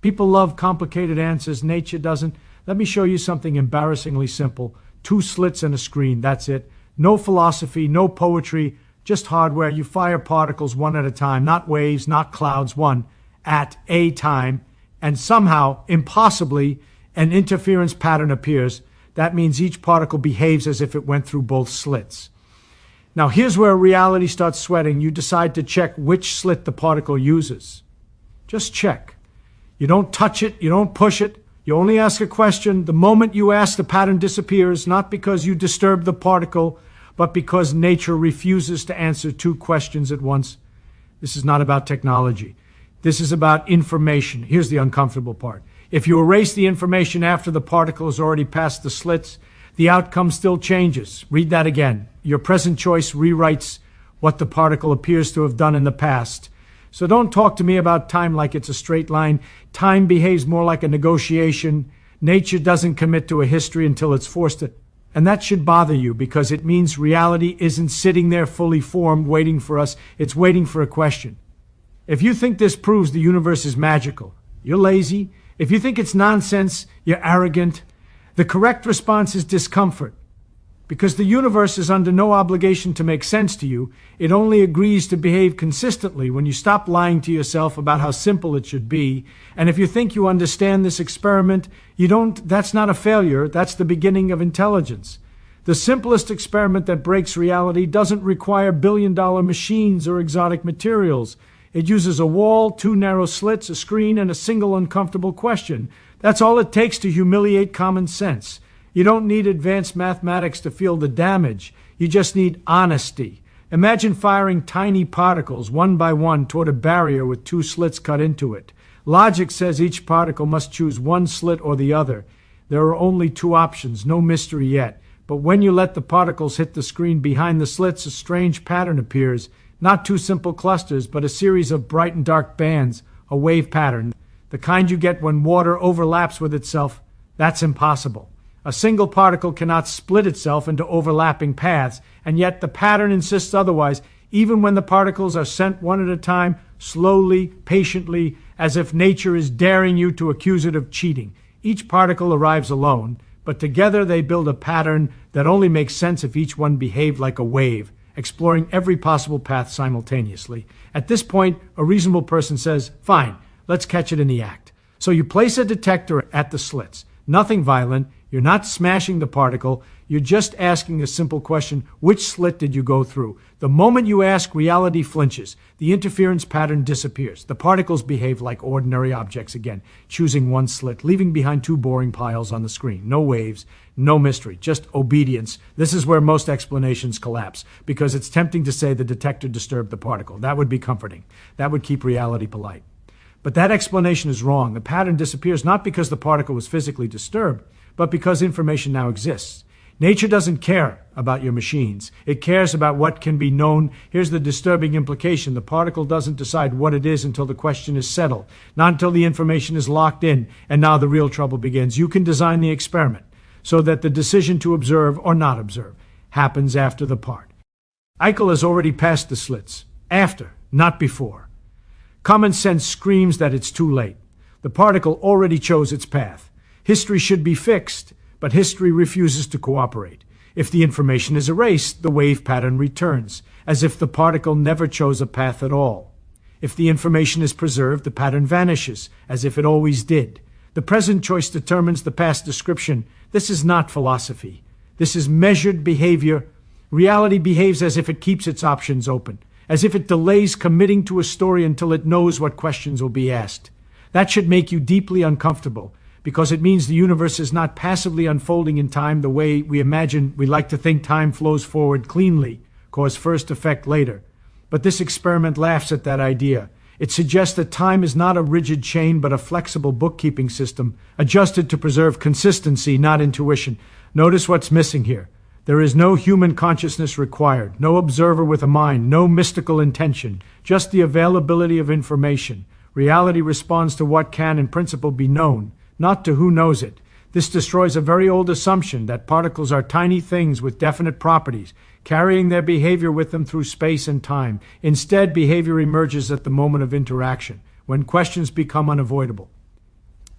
People love complicated answers. Nature doesn't. Let me show you something embarrassingly simple. 2 slits and a screen, that's it. No philosophy, no poetry, just hardware. You fire particles one at a time, not waves, not clouds, one at a time. And somehow, impossibly, an interference pattern appears. That means each particle behaves as if it went through both slits. Now here's where reality starts sweating. You decide to check which slit the particle uses. Just check. You don't touch it, you don't push it, you only ask a question. The moment you ask, the pattern disappears, not because you disturb the particle, but because nature refuses to answer 2 questions at once. This is not about technology. This is about information. Here's the uncomfortable part. If you erase the information after the particle has already passed the slits, the outcome still changes. Read that again. Your present choice rewrites what the particle appears to have done in the past. So don't talk to me about time like it's a straight line. Time behaves more like a negotiation. Nature doesn't commit to a history until it's forced it. And that should bother you because it means reality isn't sitting there fully formed waiting for us. It's waiting for a question. If you think this proves the universe is magical, you're lazy. If you think it's nonsense, you're arrogant. The correct response is discomfort. Because the universe is under no obligation to make sense to you. It only agrees to behave consistently when you stop lying to yourself about how simple it should be. And if you think you understand this experiment, you don't. That's not a failure. That's the beginning of intelligence. The simplest experiment that breaks reality doesn't require billion-dollar machines or exotic materials. It uses a wall, 2 narrow slits, a screen, and a single uncomfortable question. That's all it takes to humiliate common sense. You don't need advanced mathematics to feel the damage. You just need honesty. Imagine firing tiny particles one by one toward a barrier with 2 slits cut into it. Logic says each particle must choose one slit or the other. There are only 2 options, no mystery yet. But when you let the particles hit the screen behind the slits, a strange pattern appears. Not 2 simple clusters, but a series of bright and dark bands, a wave pattern. The kind you get when water overlaps with itself. That's impossible. A single particle cannot split itself into overlapping paths, and yet the pattern insists otherwise, even when the particles are sent one at a time, slowly, patiently, as if nature is daring you to accuse it of cheating. Each particle arrives alone, but together they build a pattern that only makes sense if each one behaved like a wave, exploring every possible path simultaneously. At this point, a reasonable person says, fine, let's catch it in the act. So you place a detector at the slits. Nothing violent. You're not smashing the particle. You're just asking a simple question, which slit did you go through? The moment you ask, reality flinches. The interference pattern disappears. The particles behave like ordinary objects again, choosing one slit, leaving behind 2 boring piles on the screen. No waves, no mystery, just obedience. This is where most explanations collapse, because it's tempting to say the detector disturbed the particle. That would be comforting. That would keep reality polite. But that explanation is wrong. The pattern disappears not because the particle was physically disturbed, but because information now exists. Nature doesn't care about your machines. It cares about what can be known. Here's the disturbing implication. The particle doesn't decide what it is until the question is settled, not until the information is locked in. And now the real trouble begins. You can design the experiment so that the decision to observe or not observe happens after the part. Eichel has already passed the slits. After, not before. Common sense screams that it's too late. The particle already chose its path. History should be fixed, but history refuses to cooperate. If the information is erased, the wave pattern returns, as if the particle never chose a path at all. If the information is preserved, the pattern vanishes, as if it always did. The present choice determines the past description. This is not philosophy. This is measured behavior. Reality behaves as if it keeps its options open, as if it delays committing to a story until it knows what questions will be asked. That should make you deeply uncomfortable, because it means the universe is not passively unfolding in time the way we imagine. We like to think time flows forward cleanly, cause first, effect later. But this experiment laughs at that idea. It suggests that time is not a rigid chain, but a flexible bookkeeping system, adjusted to preserve consistency, not intuition. Notice what's missing here. There is no human consciousness required, no observer with a mind, no mystical intention, just the availability of information. Reality responds to what can, in principle, be known, not to who knows it. This destroys a very old assumption that particles are tiny things with definite properties, carrying their behavior with them through space and time. Instead, behavior emerges at the moment of interaction, when questions become unavoidable.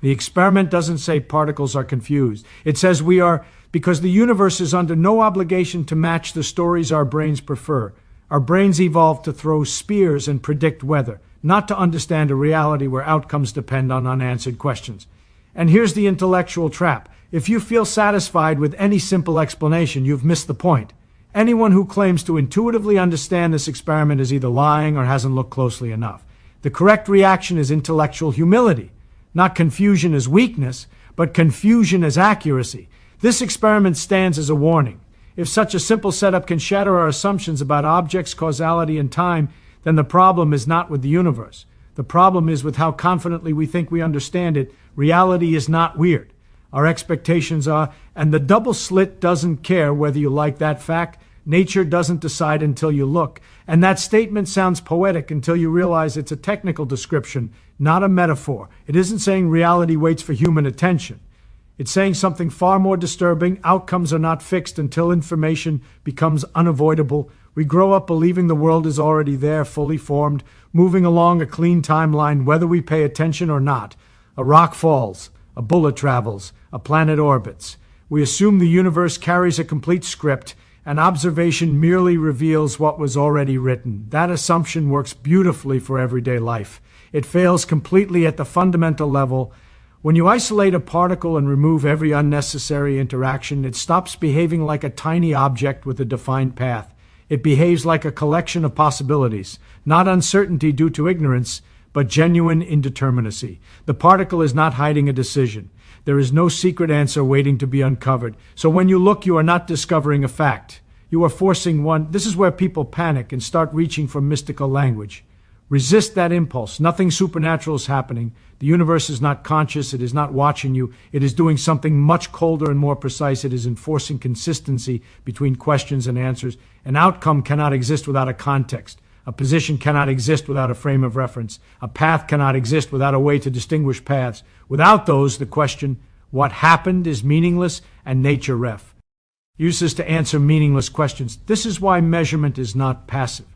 The experiment doesn't say particles are confused. It says we are, because the universe is under no obligation to match the stories our brains prefer. Our brains evolved to throw spears and predict weather, not to understand a reality where outcomes depend on unanswered questions. And here's the intellectual trap. If you feel satisfied with any simple explanation, you've missed the point. Anyone who claims to intuitively understand this experiment is either lying or hasn't looked closely enough. The correct reaction is intellectual humility, not confusion as weakness, but confusion as accuracy. This experiment stands as a warning. If such a simple setup can shatter our assumptions about objects, causality, and time, then the problem is not with the universe. The problem is with how confidently we think we understand it. Reality is not weird. Our expectations are, and the double slit doesn't care whether you like that fact. Nature doesn't decide until you look. And that statement sounds poetic until you realize it's a technical description, not a metaphor. It isn't saying reality waits for human attention. It's saying something far more disturbing. Outcomes are not fixed until information becomes unavoidable. We grow up believing the world is already there, fully formed, moving along a clean timeline, whether we pay attention or not. A rock falls, a bullet travels, a planet orbits. We assume the universe carries a complete script, and observation merely reveals what was already written. That assumption works beautifully for everyday life. It fails completely at the fundamental level. When you isolate a particle and remove every unnecessary interaction, it stops behaving like a tiny object with a defined path. It behaves like a collection of possibilities, not uncertainty due to ignorance, but genuine indeterminacy. The particle is not hiding a decision. There is no secret answer waiting to be uncovered. So when you look, you are not discovering a fact. You are forcing one. This is where people panic and start reaching for mystical language. Resist that impulse. Nothing supernatural is happening. The universe is not conscious. It is not watching you. It is doing something much colder and more precise. It is enforcing consistency between questions and answers. An outcome cannot exist without a context. A position cannot exist without a frame of reference. A path cannot exist without a way to distinguish paths. Without those, the question, what happened, is meaningless, and nature ref uses to answer meaningless questions. This is why measurement is not passive.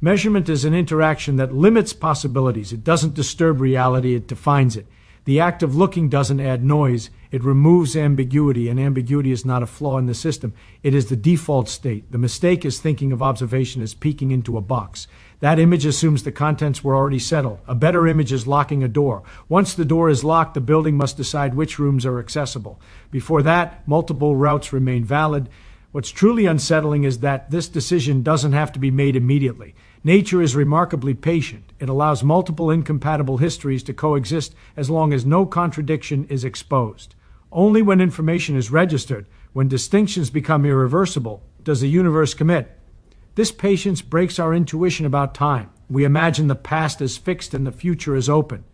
Measurement is an interaction that limits possibilities. It doesn't disturb reality, it defines it. The act of looking doesn't add noise, it removes ambiguity, and ambiguity is not a flaw in the system. It is the default state. The mistake is thinking of observation as peeking into a box. That image assumes the contents were already settled. A better image is locking a door. Once the door is locked, the building must decide which rooms are accessible. Before that, multiple routes remain valid. What's truly unsettling is that this decision doesn't have to be made immediately. Nature is remarkably patient. It allows multiple incompatible histories to coexist as long as no contradiction is exposed. Only when information is registered, when distinctions become irreversible, does the universe commit. This patience breaks our intuition about time. We imagine the past as fixed and the future as open.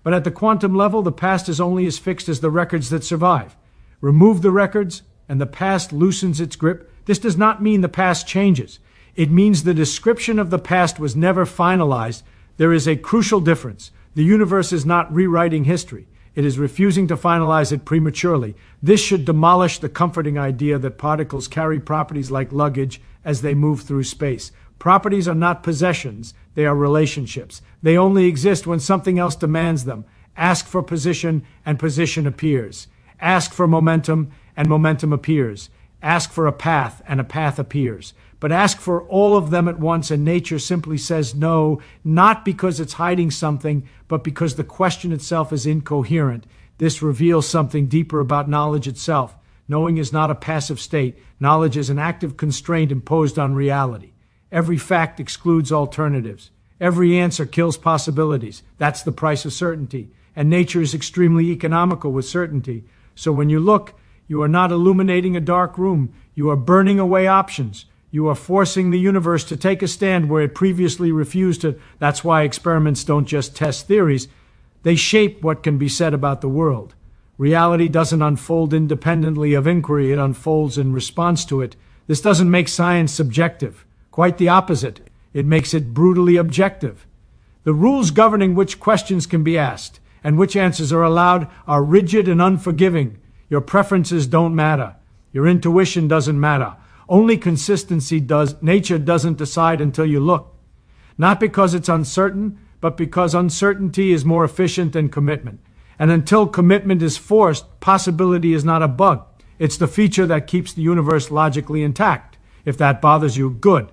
But at the quantum level, the past is only as fixed as the records that survive. Remove the records, and the past loosens its grip. This does not mean the past changes. It means the description of the past was never finalized. There is a crucial difference. The universe is not rewriting history. It is refusing to finalize it prematurely. This should demolish the comforting idea that particles carry properties like luggage as they move through space. Properties are not possessions. They are relationships. They only exist when something else demands them. Ask for position, and position appears. Ask for momentum, and momentum appears. Ask for a path, and a path appears. But ask for all of them at once, and nature simply says no, not because it's hiding something, but because the question itself is incoherent. This reveals something deeper about knowledge itself. Knowing is not a passive state. Knowledge is an active constraint imposed on reality. Every fact excludes alternatives. Every answer kills possibilities. That's the price of certainty. And nature is extremely economical with certainty. So when you look, you are not illuminating a dark room. You are burning away options. You are forcing the universe to take a stand where it previously refused to. That's why experiments don't just test theories. They shape what can be said about the world. Reality doesn't unfold independently of inquiry. It unfolds in response to it. This doesn't make science subjective. Quite the opposite. It makes it brutally objective. The rules governing which questions can be asked and which answers are allowed are rigid and unforgiving. Your preferences don't matter. Your intuition doesn't matter. Only consistency does. Nature doesn't decide until you look. Not because it's uncertain, but because uncertainty is more efficient than commitment. And until commitment is forced, possibility is not a bug. It's the feature that keeps the universe logically intact. If that bothers you, good.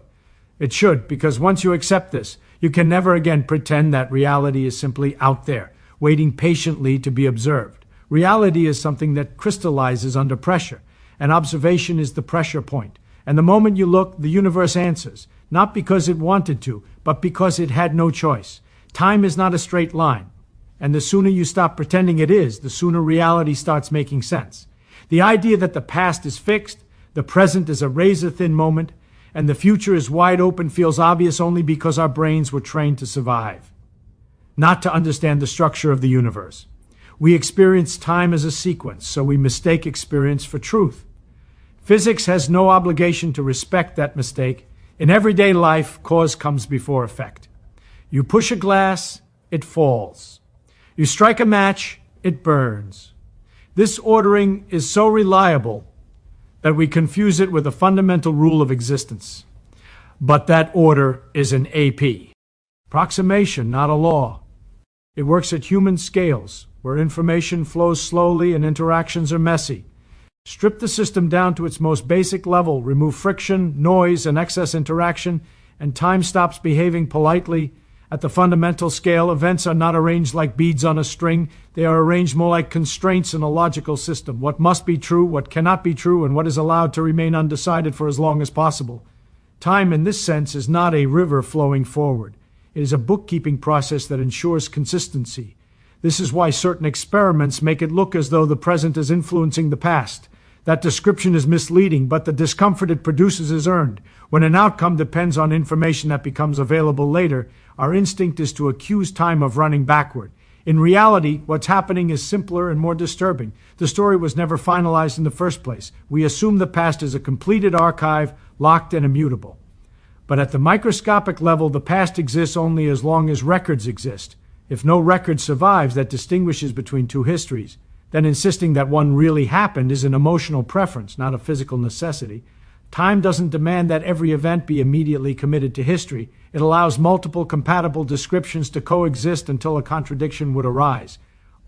It should, because once you accept this, you can never again pretend that reality is simply out there, waiting patiently to be observed. Reality is something that crystallizes under pressure, and observation is the pressure point. And the moment you look, the universe answers, not because it wanted to, but because it had no choice. Time is not a straight line, and the sooner you stop pretending it is, the sooner reality starts making sense. The idea that the past is fixed, the present is a razor-thin moment, and the future is wide open feels obvious only because our brains were trained to survive, not to understand the structure of the universe. We experience time as a sequence, so we mistake experience for truth. Physics has no obligation to respect that mistake. In everyday life, cause comes before effect. You push a glass, it falls. You strike a match, it burns. This ordering is so reliable that we confuse it with a fundamental rule of existence. But that order is an AP. Approximation, not a law. It works at human scales, where information flows slowly and interactions are messy. Strip the system down to its most basic level, remove friction, noise, and excess interaction, and time stops behaving politely. At the fundamental scale, events are not arranged like beads on a string. They are arranged more like constraints in a logical system. What must be true, what cannot be true, and what is allowed to remain undecided for as long as possible. Time, in this sense, is not a river flowing forward. It is a bookkeeping process that ensures consistency. This is why certain experiments make it look as though the present is influencing the past. That description is misleading, but the discomfort it produces is earned. When an outcome depends on information that becomes available later, our instinct is to accuse time of running backward. In reality, what's happening is simpler and more disturbing. The story was never finalized in the first place. We assume the past is a completed archive, locked and immutable. But at the microscopic level, the past exists only as long as records exist. If no record survives that distinguishes between two histories, then insisting that one really happened is an emotional preference, not a physical necessity. Time doesn't demand that every event be immediately committed to history. It allows multiple compatible descriptions to coexist until a contradiction would arise.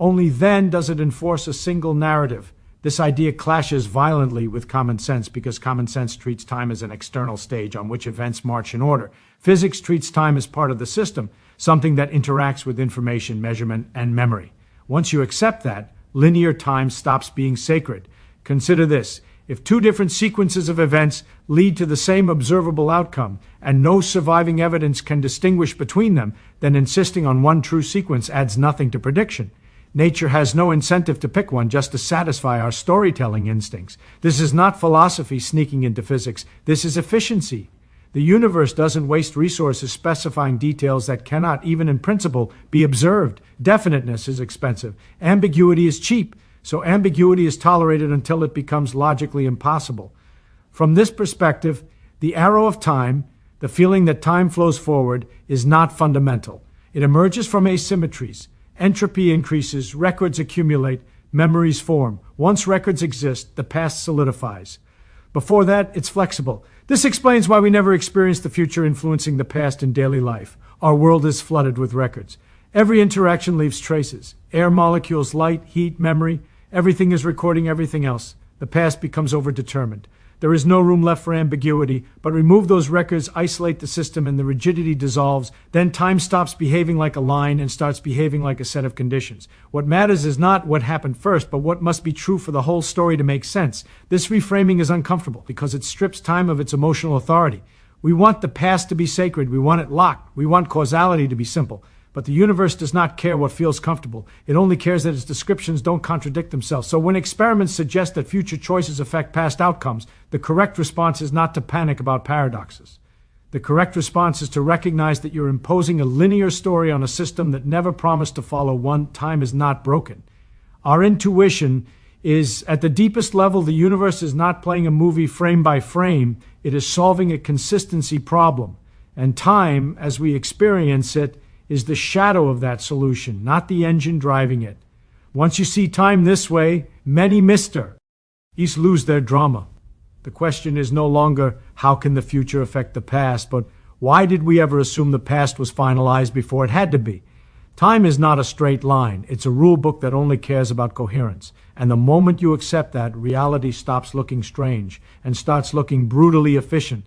Only then does it enforce a single narrative. This idea clashes violently with common sense because common sense treats time as an external stage on which events march in order. Physics treats time as part of the system, something that interacts with information, measurement, and memory. Once you accept that, linear time stops being sacred. Consider this. If two different sequences of events lead to the same observable outcome, and no surviving evidence can distinguish between them, then insisting on one true sequence adds nothing to prediction. Nature has no incentive to pick one just to satisfy our storytelling instincts. This is not philosophy sneaking into physics. This is efficiency. The universe doesn't waste resources specifying details that cannot, even in principle, be observed. Definiteness is expensive. Ambiguity is cheap. So ambiguity is tolerated until it becomes logically impossible. From this perspective, the arrow of time, the feeling that time flows forward, is not fundamental. It emerges from asymmetries. Entropy increases, records accumulate, memories form. Once records exist, the past solidifies. Before that, it's flexible. This explains why we never experience the future influencing the past in daily life. Our world is flooded with records. Every interaction leaves traces. Air molecules, light, heat, memory. Everything is recording everything else. The past becomes overdetermined. There is no room left for ambiguity, but remove those records, isolate the system, and the rigidity dissolves. Then time stops behaving like a line and starts behaving like a set of conditions. What matters is not what happened first, but what must be true for the whole story to make sense. This reframing is uncomfortable because it strips time of its emotional authority. We want the past to be sacred. We want it locked. We want causality to be simple. But the universe does not care what feels comfortable. It only cares that its descriptions don't contradict themselves. So when experiments suggest that future choices affect past outcomes, the correct response is not to panic about paradoxes. The correct response is to recognize that you're imposing a linear story on a system that never promised to follow one. Time is not broken. Our intuition is, at the deepest level, the universe is not playing a movie frame by frame. It is solving a consistency problem. And time, as we experience it, is the shadow of that solution, not the engine driving it. Once you see time this way, many Mr. East lose their drama. The question is no longer how can the future affect the past, but why did we ever assume the past was finalized before it had to be? Time is not a straight line. It's a rule book that only cares about coherence. And the moment you accept that, reality stops looking strange and starts looking brutally efficient.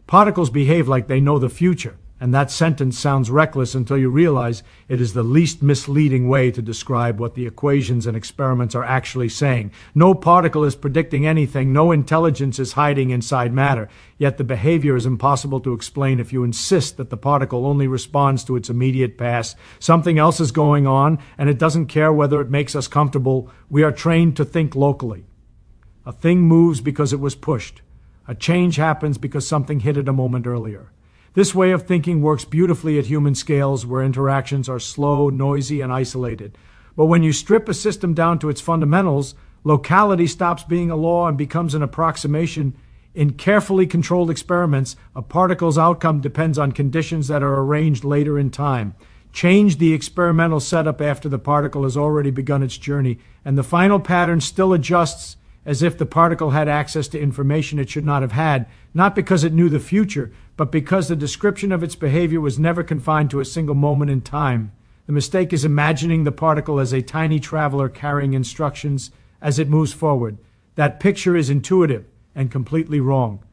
Particles behave like they know the future, and that sentence sounds reckless until you realize it is the least misleading way to describe what the equations and experiments are actually saying. No particle is predicting anything, no intelligence is hiding inside matter, yet the behavior is impossible to explain if you insist that the particle only responds to its immediate past. Something else is going on, and it doesn't care whether it makes us comfortable. We are trained to think locally. A thing moves because it was pushed. A change happens because something hit it a moment earlier. This way of thinking works beautifully at human scales where interactions are slow, noisy, and isolated. But when you strip a system down to its fundamentals, locality stops being a law and becomes an approximation. In carefully controlled experiments, a particle's outcome depends on conditions that are arranged later in time. Change the experimental setup after the particle has already begun its journey, and the final pattern still adjusts as if the particle had access to information it should not have had, not because it knew the future, but because the description of its behavior was never confined to a single moment in time. The mistake is imagining the particle as a tiny traveler carrying instructions as it moves forward. That picture is intuitive and completely wrong.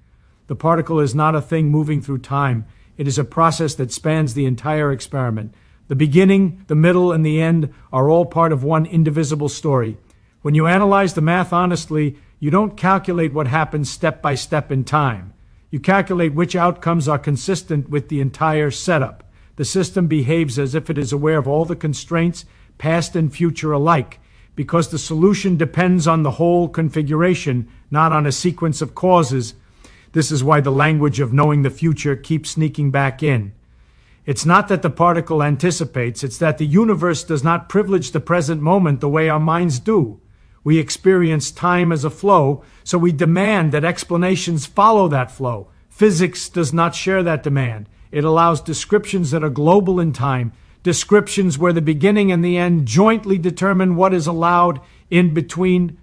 The particle is not a thing moving through time. It is a process that spans the entire experiment. The beginning, the middle, and the end are all part of one indivisible story. When you analyze the math honestly, you don't calculate what happens step by step in time. You calculate which outcomes are consistent with the entire setup. The system behaves as if it is aware of all the constraints, past and future alike, because the solution depends on the whole configuration, not on a sequence of causes. This is why the language of knowing the future keeps sneaking back in. It's not that the particle anticipates, it's that the universe does not privilege the present moment the way our minds do. We experience time as a flow, so we demand that explanations follow that flow. Physics does not share that demand. It allows descriptions that are global in time, descriptions where the beginning and the end jointly determine what is allowed in between.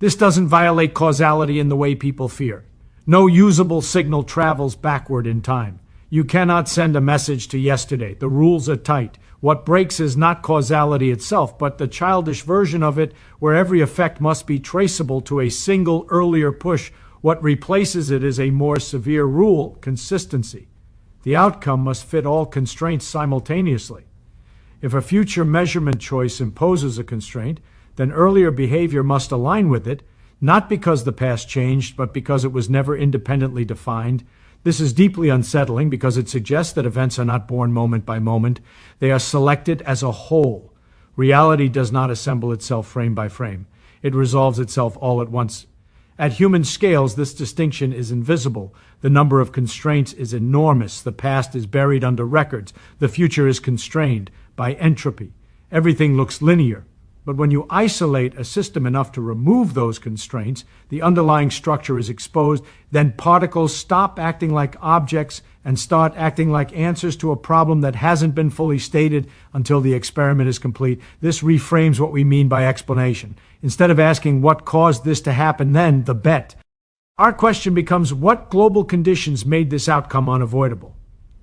This doesn't violate causality in the way people fear. No usable signal travels backward in time. You cannot send a message to yesterday. The rules are tight. What breaks is not causality itself, but the childish version of it where every effect must be traceable to a single earlier push. What replaces it is a more severe rule, consistency. The outcome must fit all constraints simultaneously. If a future measurement choice imposes a constraint, then earlier behavior must align with it, not because the past changed, but because it was never independently defined. This is deeply unsettling because it suggests that events are not born moment by moment. They are selected as a whole. Reality does not assemble itself frame by frame. It resolves itself all at once. At human scales, this distinction is invisible. The number of constraints is enormous. The past is buried under records. The future is constrained by entropy. Everything looks linear. But when you isolate a system enough to remove those constraints, the underlying structure is exposed, then particles stop acting like objects and start acting like answers to a problem that hasn't been fully stated until the experiment is complete. This reframes what we mean by explanation. Instead of asking what caused this to happen then, the bet. Our question becomes what global conditions made this outcome unavoidable?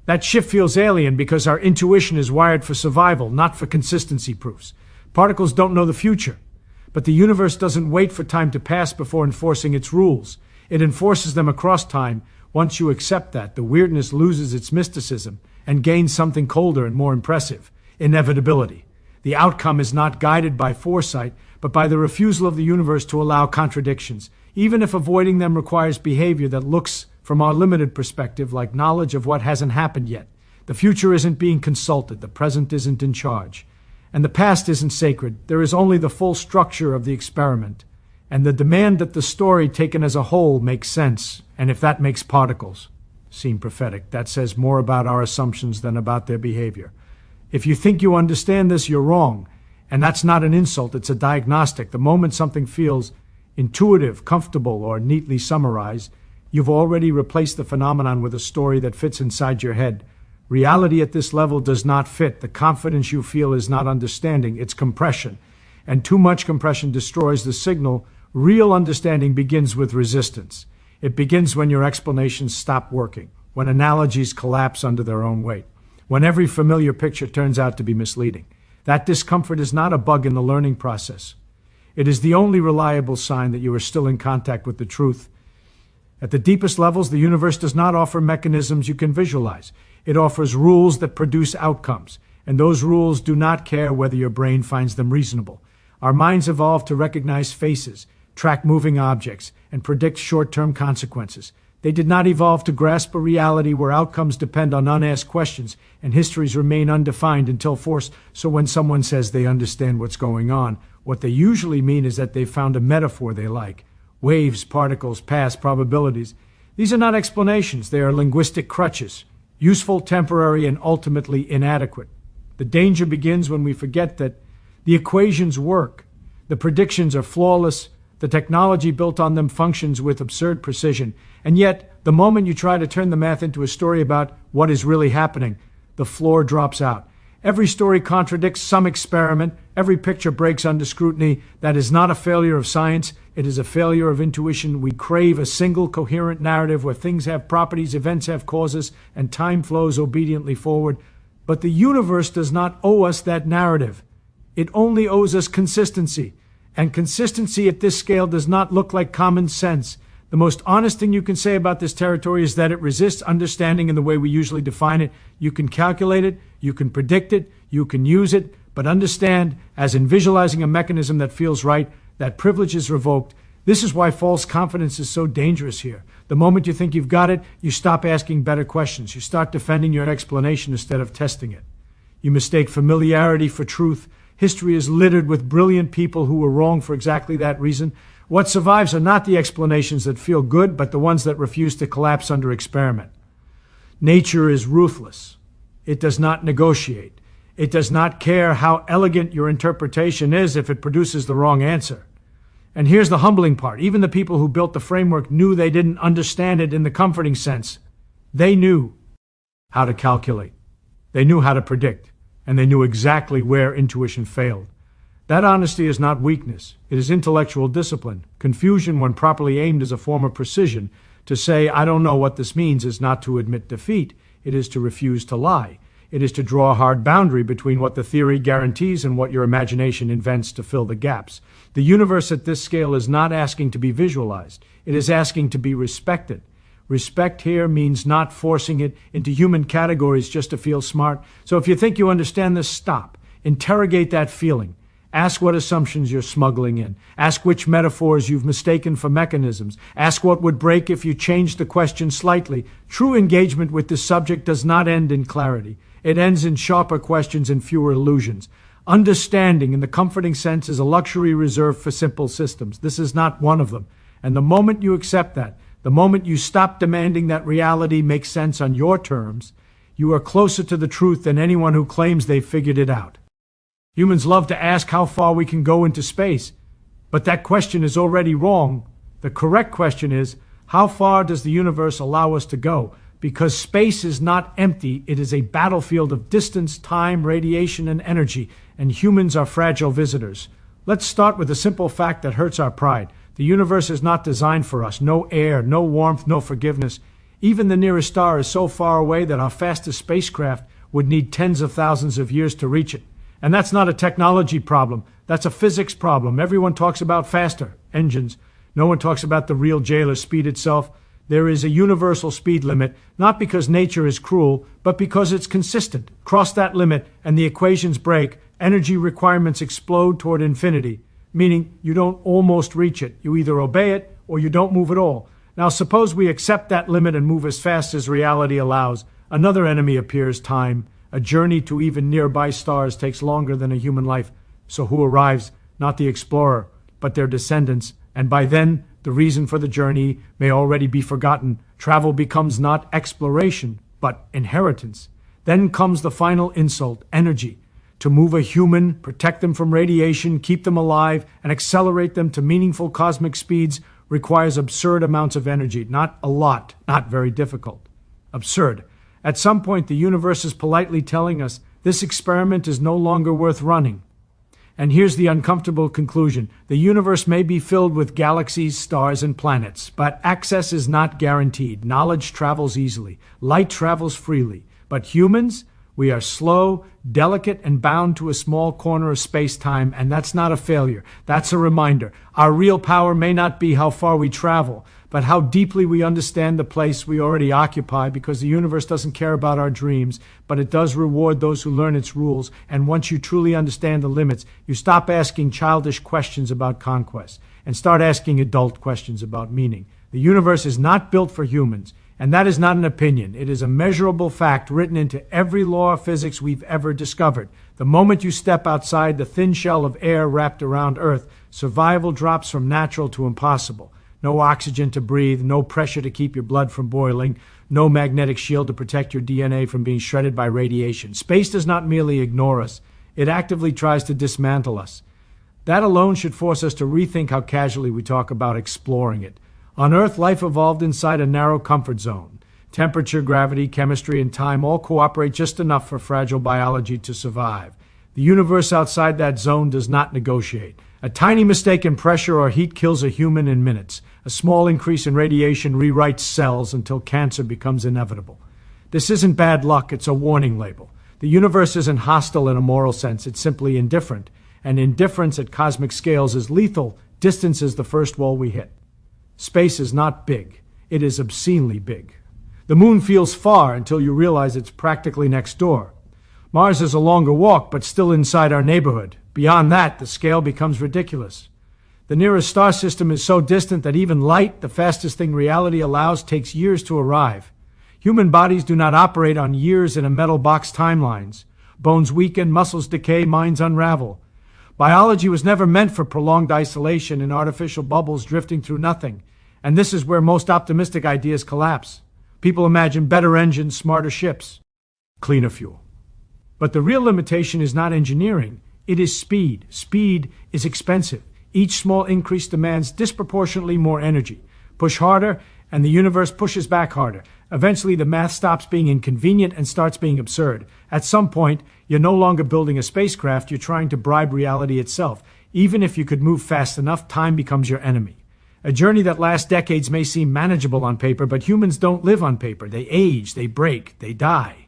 That shift feels alien because our intuition is wired for survival, not for consistency proofs. Particles don't know the future, but the universe doesn't wait for time to pass before enforcing its rules. It enforces them across time. Once you accept that, the weirdness loses its mysticism and gains something colder and more impressive: inevitability. The outcome is not guided by foresight, but by the refusal of the universe to allow contradictions, even if avoiding them requires behavior that looks, from our limited perspective, like knowledge of what hasn't happened yet. The future isn't being consulted, the present isn't in charge. And the past isn't sacred. There is only the full structure of the experiment. And the demand that the story taken as a whole makes sense. And if that makes particles seem prophetic, that says more about our assumptions than about their behavior. If you think you understand this, you're wrong. And that's not an insult, it's a diagnostic. The moment something feels intuitive, comfortable, or neatly summarized, you've already replaced the phenomenon with a story that fits inside your head. Reality at this level does not fit. The confidence you feel is not understanding, it's compression. And too much compression destroys the signal. Real understanding begins with resistance. It begins when your explanations stop working, when analogies collapse under their own weight, when every familiar picture turns out to be misleading. That discomfort is not a bug in the learning process. It is the only reliable sign that you are still in contact with the truth. At the deepest levels, the universe does not offer mechanisms you can visualize. It offers rules that produce outcomes, and those rules do not care whether your brain finds them reasonable. Our minds evolved to recognize faces, track moving objects, and predict short-term consequences. They did not evolve to grasp a reality where outcomes depend on unasked questions and histories remain undefined until forced. So when someone says they understand what's going on, what they usually mean is that they've found a metaphor they like. Waves, particles, paths, probabilities. These are not explanations, they are linguistic crutches, useful, temporary, and ultimately inadequate. The danger begins when we forget that the equations work, the predictions are flawless, the technology built on them functions with absurd precision, and yet, the moment you try to turn the math into a story about what is really happening, the floor drops out. Every story contradicts some experiment, every picture breaks under scrutiny. That is not a failure of science, it is a failure of intuition. We crave a single coherent narrative where things have properties, events have causes, and time flows obediently forward. But the universe does not owe us that narrative. It only owes us consistency. And consistency at this scale does not look like common sense. The most honest thing you can say about this territory is that it resists understanding in the way we usually define it. You can calculate it, you can predict it, you can use it, but understand, as in visualizing a mechanism that feels right, that privilege is revoked. This is why false confidence is so dangerous here. The moment you think you've got it, you stop asking better questions. You start defending your explanation instead of testing it. You mistake familiarity for truth. History is littered with brilliant people who were wrong for exactly that reason. What survives are not the explanations that feel good, but the ones that refuse to collapse under experiment. Nature is ruthless. It does not negotiate. It does not care how elegant your interpretation is if it produces the wrong answer. And here's the humbling part. Even the people who built the framework knew they didn't understand it in the comforting sense. They knew how to calculate. They knew how to predict. And they knew exactly where intuition failed. That honesty is not weakness. It is intellectual discipline. Confusion, when properly aimed, is a form of precision. To say, I don't know what this means, is not to admit defeat. It is to refuse to lie. It is to draw a hard boundary between what the theory guarantees and what your imagination invents to fill the gaps. The universe at this scale is not asking to be visualized. It is asking to be respected. Respect here means not forcing it into human categories just to feel smart. So if you think you understand this, stop. Interrogate that feeling. Ask what assumptions you're smuggling in. Ask which metaphors you've mistaken for mechanisms. Ask what would break if you changed the question slightly. True engagement with this subject does not end in clarity. It ends in sharper questions and fewer illusions. Understanding, in the comforting sense, is a luxury reserved for simple systems. This is not one of them. And the moment you accept that, the moment you stop demanding that reality makes sense on your terms, you are closer to the truth than anyone who claims they've figured it out. Humans love to ask how far we can go into space, but that question is already wrong. The correct question is, how far does the universe allow us to go? Because space is not empty, it is a battlefield of distance, time, radiation, and energy, and humans are fragile visitors. Let's start with a simple fact that hurts our pride. The universe is not designed for us. No air, no warmth, no forgiveness. Even the nearest star is so far away that our fastest spacecraft would need tens of thousands of years to reach it. And that's not a technology problem. That's a physics problem. Everyone talks about faster engines. No one talks about the real jailer, speed itself. There is a universal speed limit, not because nature is cruel, but because it's consistent. Cross that limit and the equations break. Energy requirements explode toward infinity. Meaning you don't almost reach it. You either obey it or you don't move at all. Now suppose we accept that limit and move as fast as reality allows. Another enemy appears, time. A journey to even nearby stars takes longer than a human life. So who arrives? Not the explorer, but their descendants. And by then, the reason for the journey may already be forgotten. Travel becomes not exploration, but inheritance. Then comes the final insult, energy. To move a human, protect them from radiation, keep them alive, and accelerate them to meaningful cosmic speeds requires absurd amounts of energy. Not a lot, not very difficult. Absurd. At some point, the universe is politely telling us this experiment is no longer worth running. And here's the uncomfortable conclusion. The universe may be filled with galaxies, stars, and planets, but access is not guaranteed. Knowledge travels easily. Light travels freely. But humans? We are slow, delicate, and bound to a small corner of space-time, and that's not a failure. That's a reminder. Our real power may not be how far we travel, but how deeply we understand the place we already occupy, because the universe doesn't care about our dreams, but it does reward those who learn its rules. And once you truly understand the limits, you stop asking childish questions about conquest and start asking adult questions about meaning. The universe is not built for humans, and that is not an opinion. It is a measurable fact written into every law of physics we've ever discovered. The moment you step outside the thin shell of air wrapped around Earth, survival drops from natural to impossible. No oxygen to breathe, no pressure to keep your blood from boiling, no magnetic shield to protect your DNA from being shredded by radiation. Space does not merely ignore us, it actively tries to dismantle us. That alone should force us to rethink how casually we talk about exploring it. On Earth, life evolved inside a narrow comfort zone. Temperature, gravity, chemistry, and time all cooperate just enough for fragile biology to survive. The universe outside that zone does not negotiate. A tiny mistake in pressure or heat kills a human in minutes. A small increase in radiation rewrites cells until cancer becomes inevitable. This isn't bad luck, it's a warning label. The universe isn't hostile in a moral sense, it's simply indifferent. And indifference at cosmic scales is lethal. Distance is the first wall we hit. Space is not big. It is obscenely big. The moon feels far until you realize it's practically next door. Mars is a longer walk, but still inside our neighborhood. Beyond that, the scale becomes ridiculous. The nearest star system is so distant that even light, the fastest thing reality allows, takes years to arrive. Human bodies do not operate on years in a metal box timelines. Bones weaken, muscles decay, minds unravel. Biology was never meant for prolonged isolation in artificial bubbles drifting through nothing. And this is where most optimistic ideas collapse. People imagine better engines, smarter ships, cleaner fuel. But the real limitation is not engineering. It is speed. Speed is expensive. Each small increase demands disproportionately more energy. Push harder, and the universe pushes back harder. Eventually, the math stops being inconvenient and starts being absurd. At some point, you're no longer building a spacecraft, you're trying to bribe reality itself. Even if you could move fast enough, time becomes your enemy. A journey that lasts decades may seem manageable on paper, but humans don't live on paper. They age, they break, they die.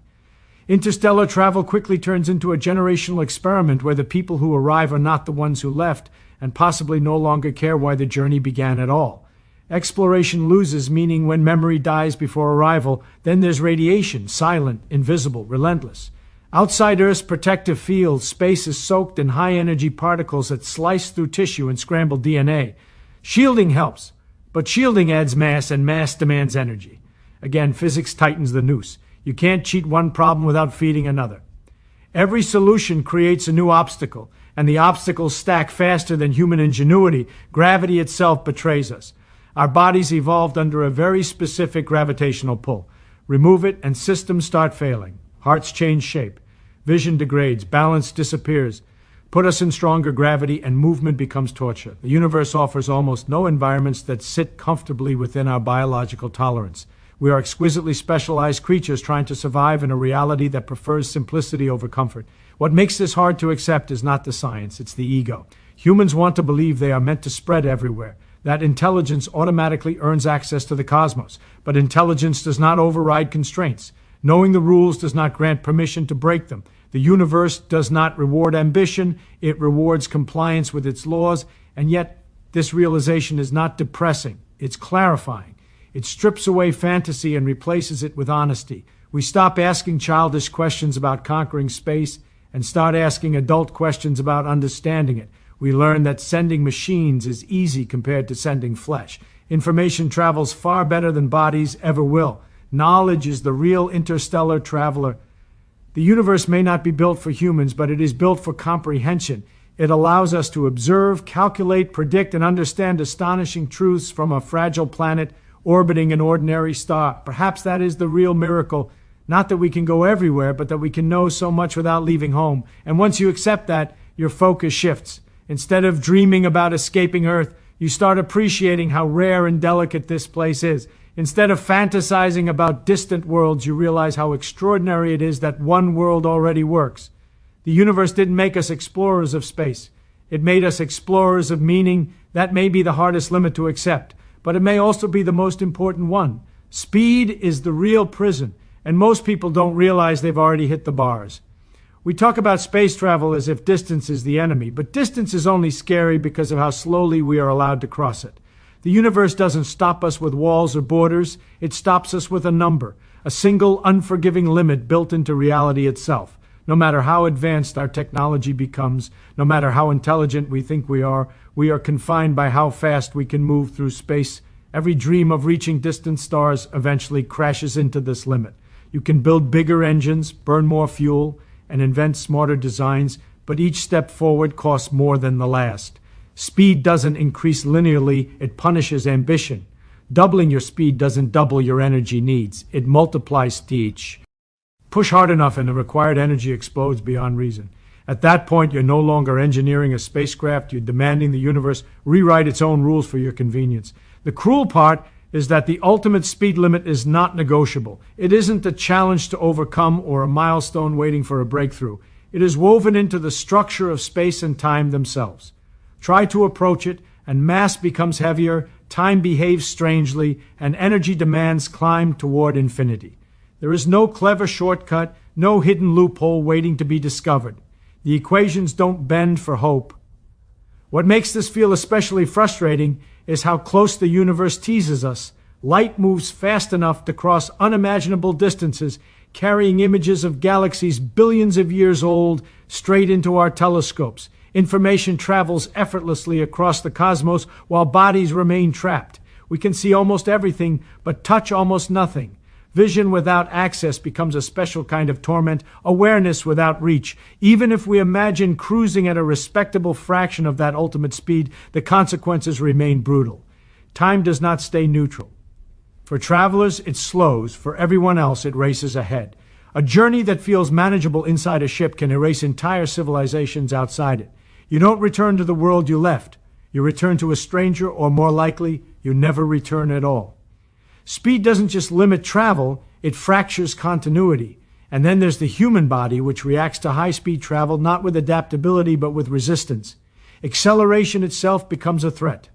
Interstellar travel quickly turns into a generational experiment where the people who arrive are not the ones who left, and possibly no longer care why the journey began at all. Exploration loses meaning when memory dies before arrival. Then there's radiation, silent, invisible, relentless. Outside Earth's protective field, space is soaked in high-energy particles that slice through tissue and scramble DNA. Shielding helps, but shielding adds mass, and mass demands energy. Again, physics tightens the noose. You can't cheat one problem without feeding another. Every solution creates a new obstacle, and the obstacles stack faster than human ingenuity. Gravity itself betrays us. Our bodies evolved under a very specific gravitational pull. Remove it, and systems start failing. Hearts change shape. Vision degrades. Balance disappears. Put us in stronger gravity, and movement becomes torture. The universe offers almost no environments that sit comfortably within our biological tolerance. We are exquisitely specialized creatures trying to survive in a reality that prefers simplicity over comfort. What makes this hard to accept is not the science, it's the ego. Humans want to believe they are meant to spread everywhere, that intelligence automatically earns access to the cosmos. But intelligence does not override constraints. Knowing the rules does not grant permission to break them. The universe does not reward ambition, it rewards compliance with its laws, and yet this realization is not depressing, it's clarifying. It strips away fantasy and replaces it with honesty. We stop asking childish questions about conquering space and start asking adult questions about understanding it. We learn that sending machines is easy compared to sending flesh. Information travels far better than bodies ever will. Knowledge is the real interstellar traveler. The universe may not be built for humans, but it is built for comprehension. It allows us to observe, calculate, predict, and understand astonishing truths from a fragile planet orbiting an ordinary star. Perhaps that is the real miracle. Not that we can go everywhere, but that we can know so much without leaving home. And once you accept that, your focus shifts. Instead of dreaming about escaping Earth, you start appreciating how rare and delicate this place is. Instead of fantasizing about distant worlds, you realize how extraordinary it is that one world already works. The universe didn't make us explorers of space. It made us explorers of meaning. That may be the hardest limit to accept, but it may also be the most important one. Speed is the real prison. and most people don't realize they've already hit the bars. We talk about space travel as if distance is the enemy, but distance is only scary because of how slowly we are allowed to cross it. The universe doesn't stop us with walls or borders, it stops us with a number, a single unforgiving limit built into reality itself. No matter how advanced our technology becomes, no matter how intelligent we think we are confined by how fast we can move through space. Every dream of reaching distant stars eventually crashes into this limit. You can build bigger engines, burn more fuel, and invent smarter designs, but each step forward costs more than the last. Speed doesn't increase linearly, it punishes ambition. Doubling your speed doesn't double your energy needs, it multiplies each. Push hard enough and the required energy explodes beyond reason. At that point, you're no longer engineering a spacecraft, you're demanding the universe rewrite its own rules for your convenience. The cruel part is that the ultimate speed limit is not negotiable. It isn't a challenge to overcome or a milestone waiting for a breakthrough. It is woven into the structure of space and time themselves. Try to approach it, and mass becomes heavier, time behaves strangely, and energy demands climb toward infinity. There is no clever shortcut, no hidden loophole waiting to be discovered. The equations don't bend for hope. What makes this feel especially frustrating is how close the universe teases us. Light moves fast enough to cross unimaginable distances, carrying images of galaxies billions of years old straight into our telescopes. Information travels effortlessly across the cosmos while bodies remain trapped. We can see almost everything, but touch almost nothing. Vision without access becomes a special kind of torment, awareness without reach. Even if we imagine cruising at a respectable fraction of that ultimate speed, the consequences remain brutal. Time does not stay neutral. For travelers, it slows. For everyone else, it races ahead. A journey that feels manageable inside a ship can erase entire civilizations outside it. You don't return to the world you left. You return to a stranger, or more likely, you never return at all. Speed doesn't just limit travel, it fractures continuity. And then there's the human body, which reacts to high-speed travel not with adaptability but with resistance. Acceleration itself becomes a threat.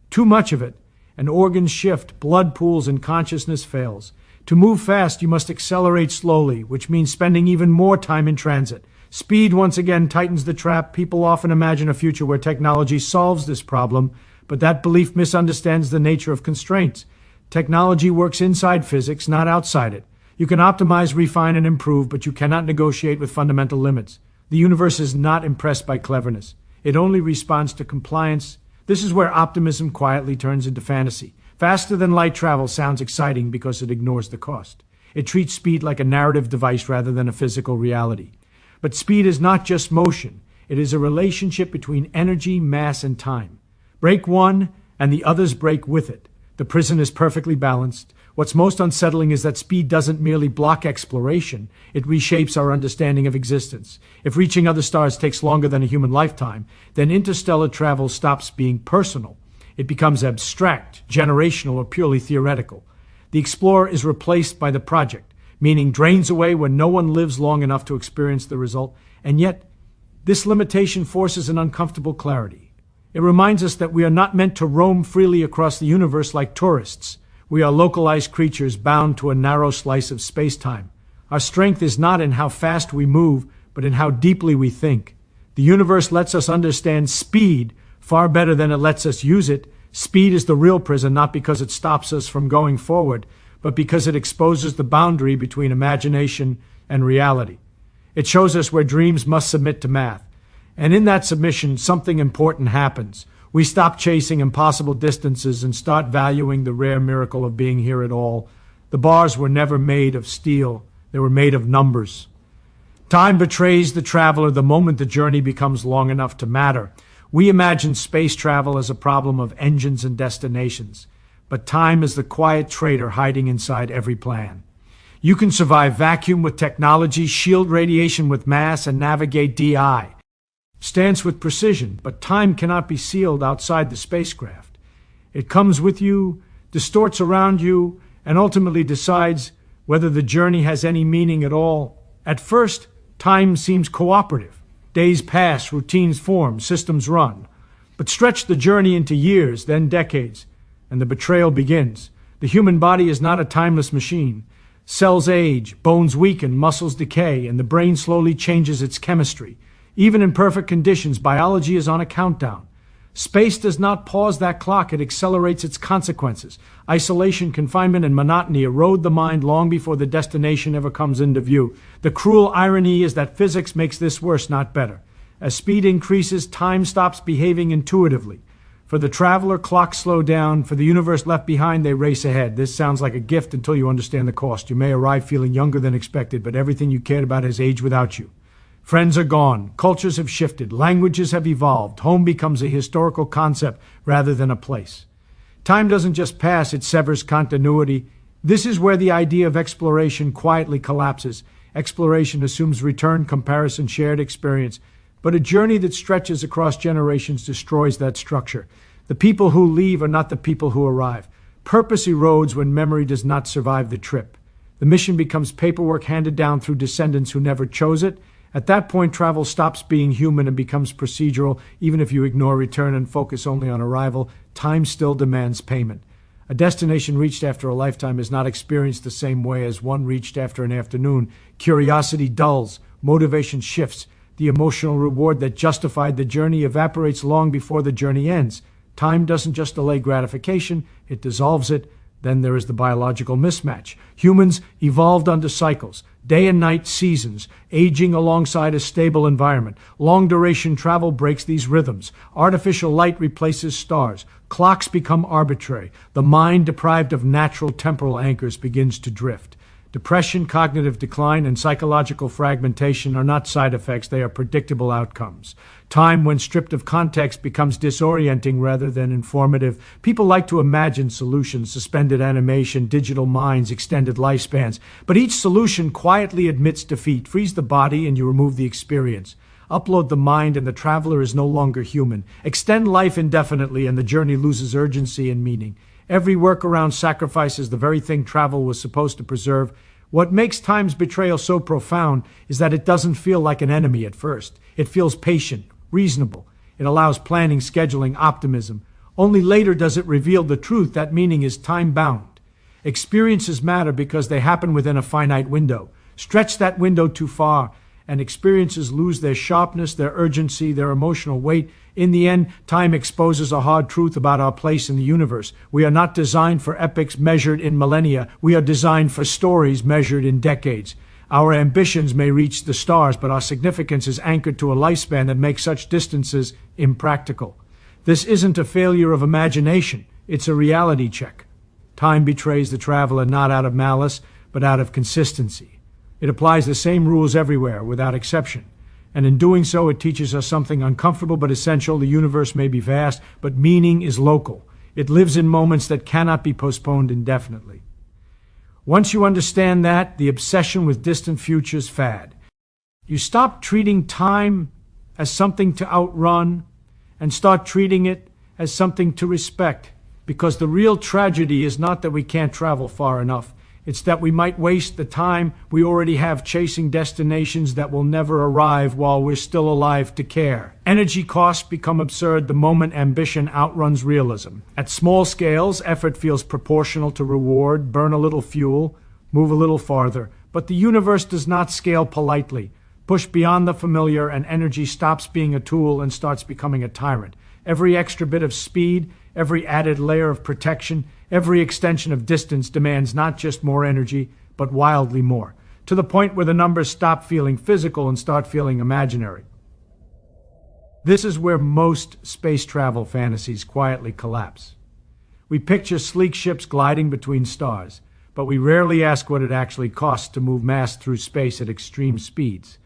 Too much of it, and organs shift, blood pools, and consciousness fails. To move fast, you must accelerate slowly, which means spending even more time in transit. Speed once again tightens the trap. People often imagine a future where technology solves this problem, but that belief misunderstands the nature of constraints. Technology works inside physics, not outside it. You can optimize, refine, and improve, but you cannot negotiate with fundamental limits. The universe is not impressed by cleverness. It only responds to compliance. This is where optimism quietly turns into fantasy. Faster than light travel sounds exciting because it ignores the cost. It treats speed like a narrative device rather than a physical reality. But speed is not just motion. It is a relationship between energy, mass, and time. Break one, and the others break with it. The prison is perfectly balanced. What's most unsettling is that speed doesn't merely block exploration, it reshapes our understanding of existence. If reaching other stars takes longer than a human lifetime, then interstellar travel stops being personal. It becomes abstract, generational, or purely theoretical. The explorer is replaced by the project, meaning drains away when no one lives long enough to experience the result. And yet, this limitation forces an uncomfortable clarity. It reminds us that we are not meant to roam freely across the universe like tourists. We are localized creatures bound to a narrow slice of space-time. Our strength is not in how fast we move, but in how deeply we think. The universe lets us understand speed far better than it lets us use it. Speed is the real prison, not because it stops us from going forward, but because it exposes the boundary between imagination and reality. It shows us where dreams must submit to math. And in that submission, something important happens. We stop chasing impossible distances and start valuing the rare miracle of being here at all. The bars were never made of steel. They were made of numbers. Time betrays the traveler the moment the journey becomes long enough to matter. We imagine space travel as a problem of engines and destinations, but time is the quiet traitor hiding inside every plan. You can survive vacuum with technology, shield radiation with mass, and navigate DI. Stance with precision, but time cannot be sealed outside the spacecraft. It comes with you, distorts around you, and ultimately decides whether the journey has any meaning at all. At first, time seems cooperative. Days pass, routines form, systems run. But stretch the journey into years, then decades, and the betrayal begins. The human body is not a timeless machine. Cells age, bones weaken, muscles decay, and the brain slowly changes its chemistry. Even in perfect conditions, biology is on a countdown. Space does not pause that clock, it accelerates its consequences. Isolation, confinement, and monotony erode the mind long before the destination ever comes into view. The cruel irony is that physics makes this worse, not better. As speed increases, time stops behaving intuitively. For the traveler, clocks slow down. For the universe left behind, they race ahead. This sounds like a gift until you understand the cost. You may arrive feeling younger than expected, but everything you cared about has aged without you. Friends are gone. Cultures have shifted. Languages have evolved. Home becomes a historical concept rather than a place. Time doesn't just pass, it severs continuity. This is where the idea of exploration quietly collapses. Exploration assumes return, comparison, shared experience. But a journey that stretches across generations destroys that structure. The people who leave are not the people who arrive. Purpose erodes when memory does not survive the trip. The mission becomes paperwork handed down through descendants who never chose it. At that point, travel stops being human and becomes procedural. Even if you ignore return and focus only on arrival, time still demands payment. A destination reached after a lifetime is not experienced the same way as one reached after an afternoon. Curiosity dulls, motivation shifts. The emotional reward that justified the journey evaporates long before the journey ends. Time doesn't just delay gratification, it dissolves it. Then there is the biological mismatch. Humans evolved under cycles, day and night seasons, aging alongside a stable environment. Long-duration travel breaks these rhythms. Artificial light replaces stars. Clocks become arbitrary. The mind, deprived of natural temporal anchors, begins to drift. Depression, cognitive decline, and psychological fragmentation are not side effects, they are predictable outcomes. Time, when stripped of context, becomes disorienting rather than informative. People like to imagine solutions, suspended animation, digital minds, extended lifespans. But each solution quietly admits defeat. Freeze the body and you remove the experience. Upload the mind and the traveler is no longer human. Extend life indefinitely and the journey loses urgency and meaning. Every workaround sacrifices the very thing travel was supposed to preserve. What makes time's betrayal so profound is that it doesn't feel like an enemy at first. It feels patient, reasonable. It allows planning, scheduling, optimism. Only later does it reveal the truth that meaning is time-bound. Experiences matter because they happen within a finite window. Stretch that window too far, and experiences lose their sharpness, their urgency, their emotional weight. In the end, time exposes a hard truth about our place in the universe. We are not designed for epics measured in millennia. We are designed for stories measured in decades. Our ambitions may reach the stars, but our significance is anchored to a lifespan that makes such distances impractical. This isn't a failure of imagination. It's a reality check. Time betrays the traveler not out of malice, but out of consistency. It applies the same rules everywhere, without exception. And in doing so, it teaches us something uncomfortable but essential. The universe may be vast, but meaning is local. It lives in moments that cannot be postponed indefinitely. Once you understand that, the obsession with distant futures fade. You stop treating time as something to outrun and start treating it as something to respect. Because the real tragedy is not that we can't travel far enough. It's that we might waste the time we already have chasing destinations that will never arrive while we're still alive to care. Energy costs become absurd the moment ambition outruns realism. At small scales, effort feels proportional to reward. Burn a little fuel, move a little farther. But the universe does not scale politely. Push beyond the familiar and energy stops being a tool and starts becoming a tyrant. Every extra bit of speed, every added layer of protection, every extension of distance demands not just more energy, but wildly more, to the point where the numbers stop feeling physical and start feeling imaginary. This is where most space travel fantasies quietly collapse. We picture sleek ships gliding between stars, but we rarely ask what it actually costs to move mass through space at extreme speeds.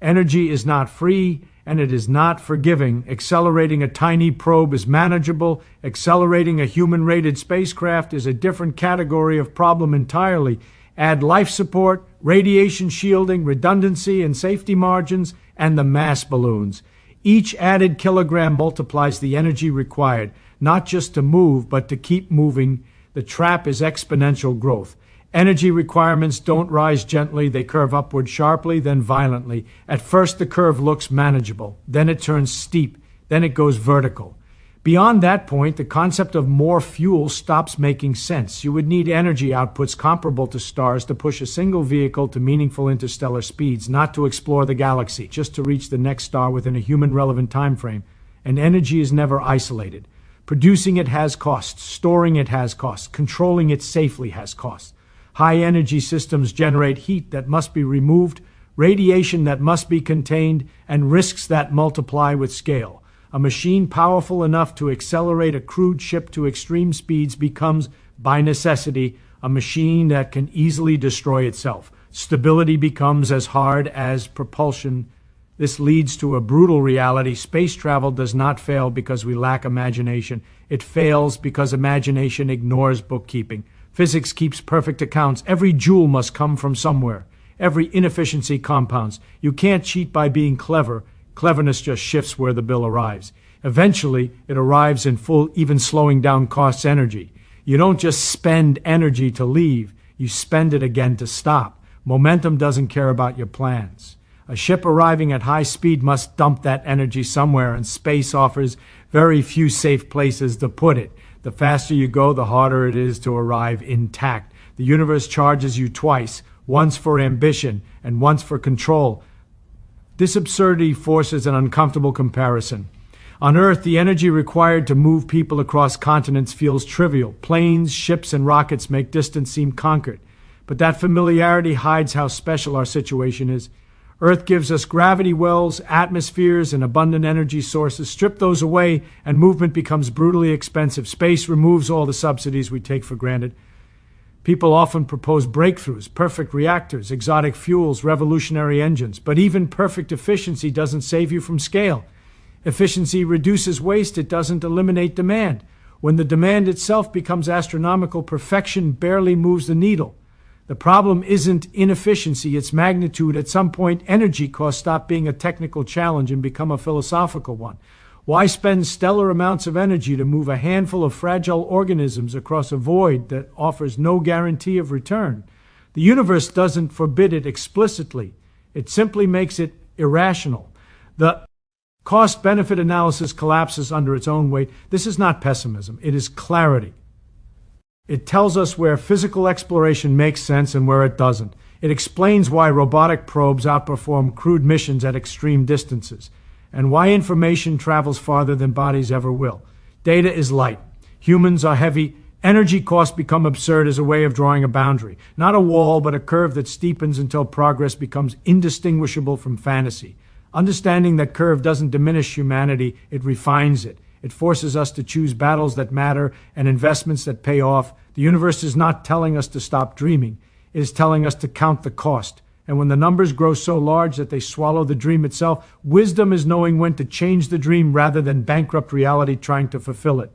Energy is not free, and it is not forgiving. Accelerating a tiny probe is manageable. Accelerating a human-rated spacecraft is a different category of problem entirely. Add life support, radiation shielding, redundancy, and safety margins, and the mass balloons. Each added kilogram multiplies the energy required, not just to move, but to keep moving. The trap is exponential growth. Energy requirements don't rise gently, they curve upward sharply, then violently. At first the curve looks manageable, then it turns steep, then it goes vertical. Beyond that point, the concept of more fuel stops making sense. You would need energy outputs comparable to stars to push a single vehicle to meaningful interstellar speeds, not to explore the galaxy, just to reach the next star within a human-relevant time frame. And energy is never isolated. Producing it has costs, storing it has costs, controlling it safely has costs. High-energy systems generate heat that must be removed, radiation that must be contained, and risks that multiply with scale. A machine powerful enough to accelerate a crewed ship to extreme speeds becomes, by necessity, a machine that can easily destroy itself. Stability becomes as hard as propulsion. This leads to a brutal reality. Space travel does not fail because we lack imagination. It fails because imagination ignores bookkeeping. Physics keeps perfect accounts. Every joule must come from somewhere. Every inefficiency compounds. You can't cheat by being clever. Cleverness just shifts where the bill arrives. Eventually, it arrives in full, even slowing down costs energy. You don't just spend energy to leave. You spend it again to stop. Momentum doesn't care about your plans. A ship arriving at high speed must dump that energy somewhere, and space offers very few safe places to put it. The faster you go, the harder it is to arrive intact. The universe charges you twice, once for ambition and once for control. This absurdity forces an uncomfortable comparison. On Earth, the energy required to move people across continents feels trivial. Planes, ships, and rockets make distance seem conquered. But that familiarity hides how special our situation is. Earth gives us gravity wells, atmospheres, and abundant energy sources. Strip those away, and movement becomes brutally expensive. Space removes all the subsidies we take for granted. People often propose breakthroughs, perfect reactors, exotic fuels, revolutionary engines. But even perfect efficiency doesn't save you from scale. Efficiency reduces waste, it doesn't eliminate demand. When the demand itself becomes astronomical, perfection barely moves the needle. The problem isn't inefficiency, it's magnitude. At some point, energy costs stop being a technical challenge and become a philosophical one. Why spend stellar amounts of energy to move a handful of fragile organisms across a void that offers no guarantee of return? The universe doesn't forbid it explicitly. It simply makes it irrational. The cost-benefit analysis collapses under its own weight. This is not pessimism, it is clarity. It tells us where physical exploration makes sense and where it doesn't. It explains why robotic probes outperform crewed missions at extreme distances, and why information travels farther than bodies ever will. Data is light. Humans are heavy. Energy costs become absurd as a way of drawing a boundary. Not a wall, but a curve that steepens until progress becomes indistinguishable from fantasy. Understanding that curve doesn't diminish humanity, it refines it. It forces us to choose battles that matter and investments that pay off. The universe is not telling us to stop dreaming. It is telling us to count the cost. And when the numbers grow so large that they swallow the dream itself, wisdom is knowing when to change the dream rather than bankrupt reality trying to fulfill it.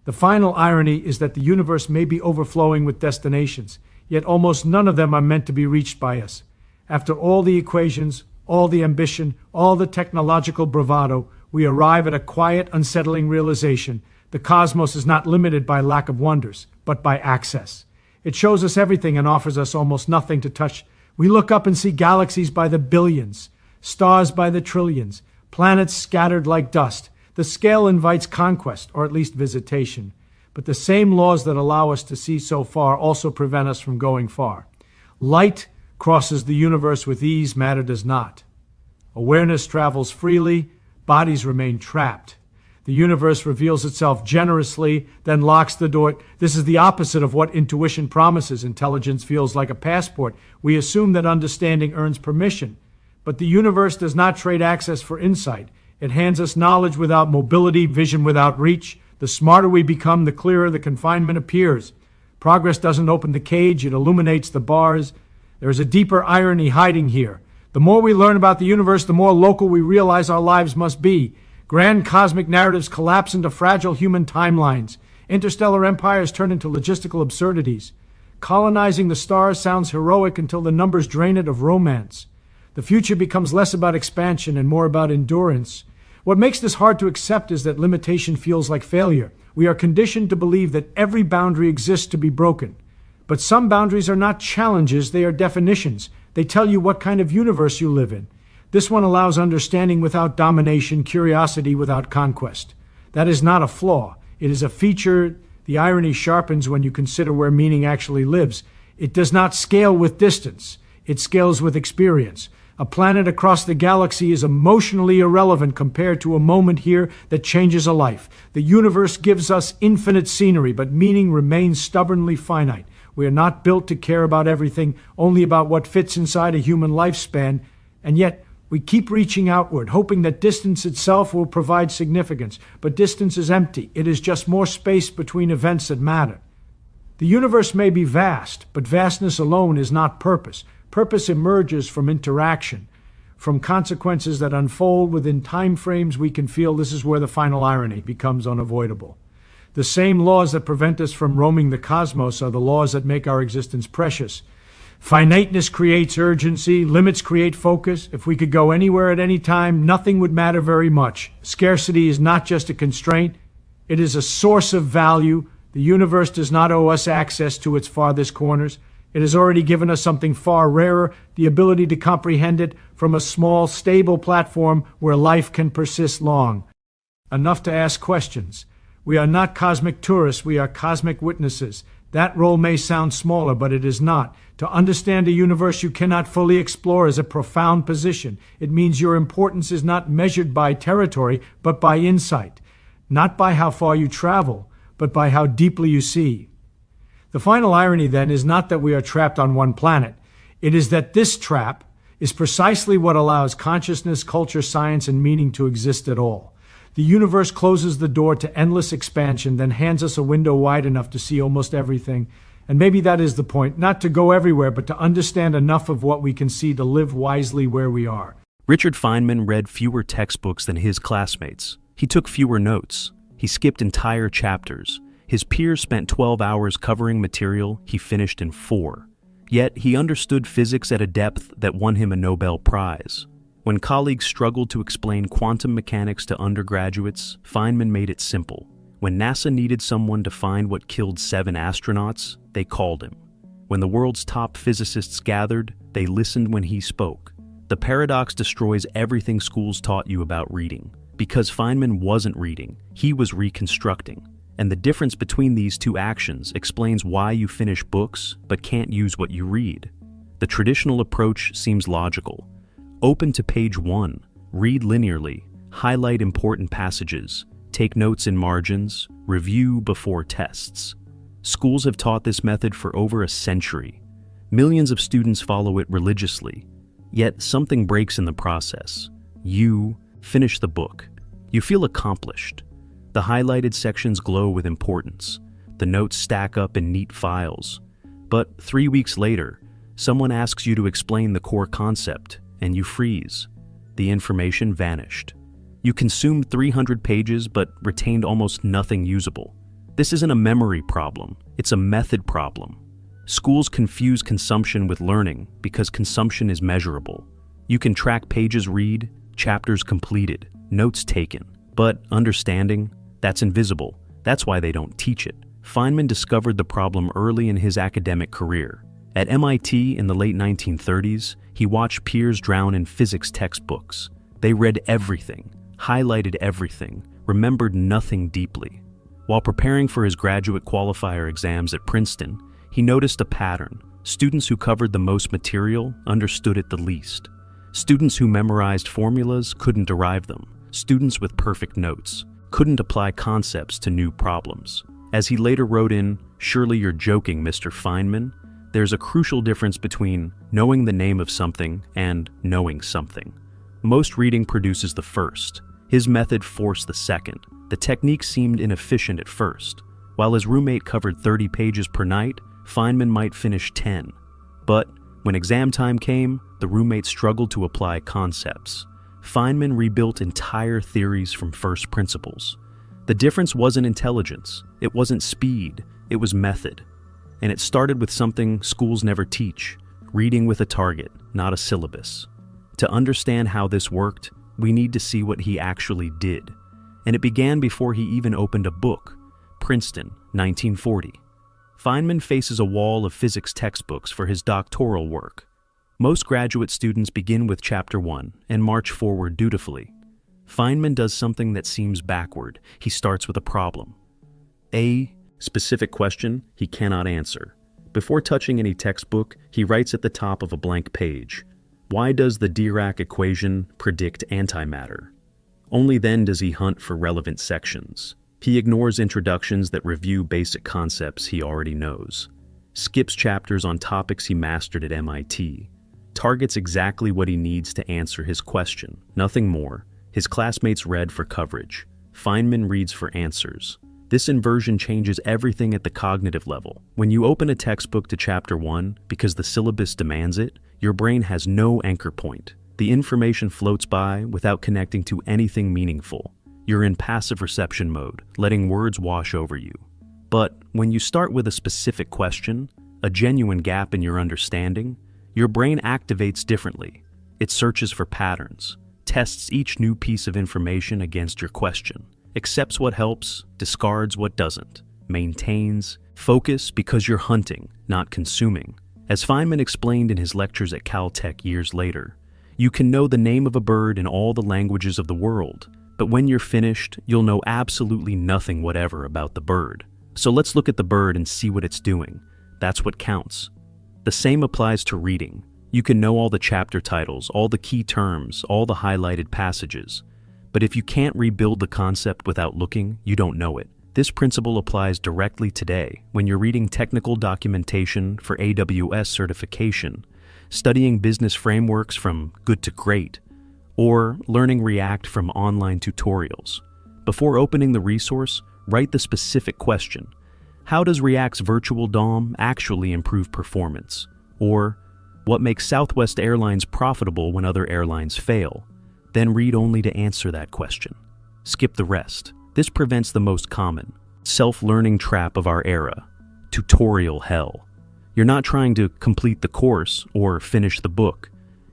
The final irony is that the universe may be overflowing with destinations, yet almost none of them are meant to be reached by us. After all the equations, all the ambition, all the technological bravado, we arrive at a quiet, unsettling realization. The cosmos is not limited by lack of wonders, but by access. It shows us everything and offers us almost nothing to touch. We look up and see galaxies by the billions, stars by the trillions, planets scattered like dust. The scale invites conquest, or at least visitation. But the same laws that allow us to see so far also prevent us from going far. Light crosses the universe with ease, matter does not. Awareness travels freely, bodies remain trapped. The universe reveals itself generously, then locks the door. This is the opposite of what intuition promises. Intelligence feels like a passport. We assume that understanding earns permission. But the universe does not trade access for insight. It hands us knowledge without mobility, vision without reach. The smarter we become, the clearer the confinement appears. Progress doesn't open the cage, it illuminates the bars. There is a deeper irony hiding here. The more we learn about the universe, the more local we realize our lives must be. Grand cosmic narratives collapse into fragile human timelines. Interstellar empires turn into logistical absurdities. Colonizing the stars sounds heroic until the numbers drain it of romance. The future becomes less about expansion and more about endurance. What makes this hard to accept is that limitation feels like failure. We are conditioned to believe that every boundary exists to be broken. But some boundaries are not challenges, they are definitions. They tell you what kind of universe you live in. This one allows understanding without domination, curiosity without conquest. That is not a flaw. It is a feature the irony sharpens when you consider where meaning actually lives. It does not scale with distance. It scales with experience. A planet across the galaxy is emotionally irrelevant compared to a moment here that changes a life. The universe gives us infinite scenery, but meaning remains stubbornly finite. We are not built to care about everything, only about what fits inside a human lifespan, and yet we keep reaching outward, hoping that distance itself will provide significance. But distance is empty. It is just more space between events that matter. The universe may be vast, but vastness alone is not purpose. Purpose emerges from interaction, from consequences that unfold within time frames we can feel. This is where the final irony becomes unavoidable. The same laws that prevent us from roaming the cosmos are the laws that make our existence precious. Finiteness creates urgency, limits create focus. If we could go anywhere at any time, nothing would matter very much. Scarcity is not just a constraint, it is a source of value. The universe does not owe us access to its farthest corners. It has already given us something far rarer, the ability to comprehend it from a small, stable platform where life can persist long. Enough to ask questions. We are not cosmic tourists, we are cosmic witnesses. That role may sound smaller, but it is not. To understand a universe you cannot fully explore is a profound position. It means your importance is not measured by territory, but by insight. Not by how far you travel, but by how deeply you see. The final irony, then, is not that we are trapped on one planet. It is that this trap is precisely what allows consciousness, culture, science, and meaning to exist at all. The universe closes the door to endless expansion, then hands us a window wide enough to see almost everything. And maybe that is the point, not to go everywhere, but to understand enough of what we can see to live wisely where we are. Richard Feynman read fewer textbooks than his classmates. He took fewer notes. He skipped entire chapters. His peers spent 12 hours covering material he finished in 4. Yet he understood physics at a depth that won him a Nobel Prize. When colleagues struggled to explain quantum mechanics to undergraduates, Feynman made it simple. When NASA needed someone to find what killed 7 astronauts, they called him. When the world's top physicists gathered, they listened when he spoke. The paradox destroys everything schools taught you about reading. Because Feynman wasn't reading, he was reconstructing. And the difference between these two actions explains why you finish books but can't use what you read. The traditional approach seems logical. Open to page 1, read linearly, highlight important passages, take notes in margins, review before tests. Schools have taught this method for over a century. Millions of students follow it religiously. Yet something breaks in the process. You finish the book. You feel accomplished. The highlighted sections glow with importance. The notes stack up in neat files. But 3 weeks later, someone asks you to explain the core concept, and you freeze. The information vanished. You consumed 300 pages but retained almost nothing usable. This isn't a memory problem, it's a method problem. Schools confuse consumption with learning because consumption is measurable. You can track pages read, chapters completed, notes taken. But understanding, that's invisible. That's why they don't teach it. Feynman discovered the problem early in his academic career. At MIT in the late 1930s, he watched peers drown in physics textbooks. They read everything, highlighted everything, remembered nothing deeply. While preparing for his graduate qualifier exams at Princeton, he noticed a pattern. Students who covered the most material understood it the least. Students who memorized formulas couldn't derive them. Students with perfect notes couldn't apply concepts to new problems. As he later wrote in, "Surely you're joking, Mr. Feynman," there's a crucial difference between knowing the name of something and knowing something. Most reading produces the first. His method forced the second. The technique seemed inefficient at first. While his roommate covered 30 pages per night, Feynman might finish 10. But when exam time came, the roommate struggled to apply concepts. Feynman rebuilt entire theories from first principles. The difference wasn't intelligence, it wasn't speed, it was method. And it started with something schools never teach, reading with a target, not a syllabus. To understand how this worked, we need to see what he actually did. And it began before he even opened a book. Princeton, 1940. Feynman faces a wall of physics textbooks for his doctoral work. Most graduate students begin with Chapter 1 and march forward dutifully. Feynman does something that seems backward. He starts with a problem. A specific question he cannot answer. Before touching any textbook, he writes at the top of a blank page, "Why does the Dirac equation predict antimatter?" Only then does he hunt for relevant sections. He ignores introductions that review basic concepts he already knows, skips chapters on topics he mastered at MIT, targets exactly what he needs to answer his question, nothing more. His classmates read for coverage. Feynman reads for answers. This inversion changes everything at the cognitive level. When you open a textbook to chapter 1, because the syllabus demands it, your brain has no anchor point. The information floats by without connecting to anything meaningful. You're in passive reception mode, letting words wash over you. But when you start with a specific question, a genuine gap in your understanding, your brain activates differently. It searches for patterns, tests each new piece of information against your question, accepts what helps, discards what doesn't, maintains focus because you're hunting, not consuming. As Feynman explained in his lectures at Caltech years later, you can know the name of a bird in all the languages of the world, but when you're finished, you'll know absolutely nothing whatever about the bird. So let's look at the bird and see what it's doing. That's what counts. The same applies to reading. You can know all the chapter titles, all the key terms, all the highlighted passages. But if you can't rebuild the concept without looking, you don't know it. This principle applies directly today when you're reading technical documentation for AWS certification, studying business frameworks from good to great, or learning React from online tutorials. Before opening the resource, write the specific question. How does React's virtual DOM actually improve performance? Or, what makes Southwest Airlines profitable when other airlines fail? Then read only to answer that question. Skip the rest. This prevents the most common self-learning trap of our era, tutorial hell. You're not trying to complete the course or finish the book.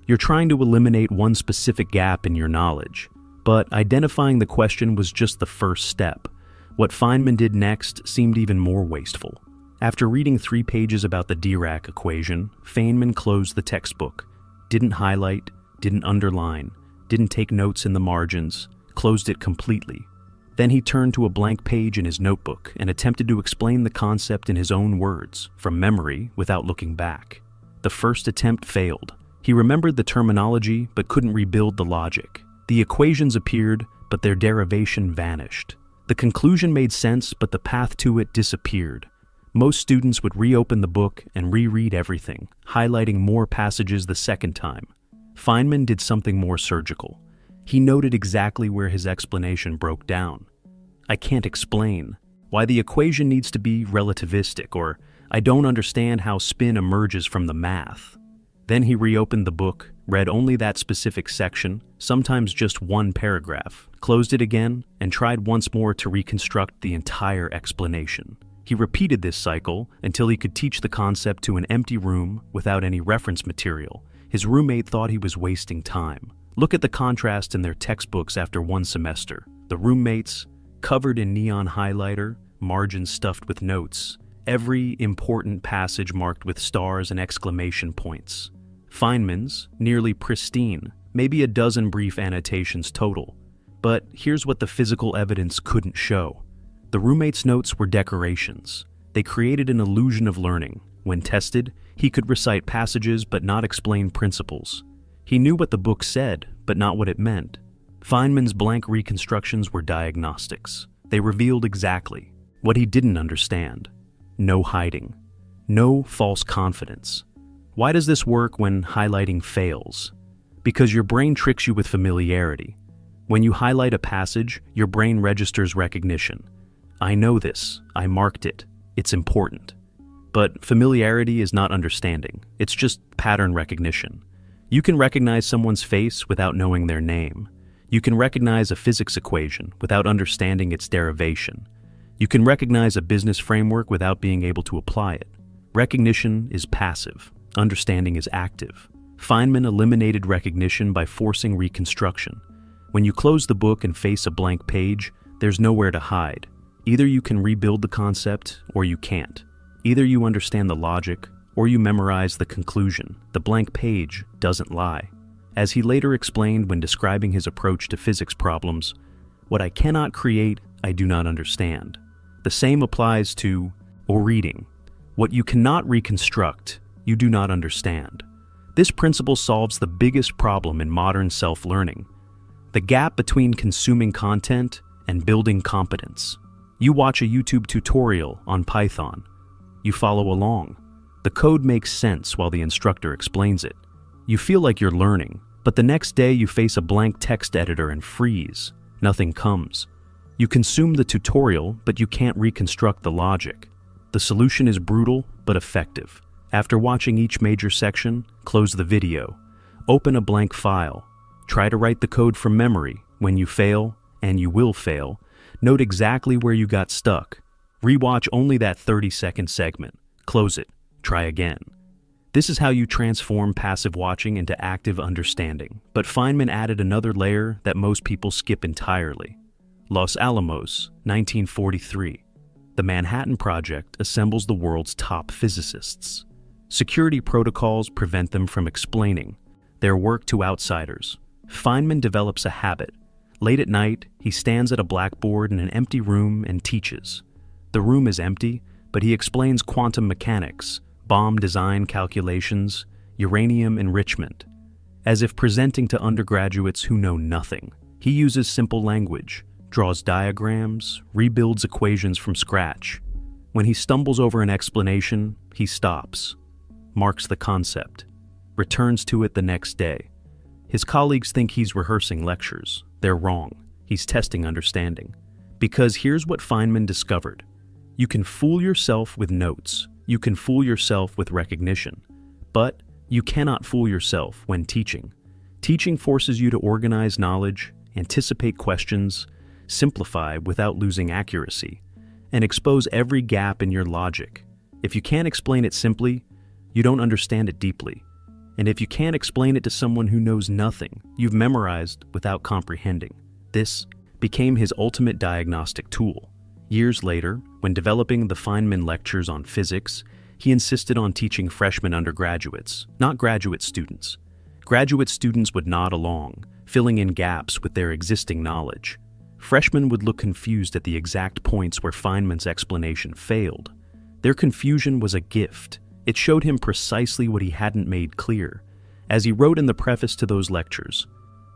You're trying to eliminate one specific gap in your knowledge. But identifying the question was just the first step. What Feynman did next seemed even more wasteful. After reading 3 pages about the Dirac equation, Feynman closed the textbook, didn't highlight, didn't underline, didn't take notes in the margins, closed it completely. Then he turned to a blank page in his notebook and attempted to explain the concept in his own words, from memory, without looking back. The first attempt failed. He remembered the terminology but couldn't rebuild the logic. The equations appeared, but their derivation vanished. The conclusion made sense, but the path to it disappeared. Most students would reopen the book and reread everything, highlighting more passages the second time. Feynman did something more surgical. He noted exactly where his explanation broke down. I can't explain why the equation needs to be relativistic, or I don't understand how spin emerges from the math. Then he reopened the book, read only that specific section, sometimes just one paragraph, closed it again, and tried once more to reconstruct the entire explanation. He repeated this cycle until he could teach the concept to an empty room without any reference material. His roommate thought he was wasting time. Look at the contrast in their textbooks after one semester. The roommates, covered in neon highlighter, margins stuffed with notes, every important passage marked with stars and exclamation points. Feynman's, nearly pristine, maybe a dozen brief annotations total. But here's what the physical evidence couldn't show. The roommate's notes were decorations. They created an illusion of learning. When tested, he could recite passages but not explain principles. He knew what the book said, but not what it meant. Feynman's blank reconstructions were diagnostics. They revealed exactly what he didn't understand. No hiding. No false confidence. Why does this work when highlighting fails? Because your brain tricks you with familiarity. When you highlight a passage, your brain registers recognition. I know this. I marked it. It's important. But familiarity is not understanding. It's just pattern recognition. You can recognize someone's face without knowing their name. You can recognize a physics equation without understanding its derivation. You can recognize a business framework without being able to apply it. Recognition is passive. Understanding is active. Feynman eliminated recognition by forcing reconstruction. When you close the book and face a blank page, there's nowhere to hide. Either you can rebuild the concept, or you can't. Either you understand the logic, or you memorize the conclusion. The blank page doesn't lie. As he later explained when describing his approach to physics problems, "What I cannot create, I do not understand." The same applies to reading. What you cannot reconstruct, you do not understand. This principle solves the biggest problem in modern self-learning: the gap between consuming content and building competence. You watch a YouTube tutorial on Python. You follow along. The code makes sense while the instructor explains it. You feel like you're learning, but the next day you face a blank text editor and freeze. Nothing comes. You consume the tutorial, but you can't reconstruct the logic. The solution is brutal, but effective. After watching each major section, close the video. Open a blank file. Try to write the code from memory. When you fail, and you will fail, note exactly where you got stuck. Rewatch only that 30-second segment. Close it. Try again. This is how you transform passive watching into active understanding. But Feynman added another layer that most people skip entirely. Los Alamos, 1943. The Manhattan Project assembles the world's top physicists. Security protocols prevent them from explaining their work to outsiders. Feynman develops a habit. Late at night, he stands at a blackboard in an empty room and teaches. The room is empty, but he explains quantum mechanics, bomb design calculations, uranium enrichment. As if presenting to undergraduates who know nothing, he uses simple language, draws diagrams, rebuilds equations from scratch. When he stumbles over an explanation, he stops, marks the concept, returns to it the next day. His colleagues think he's rehearsing lectures. They're wrong. He's testing understanding. Because here's what Feynman discovered. You can fool yourself with notes. You can fool yourself with recognition. But you cannot fool yourself when teaching. Teaching forces you to organize knowledge, anticipate questions, simplify without losing accuracy, and expose every gap in your logic. If you can't explain it simply, you don't understand it deeply. And if you can't explain it to someone who knows nothing, you've memorized without comprehending. This became his ultimate diagnostic tool. Years later, when developing the Feynman lectures on physics, he insisted on teaching freshman undergraduates, not graduate students. Graduate students would nod along, filling in gaps with their existing knowledge. Freshmen would look confused at the exact points where Feynman's explanation failed. Their confusion was a gift. It showed him precisely what he hadn't made clear. As he wrote in the preface to those lectures,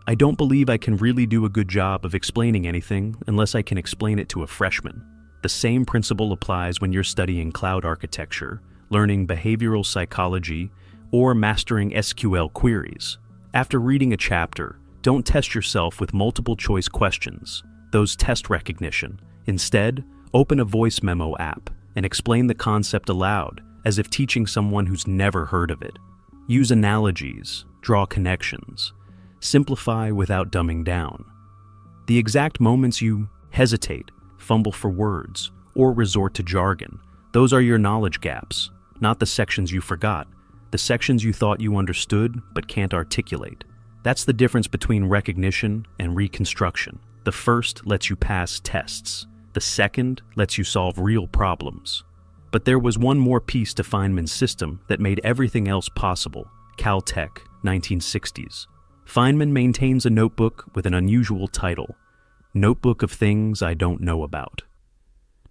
"I don't believe I can really do a good job of explaining anything unless I can explain it to a freshman." The same principle applies when you're studying cloud architecture, learning behavioral psychology, or mastering SQL queries. After reading a chapter, don't test yourself with multiple choice questions. Those test recognition. Instead, open a voice memo app and explain the concept aloud, as if teaching someone who's never heard of it. Use analogies, draw connections, simplify without dumbing down. The exact moments you hesitate, fumble for words, or resort to jargon, those are your knowledge gaps, not the sections you forgot, the sections you thought you understood but can't articulate. That's the difference between recognition and reconstruction. The first lets you pass tests. The second lets you solve real problems. But there was one more piece to Feynman's system that made everything else possible. Caltech, 1960s. Feynman maintains a notebook with an unusual title, Notebook of Things I Don't Know About.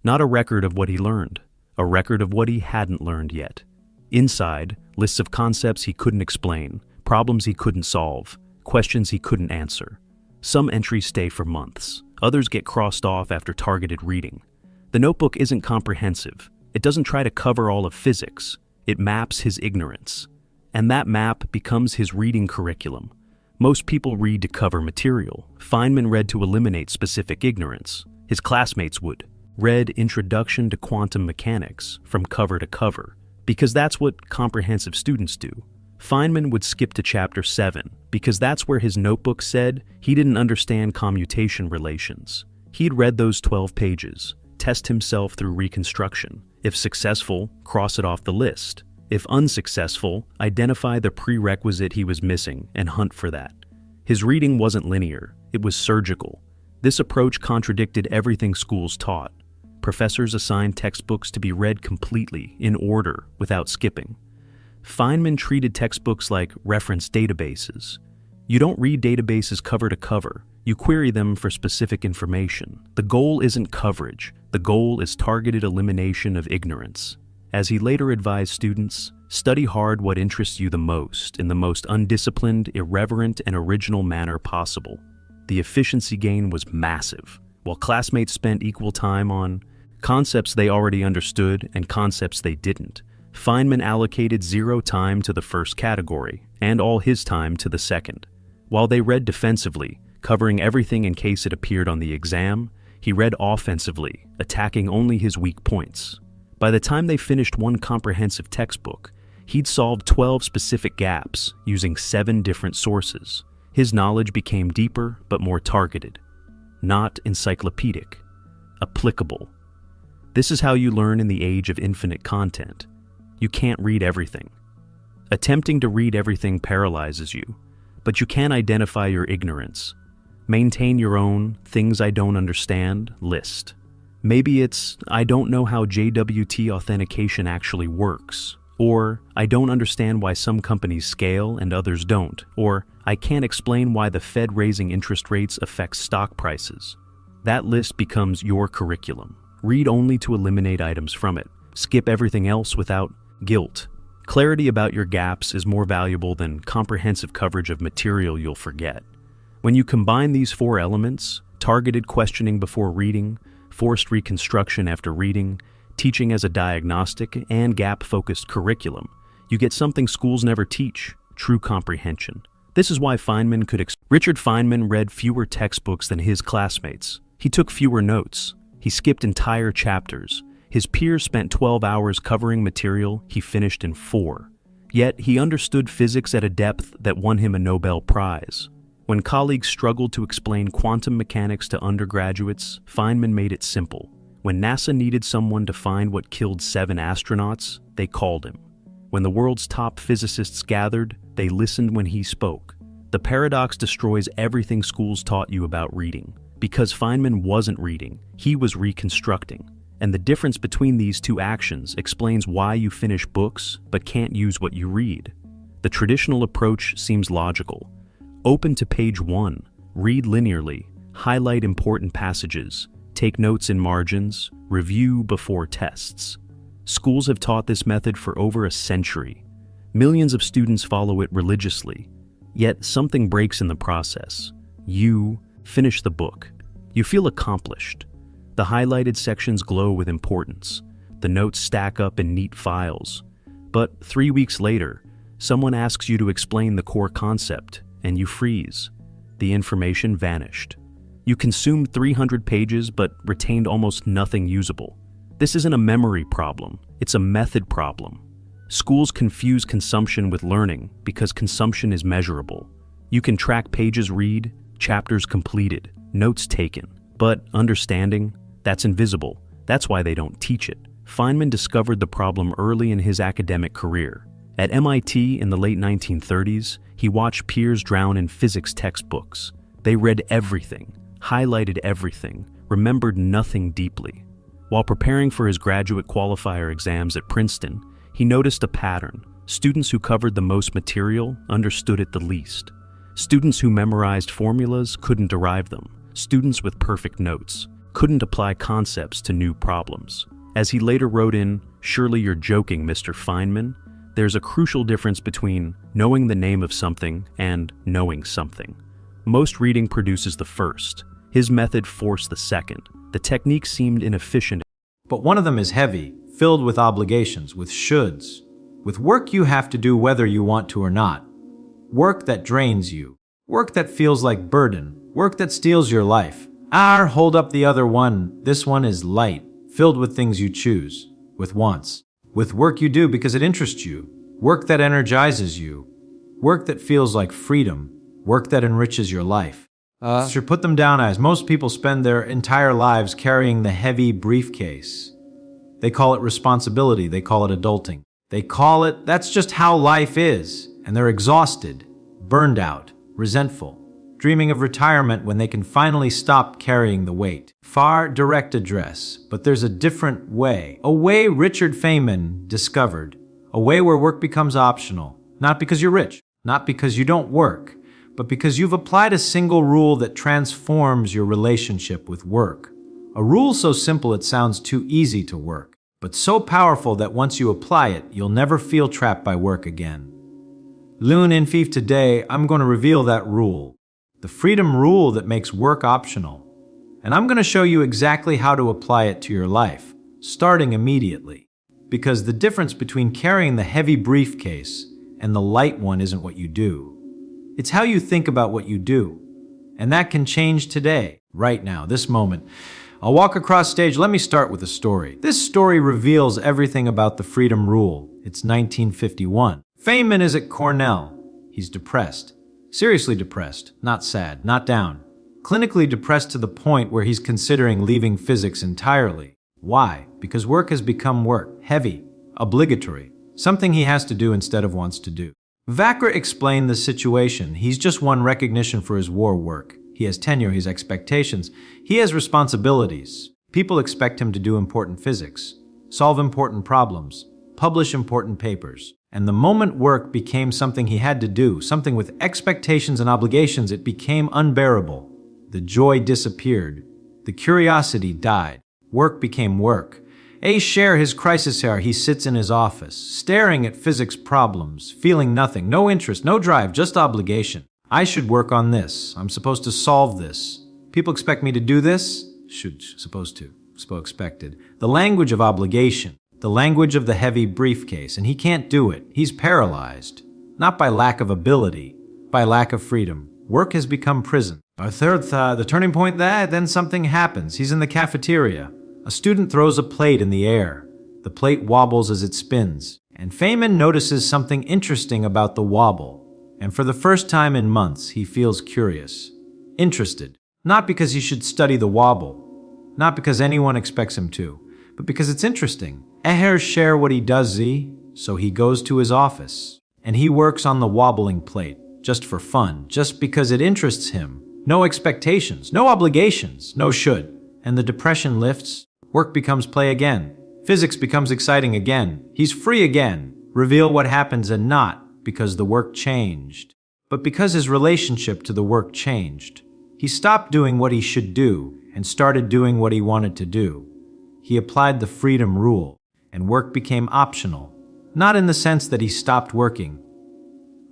Not a record of what he learned, a record of what he hadn't learned yet. Inside, lists of concepts he couldn't explain, problems he couldn't solve, questions he couldn't answer. Some entries stay for months. Others get crossed off after targeted reading. The notebook isn't comprehensive. It doesn't try to cover all of physics. It maps his ignorance. And that map becomes his reading curriculum. Most people read to cover material. Feynman read to eliminate specific ignorance. His classmates read Introduction to Quantum Mechanics from cover to cover, because that's what comprehensive students do. Feynman would skip to chapter 7, because that's where his notebook said he didn't understand commutation relations. He'd read those 12 pages, test himself through reconstruction. If successful, cross it off the list. If unsuccessful, identify the prerequisite he was missing and hunt for that. His reading wasn't linear, it was surgical. This approach contradicted everything schools taught. Professors assigned textbooks to be read completely, in order, without skipping. Feynman treated textbooks like reference databases. You don't read databases cover to cover. You query them for specific information. The goal isn't coverage. The goal is targeted elimination of ignorance. As he later advised students, study hard what interests you the most in the most undisciplined, irreverent, and original manner possible. The efficiency gain was massive. While classmates spent equal time on concepts they already understood and concepts they didn't, Feynman allocated 0 time to the first category and all his time to the second. While they read defensively, covering everything in case it appeared on the exam, he read offensively, attacking only his weak points. By the time they finished one comprehensive textbook, he'd solved 12 specific gaps using 7 different sources. His knowledge became deeper but more targeted, not encyclopedic, applicable. This is how you learn in the age of infinite content. You can't read everything. Attempting to read everything paralyzes you, but you can identify your ignorance. Maintain your own "things I don't understand" list. Maybe it's "I don't know how JWT authentication actually works," or "I don't understand why some companies scale and others don't," or "I can't explain why the Fed raising interest rates affects stock prices." That list becomes your curriculum. Read only to eliminate items from it. Skip everything else without guilt. Clarity about your gaps is more valuable than comprehensive coverage of material you'll forget. When you combine these 4 elements, targeted questioning before reading, forced reconstruction after reading, teaching as a diagnostic, and gap-focused curriculum, you get something schools never teach: true comprehension. This is why Feynman Richard Feynman read fewer textbooks than his classmates. He took fewer notes. He skipped entire chapters. His peers spent 12 hours covering material he finished in 4. Yet he understood physics at a depth that won him a Nobel Prize. When colleagues struggled to explain quantum mechanics to undergraduates, Feynman made it simple. When NASA needed someone to find what killed 7 astronauts, they called him. When the world's top physicists gathered, they listened when he spoke. The paradox destroys everything schools taught you about reading. Because Feynman wasn't reading, he was reconstructing. And the difference between these 2 actions explains why you finish books but can't use what you read. The traditional approach seems logical. Open to page 1, read linearly, highlight important passages, take notes in margins, review before tests. Schools have taught this method for over a century. Millions of students follow it religiously. Yet something breaks in the process. You finish the book. You feel accomplished. The highlighted sections glow with importance. The notes stack up in neat files. But 3 weeks later, someone asks you to explain the core concept, and you freeze. The information vanished. You consumed 300 pages but retained almost nothing usable. This isn't a memory problem, it's a method problem. Schools confuse consumption with learning because consumption is measurable. You can track pages read, chapters completed, notes taken. But understanding, that's invisible. That's why they don't teach it. Feynman discovered the problem early in his academic career. At MIT in the late 1930s, he watched peers drown in physics textbooks. They read everything, highlighted everything, remembered nothing deeply. While preparing for his graduate qualifier exams at Princeton, he noticed a pattern. Students who covered the most material understood it the least. Students who memorized formulas couldn't derive them. Students with perfect notes couldn't apply concepts to new problems. As he later wrote in, "Surely you're joking, Mr. Feynman," there's a crucial difference between knowing the name of something and knowing something. Most reading produces the first. His method forced the second. The technique seemed inefficient. But one of them is heavy, filled with obligations, with shoulds, with work you have to do whether you want to or not. Work that drains you. Work that feels like burden. Work that steals your life. Hold up the other one. This one is light, filled with things you choose, with wants. With work you do because it interests you. Work that energizes you. Work that feels like freedom. Work that enriches your life. Should put them down as most people spend their entire lives carrying the heavy briefcase. They call it responsibility. They call it adulting. They call it, that's just how life is. And they're exhausted, burned out, resentful, dreaming of retirement when they can finally stop carrying the weight. Far direct address, but there's a different way. A way Richard Feynman discovered. A way where work becomes optional. Not because you're rich, not because you don't work, but because you've applied a single rule that transforms your relationship with work. A rule so simple it sounds too easy to work, but so powerful that once you apply it, you'll never feel trapped by work again. Loon in Fief today, I'm going to reveal that rule, the freedom rule that makes work optional. And I'm going to show you exactly how to apply it to your life, starting immediately. Because the difference between carrying the heavy briefcase and the light one isn't what you do. It's how you think about what you do. And that can change today, right now, this moment. I'll walk across stage. Let me start with a story. This story reveals everything about the freedom rule. It's 1951. Feynman is at Cornell. He's depressed. Seriously depressed. Not sad, not down. Clinically depressed to the point where he's considering leaving physics entirely. Why? Because work has become work. Heavy. Obligatory. Something he has to do instead of wants to do. Vacker explained the situation. He's just won recognition for his war work. He has tenure, he has expectations. He has responsibilities. People expect him to do important physics, solve important problems, publish important papers. And the moment work became something he had to do, something with expectations and obligations, it became unbearable. The joy disappeared. The curiosity died. Work became work. A share his crisis hour, he sits in his office, staring at physics problems, feeling nothing, no interest, no drive, just obligation. I should work on this. I'm supposed to solve this. People expect me to do this? Expected. The language of obligation. The language of the heavy briefcase. And he can't do it. He's paralyzed. Not by lack of ability, by lack of freedom. Work has become prison. The turning point then something happens. He's in the cafeteria. A student throws a plate in the air. The plate wobbles as it spins. And Feynman notices something interesting about the wobble. And for the first time in months, he feels curious, interested, not because he should study the wobble, not because anyone expects him to, but because it's interesting. Share what he does, so he goes to his office, and he works on the wobbling plate, just for fun, just because it interests him. No expectations, no obligations, no should. And the depression lifts, work becomes play again, physics becomes exciting again, he's free again. Reveal what happens and not because the work changed, but because his relationship to the work changed. He stopped doing what he should do and started doing what he wanted to do. He applied the freedom rule, and work became optional, not in the sense that he stopped working,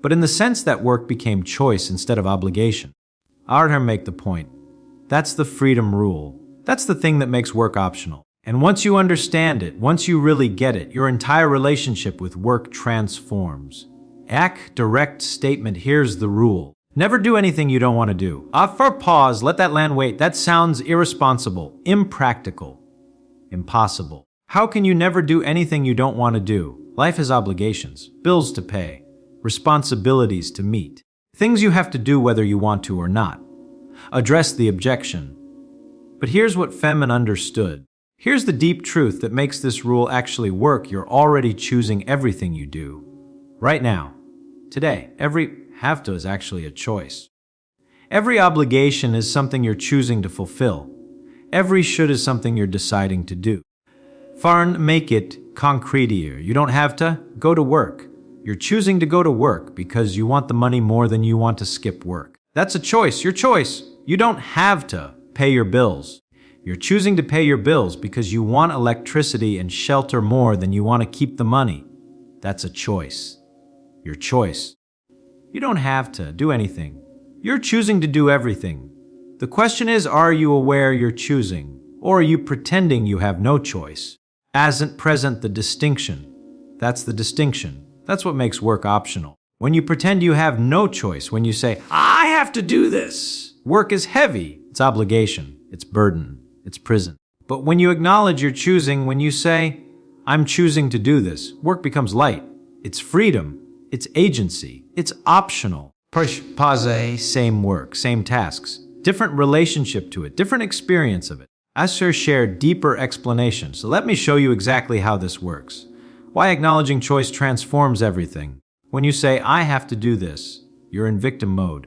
but in the sense that work became choice instead of obligation. Arthur make the point. That's the freedom rule. That's the thing that makes work optional. And once you understand it, once you really get it, your entire relationship with work transforms. Direct statement, here's the rule. Never do anything you don't want to do. For pause, let that land wait. That sounds irresponsible, impractical, impossible. How can you never do anything you don't want to do? Life has obligations, bills to pay, responsibilities to meet, things you have to do whether you want to or not. Address the objection. But here's what Feynman understood. Here's the deep truth that makes this rule actually work. You're already choosing everything you do. Right now. Today. Every have to is actually a choice. Every obligation is something you're choosing to fulfill. Every should is something you're deciding to do. Farn, make it concretier. You don't have to go to work. You're choosing to go to work because you want the money more than you want to skip work. That's a choice, your choice. You don't have to pay your bills. You're choosing to pay your bills because you want electricity and shelter more than you want to keep the money. That's a choice. Your choice. You don't have to do anything. You're choosing to do everything. The question is, are you aware you're choosing? Or are you pretending you have no choice? Asn't present the distinction. That's the distinction. That's what makes work optional. When you pretend you have no choice, when you say, I have to do this. Work is heavy. It's obligation. It's burden. It's prison. But when you acknowledge you're choosing, when you say, I'm choosing to do this, work becomes light. It's freedom. It's agency. It's optional. Pause, same work, same tasks, different relationship to it, different experience of it. Asher shared deeper explanation. So let me show you exactly how this works. Why acknowledging choice transforms everything. When you say, I have to do this, you're in victim mode.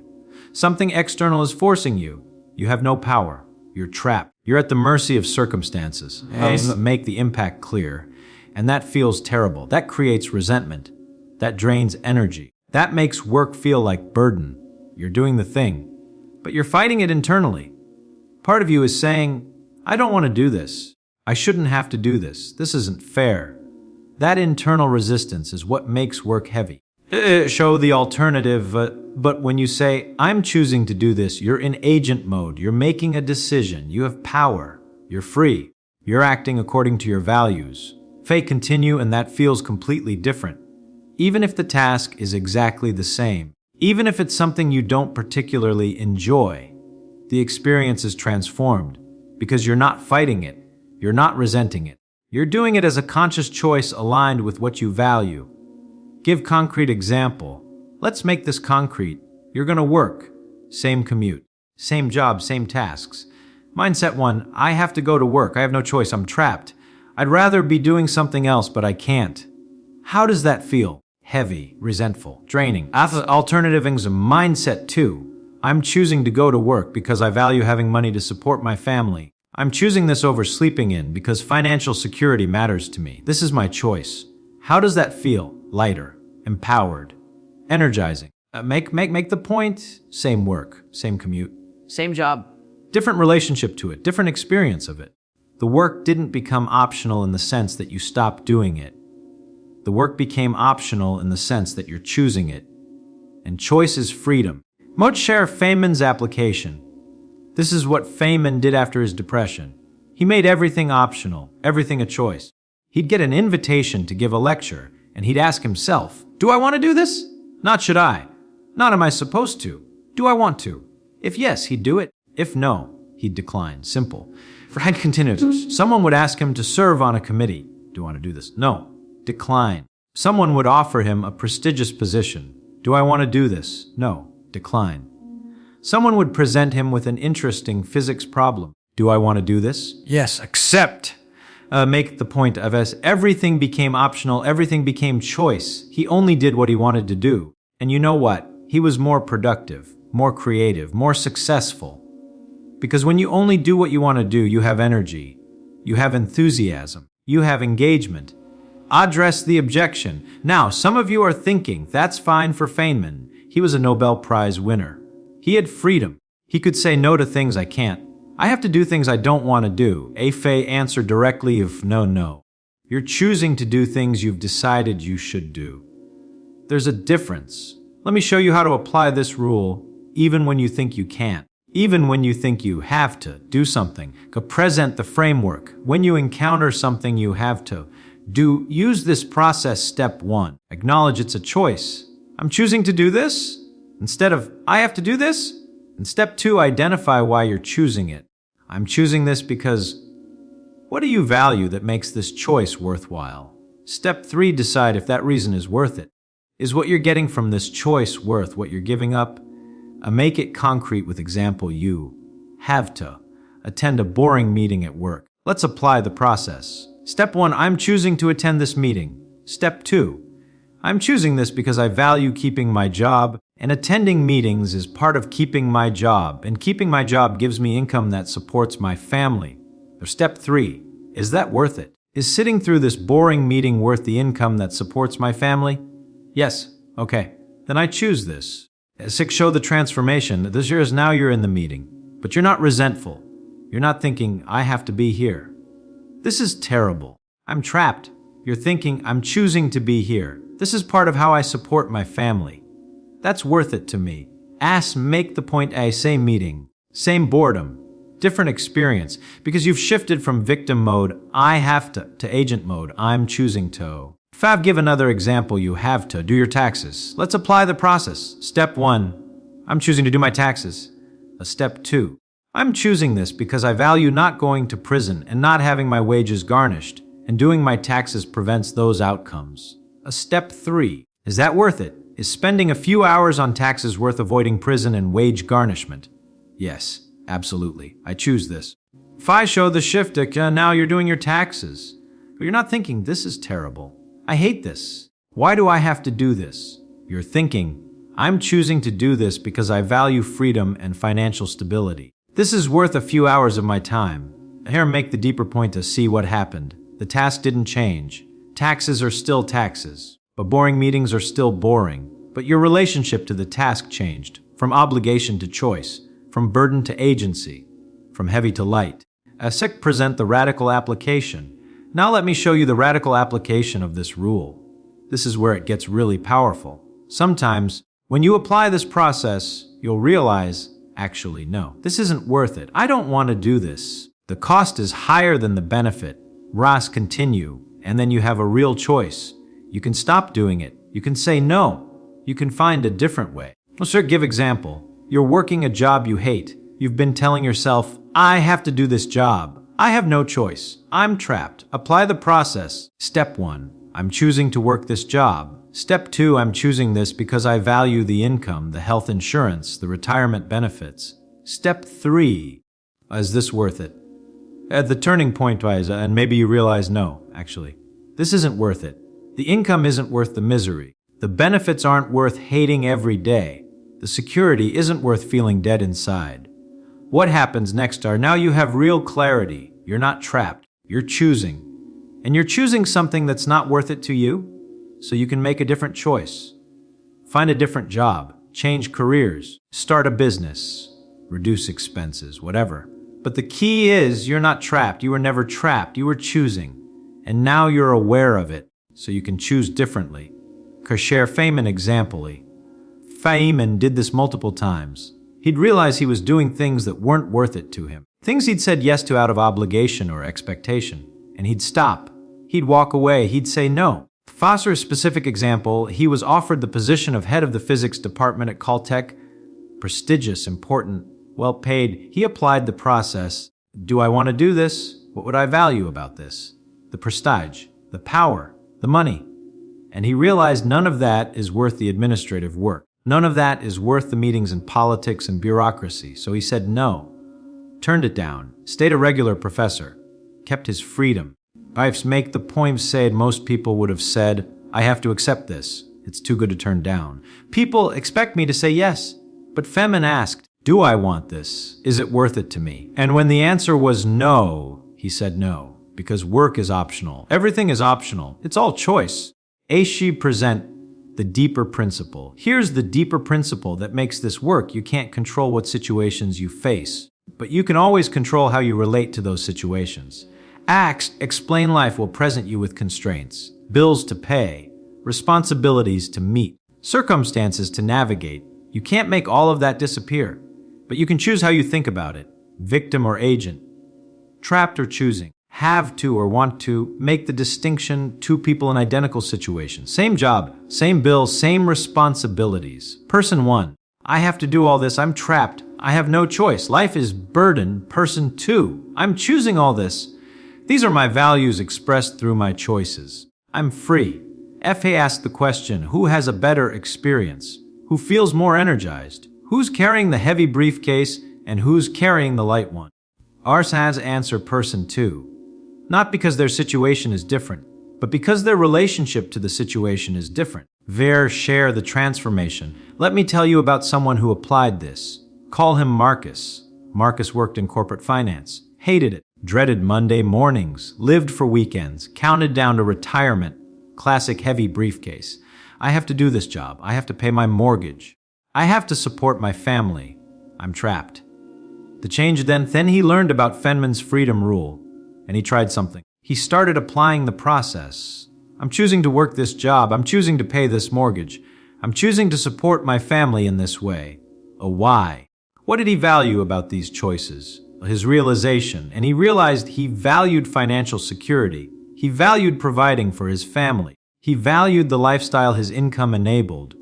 Something external is forcing you. You have no power. You're trapped. You're at the mercy of circumstances. Make the impact clear. And that feels terrible. That creates resentment. That drains energy. That makes work feel like burden. you're doing the thing, but you're fighting it internally. Part of you is saying, I don't want to do this. I shouldn't have to do this. This isn't fair. That internal resistance is what makes work heavy. Show the alternative, but when you say, I'm choosing to do this, you're in agent mode. You're making a decision. You have power. You're free. You're acting according to your values. Fake continue, and that feels completely different. Even if the task is exactly the same, even if it's something you don't particularly enjoy, the experience is transformed because you're not fighting it. You're not resenting it. You're doing it as a conscious choice aligned with what you value. Give concrete example. Let's make this concrete. You're going to work. Same commute. Same job, same tasks. Mindset 1, I have to go to work. I have no choice. I'm trapped. I'd rather be doing something else, but I can't. How does that feel? Heavy, resentful, draining. Alternative mindset 2, I'm choosing to go to work because I value having money to support my family. I'm choosing this over sleeping in because financial security matters to me. This is my choice. How does that feel? Lighter, empowered, energizing. Make the point. Same work, same commute. Same job. Different relationship to it, different experience of it. The work didn't become optional in the sense that you stopped doing it. The work became optional in the sense that you're choosing it. And choice is freedom. Richard Feynman's application. This is what Feynman did after his depression. He made everything optional, everything a choice. He'd get an invitation to give a lecture, and he'd ask himself, do I want to do this? Not should I. Not am I supposed to. Do I want to? If yes, he'd do it. If no, he'd decline. Simple. Fred continues. Someone would ask him to serve on a committee. Do I want to do this? No. Decline. Someone would offer him a prestigious position. Do I want to do this? No. Decline. Someone would present him with an interesting physics problem. Do I want to do this? Yes. Accept. Make the point of as everything became optional, everything became choice. He only did what he wanted to do. And you know what? He was more productive, more creative, more successful. Because when you only do what you want to do, you have energy, you have enthusiasm, you have engagement. Address the objection. Now, some of you are thinking, that's fine for Feynman. He was a Nobel Prize winner. He had freedom. He could say no to things I can't. I have to do things I don't want to do. Fei answer directly if no. You're choosing to do things you've decided you should do. There's a difference. Let me show you how to apply this rule even when you think you can't. Even when you think you have to do something. Present the framework. When you encounter something you have to do, use this process. Step 1. Acknowledge it's a choice. I'm choosing to do this instead of I have to do this. And step 2, identify why you're choosing it. I'm choosing this because what do you value that makes this choice worthwhile? Step 3, decide if that reason is worth it. Is what you're getting from this choice worth what you're giving up? Make it concrete with example. You have to attend a boring meeting at work. Let's apply the process. Step 1, I'm choosing to attend this meeting. Step 2, I'm choosing this because I value keeping my job, and attending meetings is part of keeping my job, and keeping my job gives me income that supports my family. Or step 3, is that worth it? Is sitting through this boring meeting worth the income that supports my family? Yes. Okay. Then I choose this. 6, show the transformation. This year is now you're in the meeting, but you're not resentful. You're not thinking, I have to be here. This is terrible. I'm trapped. You're thinking, I'm choosing to be here. This is part of how I support my family. That's worth it to me. Make the point. Same meeting, same boredom, different experience, because you've shifted from victim mode, I have to agent mode, I'm choosing to. Fav, give another example. You have to do your taxes. Let's apply the process. Step 1, I'm choosing to do my taxes. Step 2, I'm choosing this because I value not going to prison and not having my wages garnished, and doing my taxes prevents those outcomes. Step 3, is that worth it? Is spending a few hours on taxes worth avoiding prison and wage garnishment? Yes, absolutely. I choose this. 5, show the shift. Now you're doing your taxes. But you're not thinking, this is terrible. I hate this. Why do I have to do this? You're thinking, I'm choosing to do this because I value freedom and financial stability. This is worth a few hours of my time. Here, make the deeper point to see what happened. The task didn't change. Taxes are still taxes, but boring meetings are still boring. But your relationship to the task changed. from obligation to choice, from burden to agency, from heavy to light. Asik present the radical application. Now let me show you the radical application of this rule. This is where it gets really powerful. Sometimes, when you apply this process, you'll realize, actually, no, this isn't worth it. I don't want to do this. The cost is higher than the benefit. Ras continue, and then you have a real choice. You can stop doing it. You can say no. You can find a different way. Let's give example. You're working a job you hate. You've been telling yourself, I have to do this job. I have no choice. I'm trapped. Apply the process. Step 1. I'm choosing to work this job. Step 2. I'm choosing this because I value the income, the health insurance, the retirement benefits. Step 3. Is this worth it? At the turning point, and maybe you realize, no, actually, this isn't worth it. The income isn't worth the misery. The benefits aren't worth hating every day. The security isn't worth feeling dead inside. What happens next are now you have real clarity. You're not trapped. You're choosing. And you're choosing something that's not worth it to you, so you can make a different choice. Find a different job, change careers, start a business, reduce expenses, whatever. But the key is you're not trapped. You were never trapped. You were choosing. And now you're aware of it, so you can choose differently. Richard Feynman example. Feynman did this multiple times. He'd realize he was doing things that weren't worth it to him. Things he'd said yes to out of obligation or expectation. And he'd stop. He'd walk away. He'd say no. Foster's specific example, he was offered the position of head of the physics department at Caltech. Prestigious, important, well paid. He applied the process. Do I want to do this? What would I value about this? The prestige, the power, the money. And he realized none of that is worth the administrative work. None of that is worth the meetings in politics and bureaucracy. So he said no, turned it down, stayed a regular professor, kept his freedom. I've make the point said most people would have said, I have to accept this. It's too good to turn down. People expect me to say yes. But Feynman asked, do I want this? Is it worth it to me? And when the answer was no, he said no, because work is optional. Everything is optional. It's all choice. Aishi present the deeper principle. Here's the deeper principle that makes this work. You can't control what situations you face, but you can always control how you relate to those situations. Acts explain life will present you with constraints, bills to pay, responsibilities to meet, circumstances to navigate. You can't make all of that disappear, but you can choose how you think about it, victim or agent, trapped or choosing. Have to or want to, make the distinction, two people in identical situations. Same job, same bills, same responsibilities. Person 1, I have to do all this, I'm trapped, I have no choice, life is burden. Person 2, I'm choosing all this. These are my values expressed through my choices. I'm free. F.A. asked the question, who has a better experience? Who feels more energized? Who's carrying the heavy briefcase and who's carrying the light one? Ars has answer person 2. Not because their situation is different, but because their relationship to the situation is different. Share the transformation. Let me tell you about someone who applied this. Call him Marcus. Marcus worked in corporate finance, hated it, dreaded Monday mornings, lived for weekends, counted down to retirement, classic heavy briefcase. I have to do this job. I have to pay my mortgage. I have to support my family. I'm trapped. The change then he learned about Feynman's freedom rule. And he tried something. He started applying the process. I'm choosing to work this job. I'm choosing to pay this mortgage. I'm choosing to support my family in this way. A why. What did he value about these choices? His realization. And he realized he valued financial security. He valued providing for his family. He valued the lifestyle his income enabled.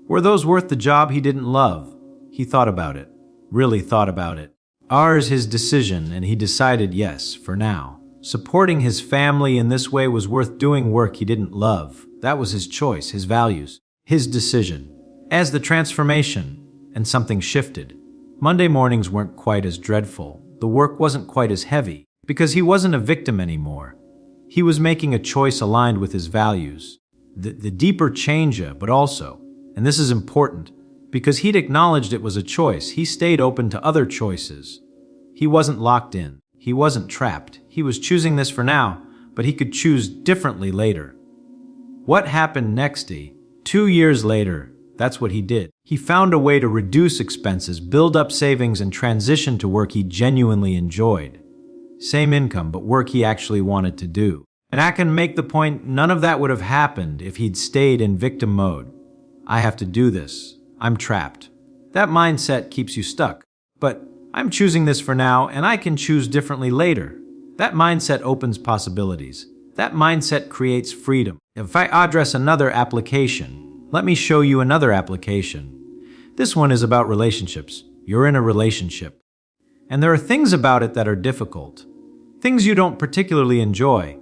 Were those worth the job he didn't love? He thought about it. Really thought about it. Ours his decision, and he decided yes, for now. Supporting his family in this way was worth doing work he didn't love. That was his choice, his values, his decision. As the transformation, and something shifted. Monday mornings weren't quite as dreadful. The work wasn't quite as heavy, because he wasn't a victim anymore. He was making a choice aligned with his values. The deeper change, but also, and this is important, because he'd acknowledged it was a choice, he stayed open to other choices. He wasn't locked in. He wasn't trapped. He was choosing this for now, but he could choose differently later. What happened next? 2 years later, That's what he did. He found a way to reduce expenses, build up savings, and transition to work he genuinely enjoyed. Same income, but work he actually wanted to do. And I can make the point, none of that would have happened if he'd stayed in victim mode. I have to do this. I'm trapped. That mindset keeps you stuck. But I'm choosing this for now, and I can choose differently later. That mindset opens possibilities. That mindset creates freedom. If I address another application, let me show you another application. This one is about relationships. You're in a relationship. And there are things about it that are difficult. Things you don't particularly enjoy.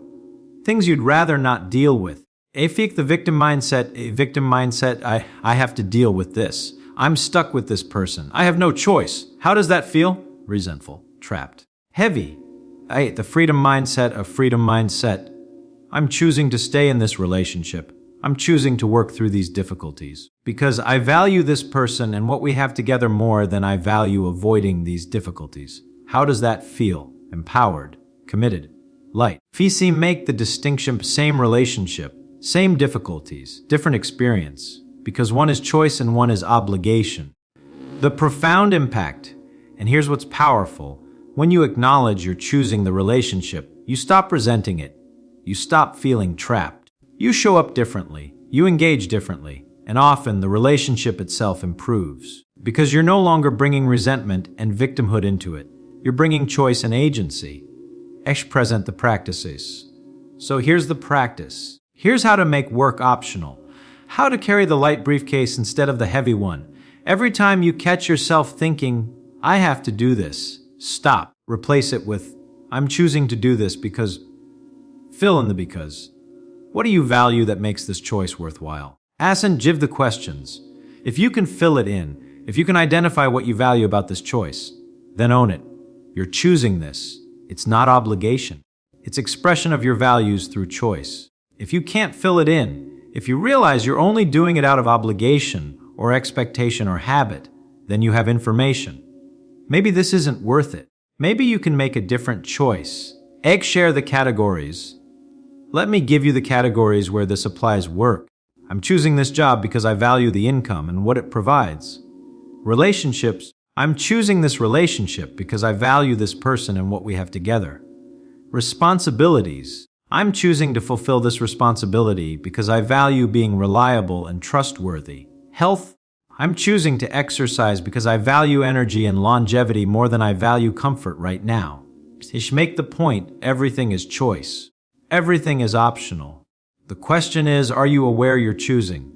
Things you'd rather not deal with. The victim mindset, I have to deal with this. I'm stuck with this person. I have no choice. How does that feel? Resentful, trapped. Heavy. The freedom mindset. I'm choosing to stay in this relationship. I'm choosing to work through these difficulties because I value this person and what we have together more than I value avoiding these difficulties. How does that feel? Empowered, committed, light. Make the distinction, same relationship, same difficulties, different experience, because one is choice and one is obligation. The profound impact, and here's what's powerful, when you acknowledge you're choosing the relationship, you stop resenting it. You stop feeling trapped. You show up differently. You engage differently. And often the relationship itself improves. Because you're no longer bringing resentment and victimhood into it. You're bringing choice and agency. Present the practices. So here's the practice. Here's how to make work optional. How to carry the light briefcase instead of the heavy one. Every time you catch yourself thinking, I have to do this, stop. Replace it with, I'm choosing to do this because. Fill in the because. What do you value that makes this choice worthwhile? Ask and give the questions. If you can fill it in, if you can identify what you value about this choice, then own it. You're choosing this. It's not obligation. It's expression of your values through choice. If you can't fill it in, if you realize you're only doing it out of obligation or expectation or habit, then you have information. Maybe this isn't worth it. Maybe you can make a different choice. Share the categories. Let me give you the categories where this applies. Work. I'm choosing this job because I value the income and what it provides. Relationships. I'm choosing this relationship because I value this person and what we have together. Responsibilities. I'm choosing to fulfill this responsibility because I value being reliable and trustworthy. Health. I'm choosing to exercise because I value energy and longevity more than I value comfort right now. Make the point, everything is choice. Everything is optional. The question is, are you aware you're choosing?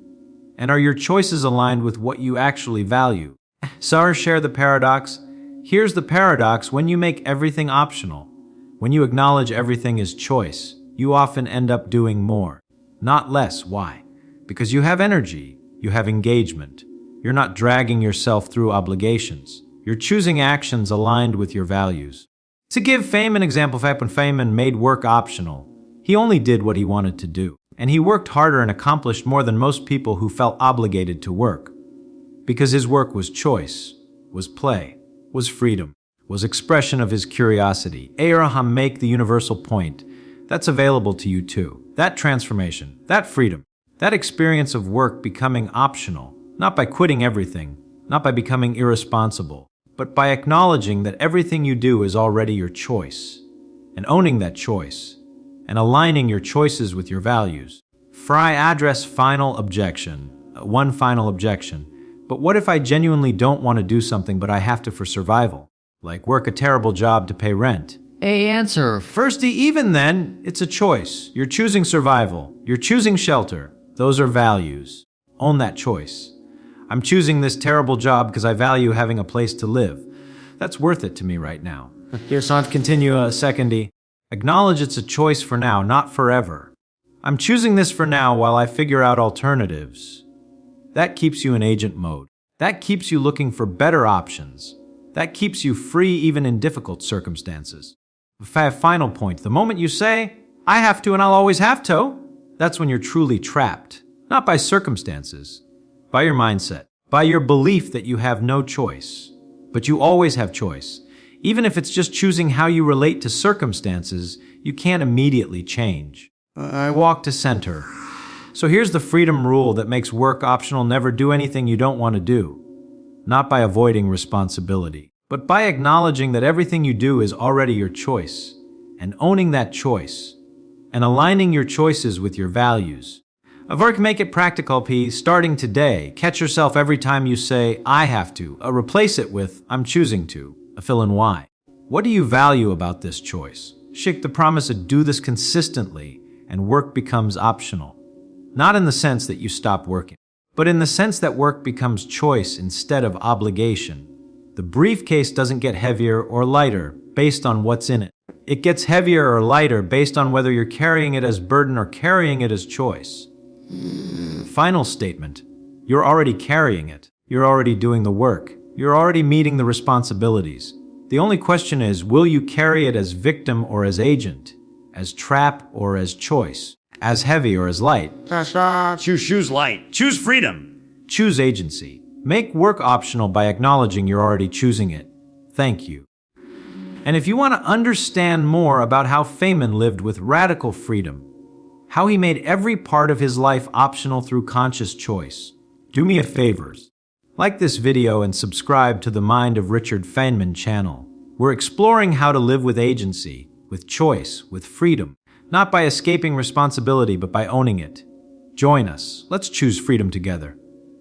And are your choices aligned with what you actually value? Share the paradox. Here's the paradox: when you make everything optional, when you acknowledge everything is choice, you often end up doing more, not less. Why? Because you have energy, you have engagement. You're not dragging yourself through obligations. You're choosing actions aligned with your values. To give Feynman an example, when Feynman made work optional, he only did what he wanted to do. And he worked harder and accomplished more than most people who felt obligated to work. Because his work was choice, was play, was freedom, was expression of his curiosity. Abraham make the universal point. That's available to you too. That transformation, that freedom, that experience of work becoming optional, not by quitting everything, not by becoming irresponsible, but by acknowledging that everything you do is already your choice, and owning that choice, and aligning your choices with your values. Fry address final objection. One final objection. But what if I genuinely don't want to do something but I have to for survival? Like work a terrible job to pay rent. Answer. First, even then, it's a choice. You're choosing survival. You're choosing shelter. Those are values. Own that choice. I'm choosing this terrible job because I value having a place to live. That's worth it to me right now. Here's on continue second. Acknowledge it's a choice for now, not forever. I'm choosing this for now while I figure out alternatives. That keeps you in agent mode. That keeps you looking for better options. That keeps you free even in difficult circumstances. Final point, the moment you say, I have to and I'll always have to, that's when you're truly trapped. Not by circumstances, by your mindset, by your belief that you have no choice. But you always have choice. Even if it's just choosing how you relate to circumstances, you can't immediately change. I walk to center. So here's the freedom rule that makes work optional: never do anything you don't want to do. Not by avoiding responsibility, but by acknowledging that everything you do is already your choice, and owning that choice, and aligning your choices with your values. A work make it practical P, starting today. Catch yourself every time you say, I have to. Replace it with, I'm choosing to. Fill in why. What do you value about this choice? Shake the promise to do this consistently, and work becomes optional. Not in the sense that you stop working, but in the sense that work becomes choice instead of obligation. The briefcase doesn't get heavier or lighter based on what's in it. It gets heavier or lighter based on whether you're carrying it as burden or carrying it as choice. Final statement. You're already carrying it. You're already doing the work. You're already meeting the responsibilities. The only question is, will you carry it as victim or as agent? As trap or as choice? As heavy or as light? Choose light. Choose freedom. Choose agency. Make work optional by acknowledging you're already choosing it. Thank you. And if you want to understand more about how Feynman lived with radical freedom, how he made every part of his life optional through conscious choice, do me a favor. Like this video and subscribe to the Mind of Richard Feynman channel. We're exploring how to live with agency, with choice, with freedom, not by escaping responsibility, but by owning it. Join us. Let's choose freedom together.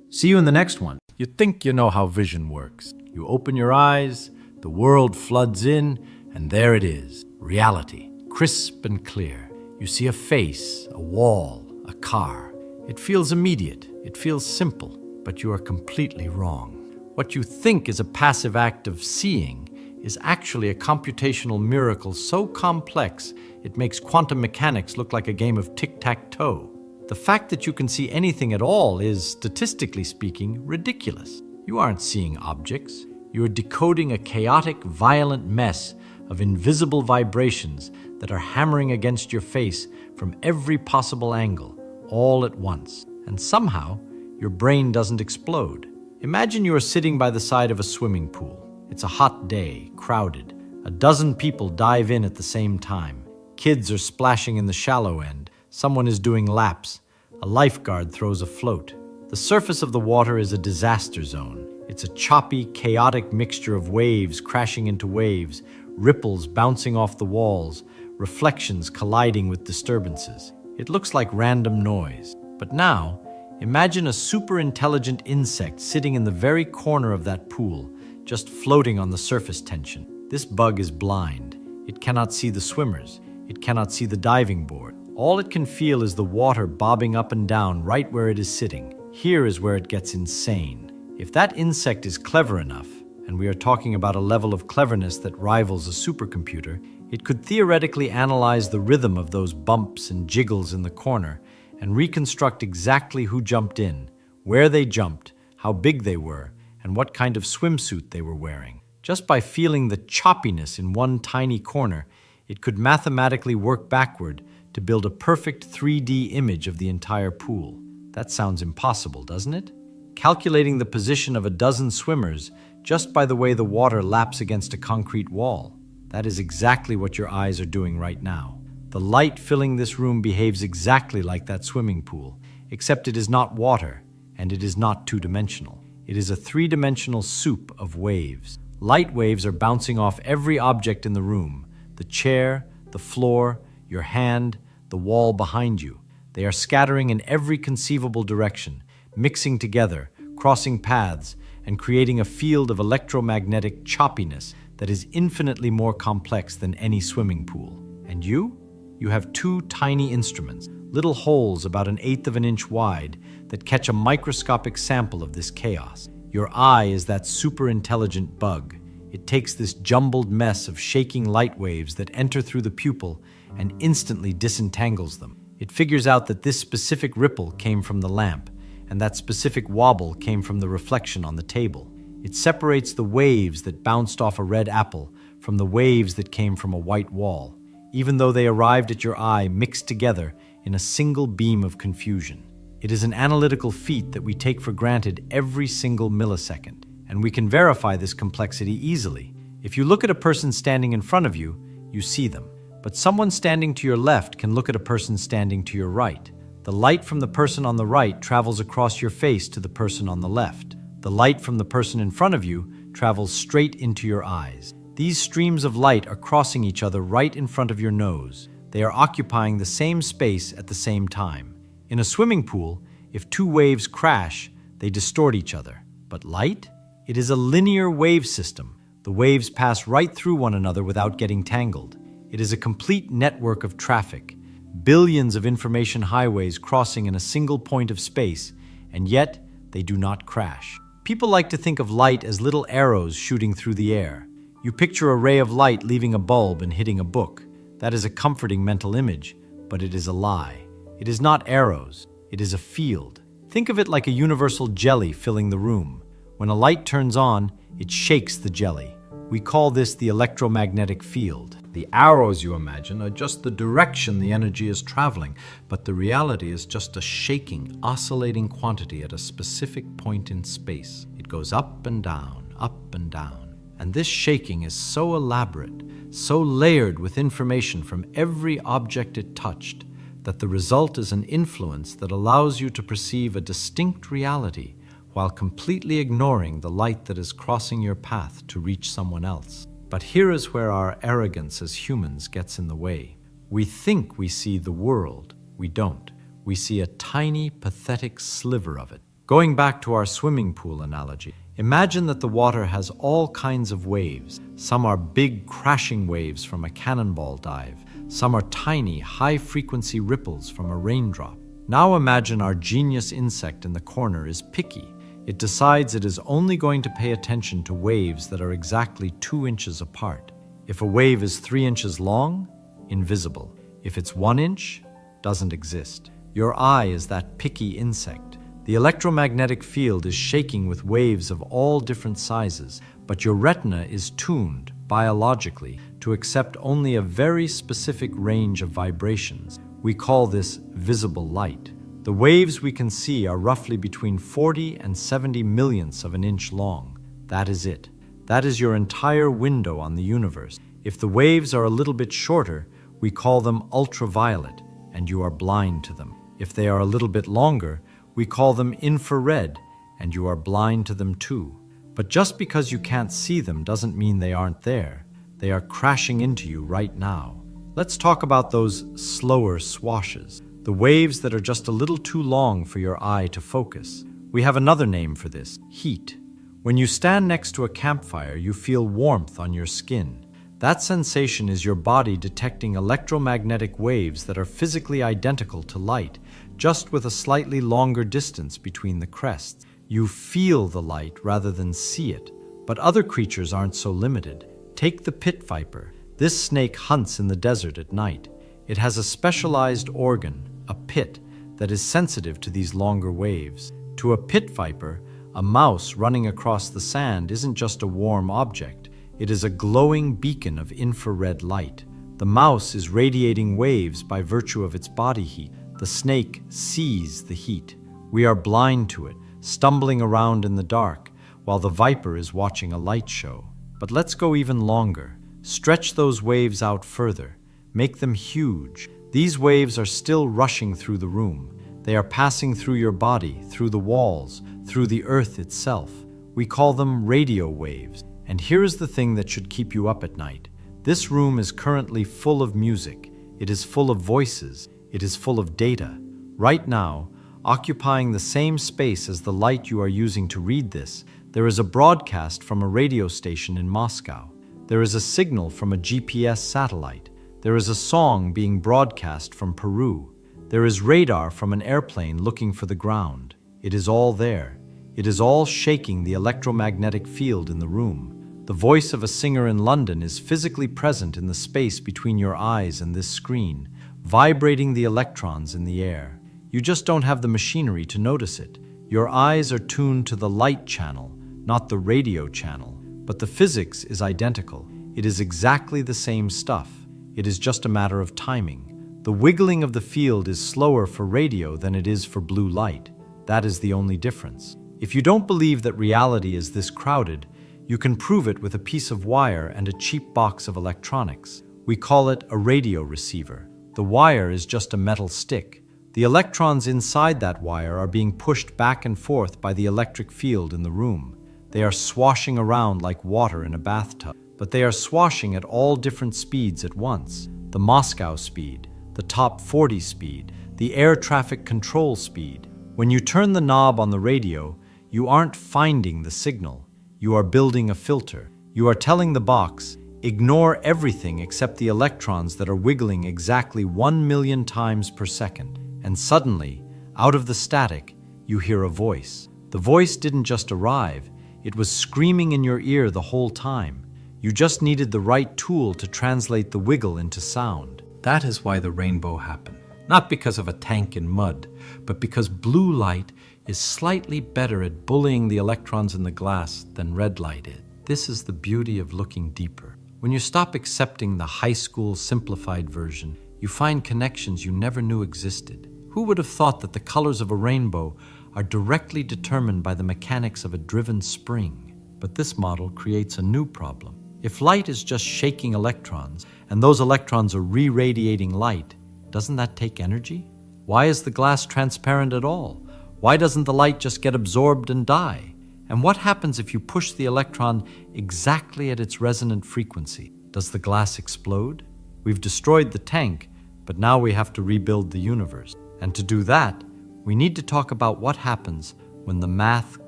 See you in the next one. You think you know how vision works. You open your eyes, the world floods in, and there it is. Reality, crisp and clear. You see a face, a wall, a car. It feels immediate, it feels simple, but you are completely wrong. What you think is a passive act of seeing is actually a computational miracle so complex it makes quantum mechanics look like a game of tic-tac-toe. The fact that you can see anything at all is, statistically speaking, ridiculous. You aren't seeing objects. You are decoding a chaotic, violent mess of invisible vibrations that are hammering against your face from every possible angle, all at once. And somehow, your brain doesn't explode. Imagine you are sitting by the side of a swimming pool. It's a hot day, crowded. A dozen people dive in at the same time. Kids are splashing in the shallow end. Someone is doing laps. A lifeguard throws a float. The surface of the water is a disaster zone. It's a choppy, chaotic mixture of waves crashing into waves, ripples bouncing off the walls, reflections colliding with disturbances. It looks like random noise. But now, imagine a super intelligent insect sitting in the very corner of that pool, just floating on the surface tension. This bug is blind. It cannot see the swimmers. It cannot see the diving board. All it can feel is the water bobbing up and down right where it is sitting. Here is where it gets insane. If that insect is clever enough, and we are talking about a level of cleverness that rivals a supercomputer, it could theoretically analyze the rhythm of those bumps and jiggles in the corner and reconstruct exactly who jumped in, where they jumped, how big they were, and what kind of swimsuit they were wearing. Just by feeling the choppiness in one tiny corner, it could mathematically work backward to build a perfect 3D image of the entire pool. That sounds impossible, doesn't it? Calculating the position of a dozen swimmers just by the way the water laps against a concrete wall. That is exactly what your eyes are doing right now. The light filling this room behaves exactly like that swimming pool, except it is not water, and it is not two-dimensional. It is a three-dimensional soup of waves. Light waves are bouncing off every object in the room: the chair, the floor, your hand, the wall behind you. They are scattering in every conceivable direction, mixing together, crossing paths, and creating a field of electromagnetic choppiness that is infinitely more complex than any swimming pool. And you? You have two tiny instruments, little holes about 1/8 of an inch wide, that catch a microscopic sample of this chaos. Your eye is that super intelligent bug. It takes this jumbled mess of shaking light waves that enter through the pupil and instantly disentangles them. It figures out that this specific ripple came from the lamp, and that specific wobble came from the reflection on the table. It separates the waves that bounced off a red apple from the waves that came from a white wall, even though they arrived at your eye mixed together in a single beam of confusion. It is an analytical feat that we take for granted every single millisecond, and we can verify this complexity easily. If you look at a person standing in front of you, you see them. But someone standing to your left can look at a person standing to your right. The light from the person on the right travels across your face to the person on the left. The light from the person in front of you travels straight into your eyes. These streams of light are crossing each other right in front of your nose. They are occupying the same space at the same time. In a swimming pool, if two waves crash, they distort each other. But light? It is a linear wave system. The waves pass right through one another without getting tangled. It is a complete network of traffic, billions of information highways crossing in a single point of space, and yet they do not crash. People like to think of light as little arrows shooting through the air. You picture a ray of light leaving a bulb and hitting a book. That is a comforting mental image, but it is a lie. It is not arrows, it is a field. Think of it like a universal jelly filling the room. When a light turns on, it shakes the jelly. We call this the electromagnetic field. The arrows you imagine are just the direction the energy is traveling, but the reality is just a shaking, oscillating quantity at a specific point in space. It goes up and down, up and down. And this shaking is so elaborate, so layered with information from every object it touched, that the result is an influence that allows you to perceive a distinct reality while completely ignoring the light that is crossing your path to reach someone else. But here is where our arrogance as humans gets in the way. We think we see the world. We don't. We see a tiny, pathetic sliver of it. Going back to our swimming pool analogy, imagine that the water has all kinds of waves. Some are big, crashing waves from a cannonball dive. Some are tiny, high-frequency ripples from a raindrop. Now imagine our genius insect in the corner is picky. It decides it is only going to pay attention to waves that are exactly 2 inches apart. If a wave is 3 inches long, invisible. If it's 1 inch, doesn't exist. Your eye is that picky insect. The electromagnetic field is shaking with waves of all different sizes, but your retina is tuned, biologically, to accept only a very specific range of vibrations. We call this visible light. The waves we can see are roughly between 40 and 70 millionths of an inch long. That is it. That is your entire window on the universe. If the waves are a little bit shorter, we call them ultraviolet, and you are blind to them. If they are a little bit longer, we call them infrared, and you are blind to them too. But just because you can't see them doesn't mean they aren't there. They are crashing into you right now. Let's talk about those slower swashes. The waves that are just a little too long for your eye to focus. We have another name for this, heat. When you stand next to a campfire, you feel warmth on your skin. That sensation is your body detecting electromagnetic waves that are physically identical to light, just with a slightly longer distance between the crests. You feel the light rather than see it. But other creatures aren't so limited. Take the pit viper. This snake hunts in the desert at night. It has a specialized organ, a pit, that is sensitive to these longer waves. To a pit viper, a mouse running across the sand isn't just a warm object. It is a glowing beacon of infrared light. The mouse is radiating waves by virtue of its body heat. The snake sees the heat. We are blind to it, stumbling around in the dark, while the viper is watching a light show. But let's go even longer. Stretch those waves out further. Make them huge. These waves are still rushing through the room. They are passing through your body, through the walls, through the earth itself. We call them radio waves. And here is the thing that should keep you up at night. This room is currently full of music. It is full of voices. It is full of data. Right now, occupying the same space as the light you are using to read this, there is a broadcast from a radio station in Moscow. There is a signal from a GPS satellite. There is a song being broadcast from Peru. There is radar from an airplane looking for the ground. It is all there. It is all shaking the electromagnetic field in the room. The voice of a singer in London is physically present in the space between your eyes and this screen, vibrating the electrons in the air. You just don't have the machinery to notice it. Your eyes are tuned to the light channel, not the radio channel. But the physics is identical. It is exactly the same stuff. It is just a matter of timing. The wiggling of the field is slower for radio than it is for blue light. That is the only difference. If you don't believe that reality is this crowded, you can prove it with a piece of wire and a cheap box of electronics. We call it a radio receiver. The wire is just a metal stick. The electrons inside that wire are being pushed back and forth by the electric field in the room. They are swashing around like water in a bathtub, but they are swashing at all different speeds at once. The Moscow speed, the top 40 speed, the air traffic control speed. When you turn the knob on the radio, you aren't finding the signal. You are building a filter. You are telling the box, ignore everything except the electrons that are wiggling exactly 1 million times per second. And suddenly, out of the static, you hear a voice. The voice didn't just arrive, it was screaming in your ear the whole time. You just needed the right tool to translate the wiggle into sound. That is why the rainbow happened. Not because of a tank in mud, but because blue light is slightly better at bullying the electrons in the glass than red light is. This is the beauty of looking deeper. When you stop accepting the high school simplified version, you find connections you never knew existed. Who would have thought that the colors of a rainbow are directly determined by the mechanics of a driven spring? But this model creates a new problem. If light is just shaking electrons, and those electrons are re-radiating light, doesn't that take energy? Why is the glass transparent at all? Why doesn't the light just get absorbed and die? And what happens if you push the electron exactly at its resonant frequency? Does the glass explode? We've destroyed the tank, but now we have to rebuild the universe. And to do that, we need to talk about what happens when the math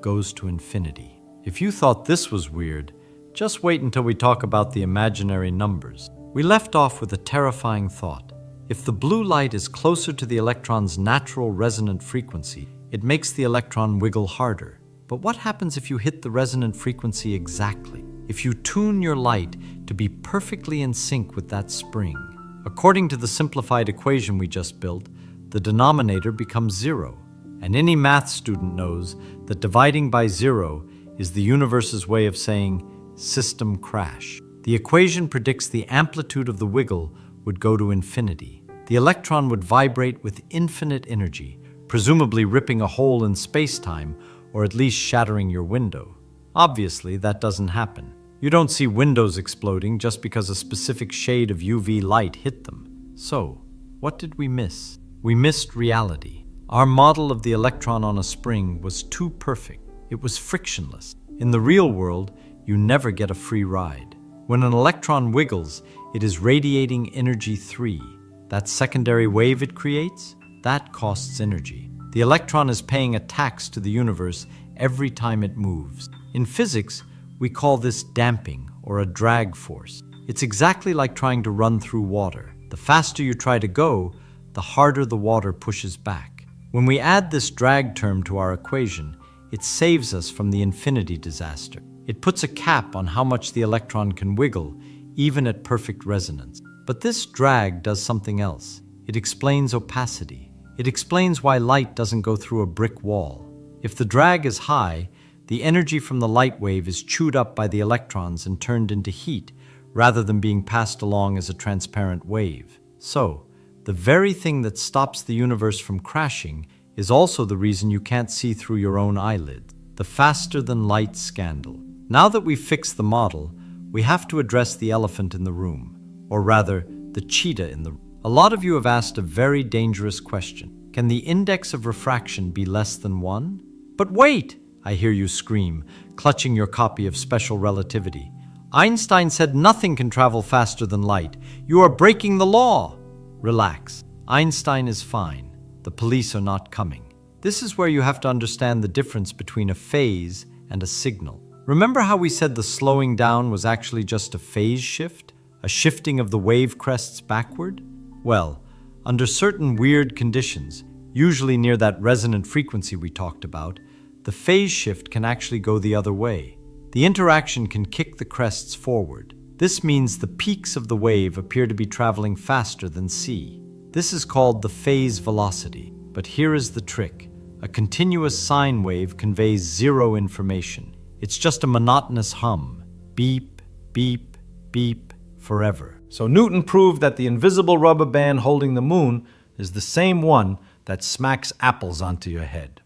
goes to infinity. If you thought this was weird, just wait until we talk about the imaginary numbers. We left off with a terrifying thought. If the blue light is closer to the electron's natural resonant frequency, it makes the electron wiggle harder. But what happens if you hit the resonant frequency exactly? If you tune your light to be perfectly in sync with that spring? According to the simplified equation we just built, the denominator becomes 0. And any math student knows that dividing by 0 is the universe's way of saying system crash. The equation predicts the amplitude of the wiggle would go to infinity. The electron would vibrate with infinite energy, presumably ripping a hole in space-time or at least shattering your window. Obviously, that doesn't happen. You don't see windows exploding just because a specific shade of UV light hit them. So, what did we miss? We missed reality. Our model of the electron on a spring was too perfect. It was frictionless. In the real world, you never get a free ride. When an electron wiggles, it is radiating energy 3. That secondary wave it creates, that costs energy. The electron is paying a tax to the universe every time it moves. In physics, we call this damping or a drag force. It's exactly like trying to run through water. The faster you try to go, the harder the water pushes back. When we add this drag term to our equation, it saves us from the infinity disaster. It puts a cap on how much the electron can wiggle, even at perfect resonance. But this drag does something else. It explains opacity. It explains why light doesn't go through a brick wall. If the drag is high, the energy from the light wave is chewed up by the electrons and turned into heat, rather than being passed along as a transparent wave. So, the very thing that stops the universe from crashing is also the reason you can't see through your own eyelids. The faster-than-light scandal. Now that we've fixed the model, we have to address the elephant in the room, or rather, the cheetah in the room. A lot of you have asked a very dangerous question. Can the index of refraction be less than 1? But wait, I hear you scream, clutching your copy of Special Relativity. Einstein said nothing can travel faster than light. You are breaking the law. Relax. Einstein is fine. The police are not coming. This is where you have to understand the difference between a phase and a signal. Remember how we said the slowing down was actually just a phase shift? A shifting of the wave crests backward? Well, under certain weird conditions, usually near that resonant frequency we talked about, the phase shift can actually go the other way. The interaction can kick the crests forward. This means the peaks of the wave appear to be traveling faster than c. This is called the phase velocity. But here is the trick. A continuous sine wave conveys zero information. It's just a monotonous hum. Beep, beep, beep, forever. So Newton proved that the invisible rubber band holding the moon is the same one that smacks apples onto your head.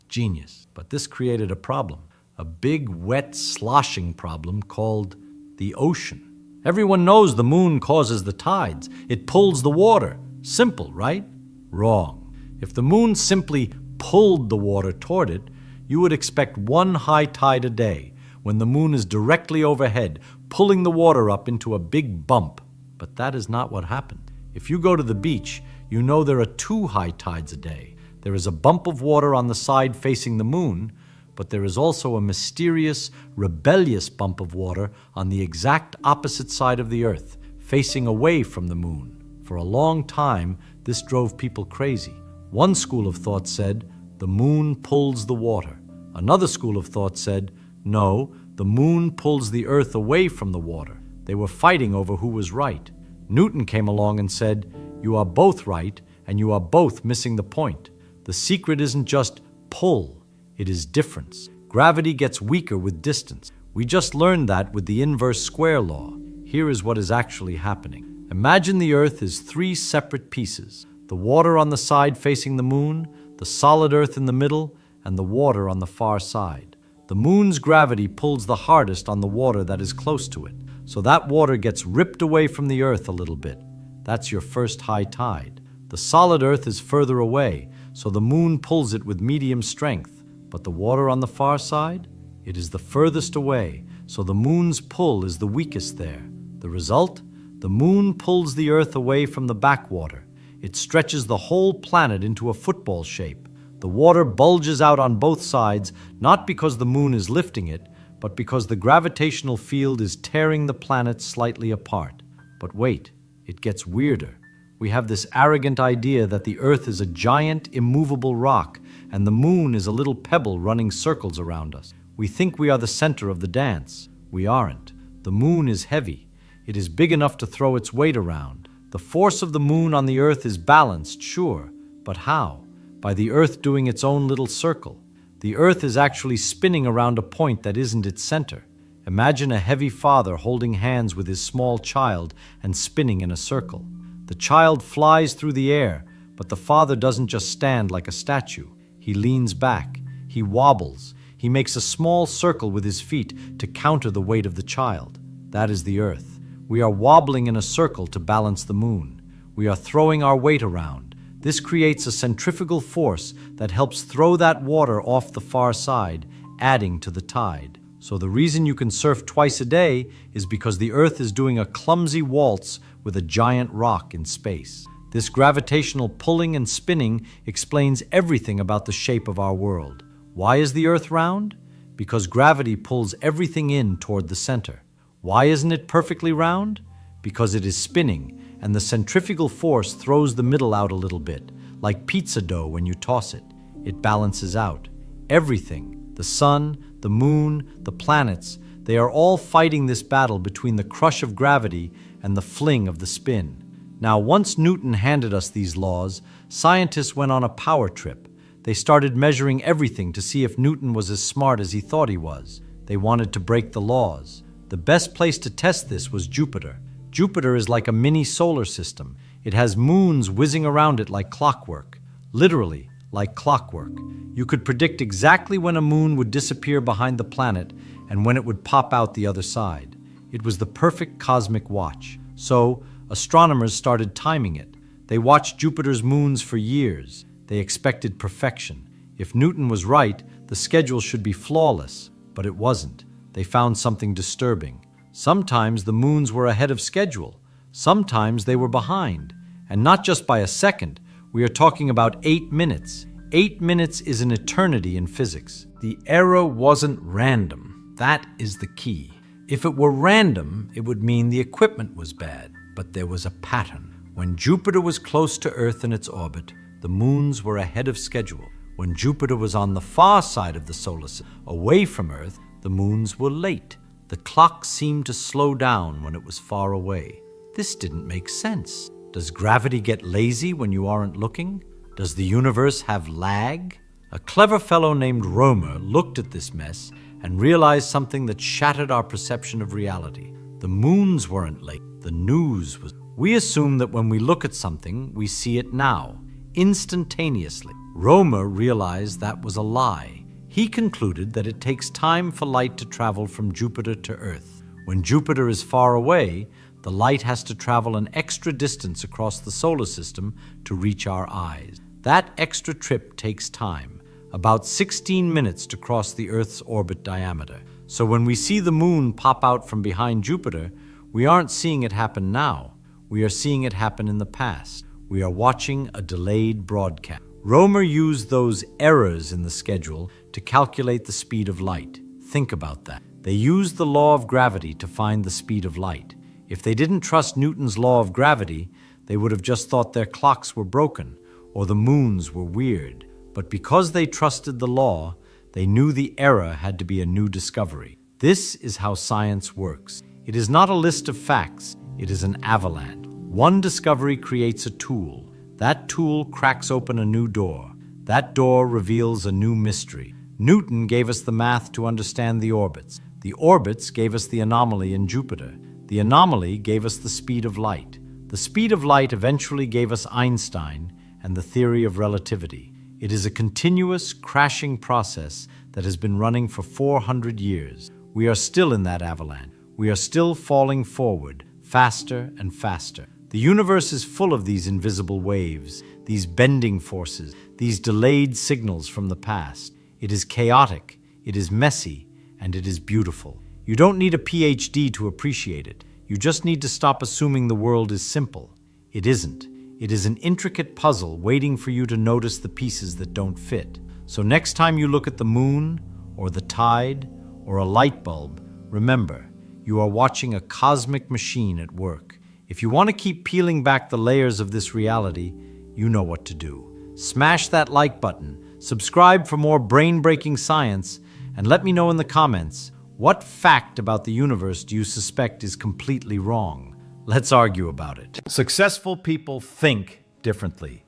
Genius. But this created a problem. A big, wet, sloshing problem called the ocean. Everyone knows the moon causes the tides. It pulls the water. Simple, right? Wrong. If the moon simply pulled the water toward it, you would expect one high tide a day, when the moon is directly overhead, pulling the water up into a big bump. But that is not what happened. If you go to the beach, you know there are two high tides a day. There is a bump of water on the side facing the moon, but there is also a mysterious, rebellious bump of water on the exact opposite side of the earth, facing away from the moon. For a long time, this drove people crazy. One school of thought said, the moon pulls the water. Another school of thought said, no, the moon pulls the earth away from the water. They were fighting over who was right. Newton came along and said, you are both right, and you are both missing the point. The secret isn't just pull, it is difference. Gravity gets weaker with distance. We just learned that with the inverse square law. Here is what is actually happening. Imagine the earth is three separate pieces. The water on the side facing the moon, the solid earth in the middle, and the water on the far side. The moon's gravity pulls the hardest on the water that is close to it, so that water gets ripped away from the earth a little bit. That's your first high tide. The solid earth is further away, so the moon pulls it with medium strength. But the water on the far side? It is the furthest away, so the moon's pull is the weakest there. The result? The moon pulls the earth away from the backwater. It stretches the whole planet into a football shape. The water bulges out on both sides, not because the moon is lifting it, but because the gravitational field is tearing the planet slightly apart. But wait, it gets weirder. We have this arrogant idea that the earth is a giant, immovable rock, and the moon is a little pebble running circles around us. We think we are the center of the dance. We aren't. The moon is heavy. It is big enough to throw its weight around. The force of the moon on the earth is balanced, sure, but how? By the earth doing its own little circle. The earth is actually spinning around a point that isn't its center. Imagine a heavy father holding hands with his small child and spinning in a circle. The child flies through the air, but the father doesn't just stand like a statue. He leans back. He wobbles. He makes a small circle with his feet to counter the weight of the child. That is the earth. We are wobbling in a circle to balance the moon. We are throwing our weight around. This creates a centrifugal force that helps throw that water off the far side, adding to the tide. So the reason you can surf twice a day is because the earth is doing a clumsy waltz with a giant rock in space. This gravitational pulling and spinning explains everything about the shape of our world. Why is the earth round? Because gravity pulls everything in toward the center. Why isn't it perfectly round? Because it is spinning, and the centrifugal force throws the middle out a little bit, like pizza dough when you toss it. It balances out. Everything, the sun, the moon, the planets, they are all fighting this battle between the crush of gravity and the fling of the spin. Now, once Newton handed us these laws, scientists went on a power trip. They started measuring everything to see if Newton was as smart as he thought he was. They wanted to break the laws. The best place to test this was Jupiter. Jupiter is like a mini solar system. It has moons whizzing around it like clockwork. Literally, like clockwork. You could predict exactly when a moon would disappear behind the planet and when it would pop out the other side. It was the perfect cosmic watch. So, astronomers started timing it. They watched Jupiter's moons for years. They expected perfection. If Newton was right, the schedule should be flawless. But it wasn't. They found something disturbing. Sometimes the moons were ahead of schedule. Sometimes they were behind. And not just by a second. We are talking about 8 minutes. 8 minutes is an eternity in physics. The error wasn't random. That is the key. If it were random, it would mean the equipment was bad. But there was a pattern. When Jupiter was close to Earth in its orbit, the moons were ahead of schedule. When Jupiter was on the far side of the solar system, away from Earth, the moons were late. The clock seemed to slow down when it was far away. This didn't make sense. Does gravity get lazy when you aren't looking? Does the universe have lag? A clever fellow named Romer looked at this mess and realized something that shattered our perception of reality. The moons weren't late. The news was. We assume that when we look at something, we see it now, instantaneously. Romer realized that was a lie. He concluded that it takes time for light to travel from Jupiter to Earth. When Jupiter is far away, the light has to travel an extra distance across the solar system to reach our eyes. That extra trip takes time, about 16 minutes to cross the Earth's orbit diameter. So when we see the moon pop out from behind Jupiter, we aren't seeing it happen now. We are seeing it happen in the past. We are watching a delayed broadcast. Romer used those errors in the schedule to calculate the speed of light. Think about that. They used the law of gravity to find the speed of light. If they didn't trust Newton's law of gravity, they would have just thought their clocks were broken or the moons were weird. But because they trusted the law, they knew the error had to be a new discovery. This is how science works. It is not a list of facts, it is an avalanche. One discovery creates a tool. That tool cracks open a new door. That door reveals a new mystery. Newton gave us the math to understand the orbits. The orbits gave us the anomaly in Jupiter. The anomaly gave us the speed of light. The speed of light eventually gave us Einstein and the theory of relativity. It is a continuous, crashing process that has been running for 400 years. We are still in that avalanche. We are still falling forward, faster and faster. The universe is full of these invisible waves, these bending forces, these delayed signals from the past. It is chaotic, it is messy, and it is beautiful. You don't need a PhD to appreciate it. You just need to stop assuming the world is simple. It isn't. It is an intricate puzzle waiting for you to notice the pieces that don't fit. So next time you look at the moon, or the tide, or a light bulb, remember, you are watching a cosmic machine at work. If you want to keep peeling back the layers of this reality, you know what to do. Smash that like button, subscribe for more brain-breaking science, and let me know in the comments, what fact about the universe do you suspect is completely wrong? Let's argue about it. Successful people think differently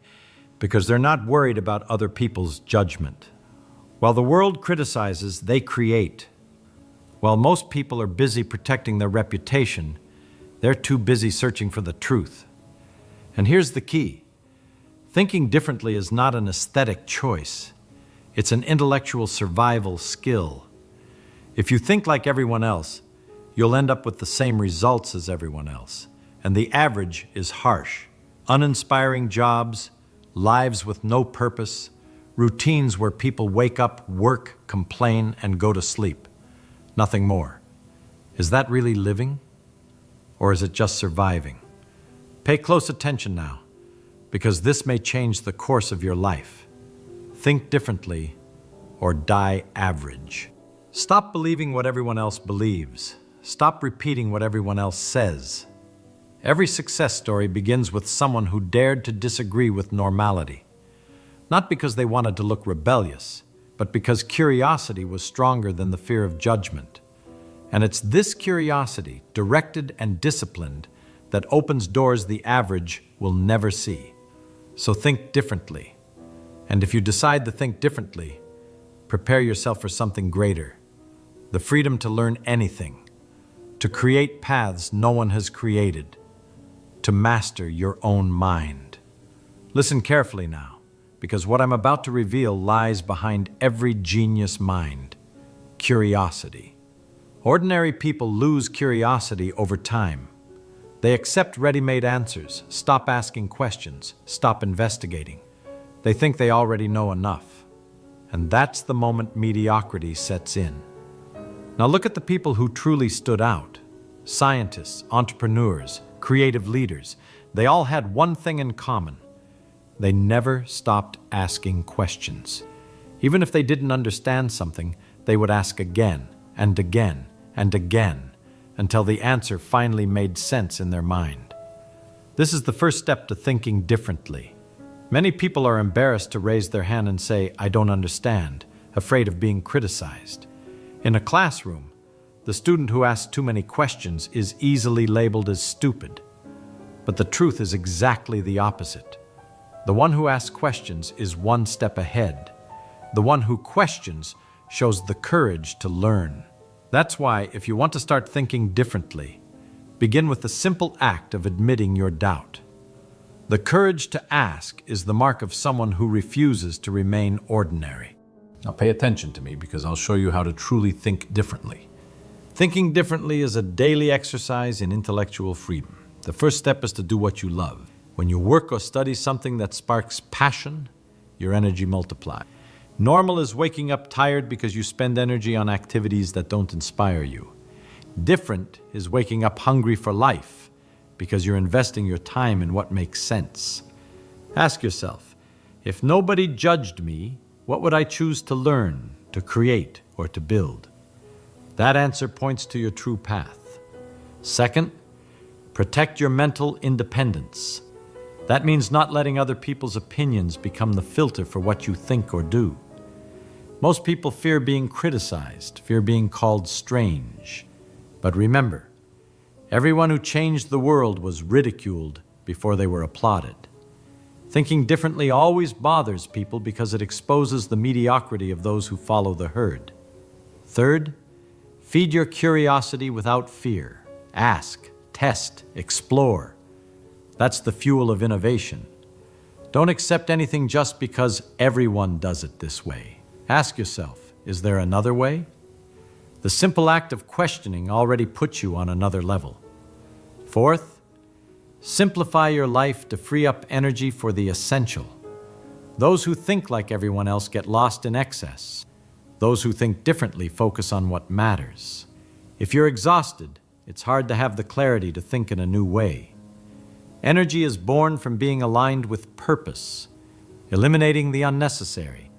because they're not worried about other people's judgment. While the world criticizes, they create. While most people are busy protecting their reputation, they're too busy searching for the truth. And here's the key. Thinking differently is not an aesthetic choice. It's an intellectual survival skill. If you think like everyone else, you'll end up with the same results as everyone else. And the average is harsh. Uninspiring jobs, lives with no purpose, routines where people wake up, work, complain, and go to sleep. Nothing more. Is that really living? Or is it just surviving? Pay close attention now, because this may change the course of your life. Think differently, or die average. Stop believing what everyone else believes. Stop repeating what everyone else says. Every success story begins with someone who dared to disagree with normality. Not because they wanted to look rebellious, but because curiosity was stronger than the fear of judgment. And it's this curiosity, directed and disciplined, that opens doors the average will never see. So think differently. And if you decide to think differently, prepare yourself for something greater. The freedom to learn anything, to create paths no one has created, to master your own mind. Listen carefully now, because what I'm about to reveal lies behind every genius mind: curiosity. Ordinary people lose curiosity over time. They accept ready-made answers, stop asking questions, stop investigating. They think they already know enough. And that's the moment mediocrity sets in. Now look at the people who truly stood out. Scientists, entrepreneurs, creative leaders. They all had one thing in common. They never stopped asking questions. Even if they didn't understand something, they would ask again and again and again until the answer finally made sense in their mind. This is the first step to thinking differently. Many people are embarrassed to raise their hand and say, "I don't understand," afraid of being criticized. In a classroom, the student who asks too many questions is easily labeled as stupid. But the truth is exactly the opposite. The one who asks questions is one step ahead. The one who questions shows the courage to learn. That's why, if you want to start thinking differently, begin with the simple act of admitting your doubt. The courage to ask is the mark of someone who refuses to remain ordinary. Now pay attention to me, because I'll show you how to truly think differently. Thinking differently is a daily exercise in intellectual freedom. The first step is to do what you love. When you work or study something that sparks passion, your energy multiplies. Normal is waking up tired because you spend energy on activities that don't inspire you. Different is waking up hungry for life because you're investing your time in what makes sense. Ask yourself, if nobody judged me, what would I choose to learn, to create, or to build? That answer points to your true path. Second, protect your mental independence. That means not letting other people's opinions become the filter for what you think or do. Most people fear being criticized, fear being called strange. But remember, everyone who changed the world was ridiculed before they were applauded. Thinking differently always bothers people because it exposes the mediocrity of those who follow the herd. Third, feed your curiosity without fear. Ask, test, explore. That's the fuel of innovation. Don't accept anything just because everyone does it this way. Ask yourself, is there another way? The simple act of questioning already puts you on another level. Fourth, simplify your life to free up energy for the essential. Those who think like everyone else get lost in excess. Those who think differently focus on what matters. If you're exhausted, it's hard to have the clarity to think in a new way. Energy is born from being aligned with purpose, eliminating the unnecessary,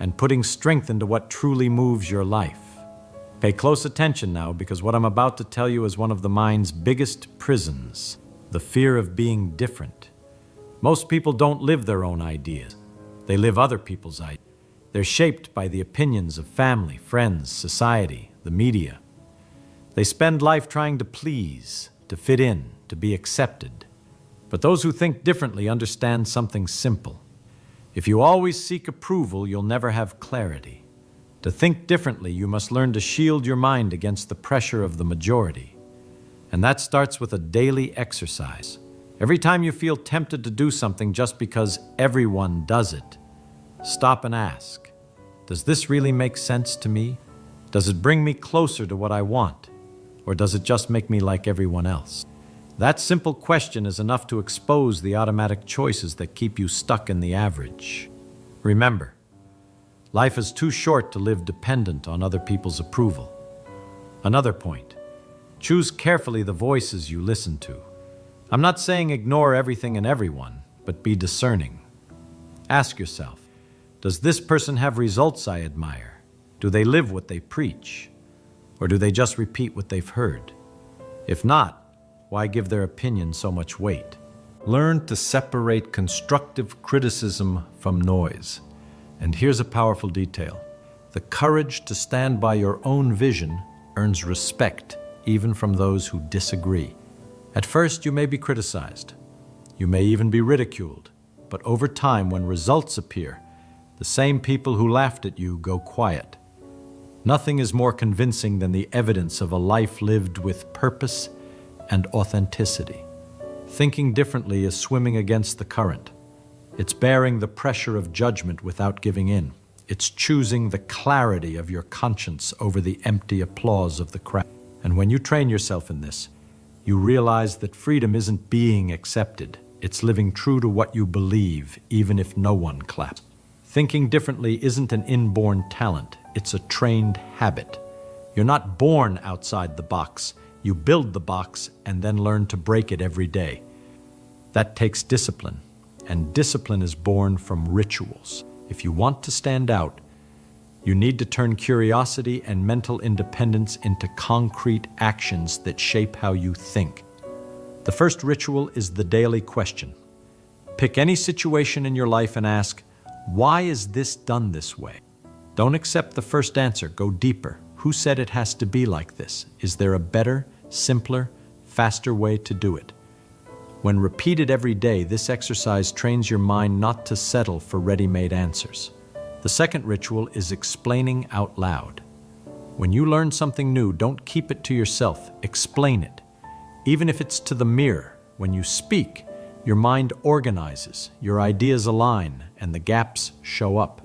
and putting strength into what truly moves your life. Pay close attention now, because what I'm about to tell you is one of the mind's biggest prisons, the fear of being different. Most people don't live their own ideas. They live other people's ideas. They're shaped by the opinions of family, friends, society, the media. They spend life trying to please, to fit in, to be accepted. But those who think differently understand something simple. If you always seek approval, you'll never have clarity. To think differently, you must learn to shield your mind against the pressure of the majority. And that starts with a daily exercise. Every time you feel tempted to do something just because everyone does it, stop and ask, does this really make sense to me? Does it bring me closer to what I want? Or does it just make me like everyone else? That simple question is enough to expose the automatic choices that keep you stuck in the average. Remember, life is too short to live dependent on other people's approval. Another point, choose carefully the voices you listen to. I'm not saying ignore everything and everyone, but be discerning. Ask yourself, does this person have results I admire? Do they live what they preach? Or do they just repeat what they've heard? If not, why give their opinion so much weight? Learn to separate constructive criticism from noise. And here's a powerful detail. The courage to stand by your own vision earns respect, even from those who disagree. At first, you may be criticized. You may even be ridiculed. But over time, when results appear, the same people who laughed at you go quiet. Nothing is more convincing than the evidence of a life lived with purpose and authenticity. Thinking differently is swimming against the current. It's bearing the pressure of judgment without giving in. It's choosing the clarity of your conscience over the empty applause of the crowd. And when you train yourself in this, you realize that freedom isn't being accepted. It's living true to what you believe, even if no one claps. Thinking differently isn't an inborn talent. It's a trained habit. You're not born outside the box. You build the box and then learn to break it every day. That takes discipline, and discipline is born from rituals. If you want to stand out, you need to turn curiosity and mental independence into concrete actions that shape how you think. The first ritual is the daily question. Pick any situation in your life and ask, why is this done this way? Don't accept the first answer. Go deeper. Who said it has to be like this? Is there a better, simpler, faster way to do it? When repeated every day, this exercise trains your mind not to settle for ready-made answers. The second ritual is explaining out loud. When you learn something new, don't keep it to yourself. Explain it. Even if it's to the mirror, when you speak, your mind organizes, your ideas align, and the gaps show up.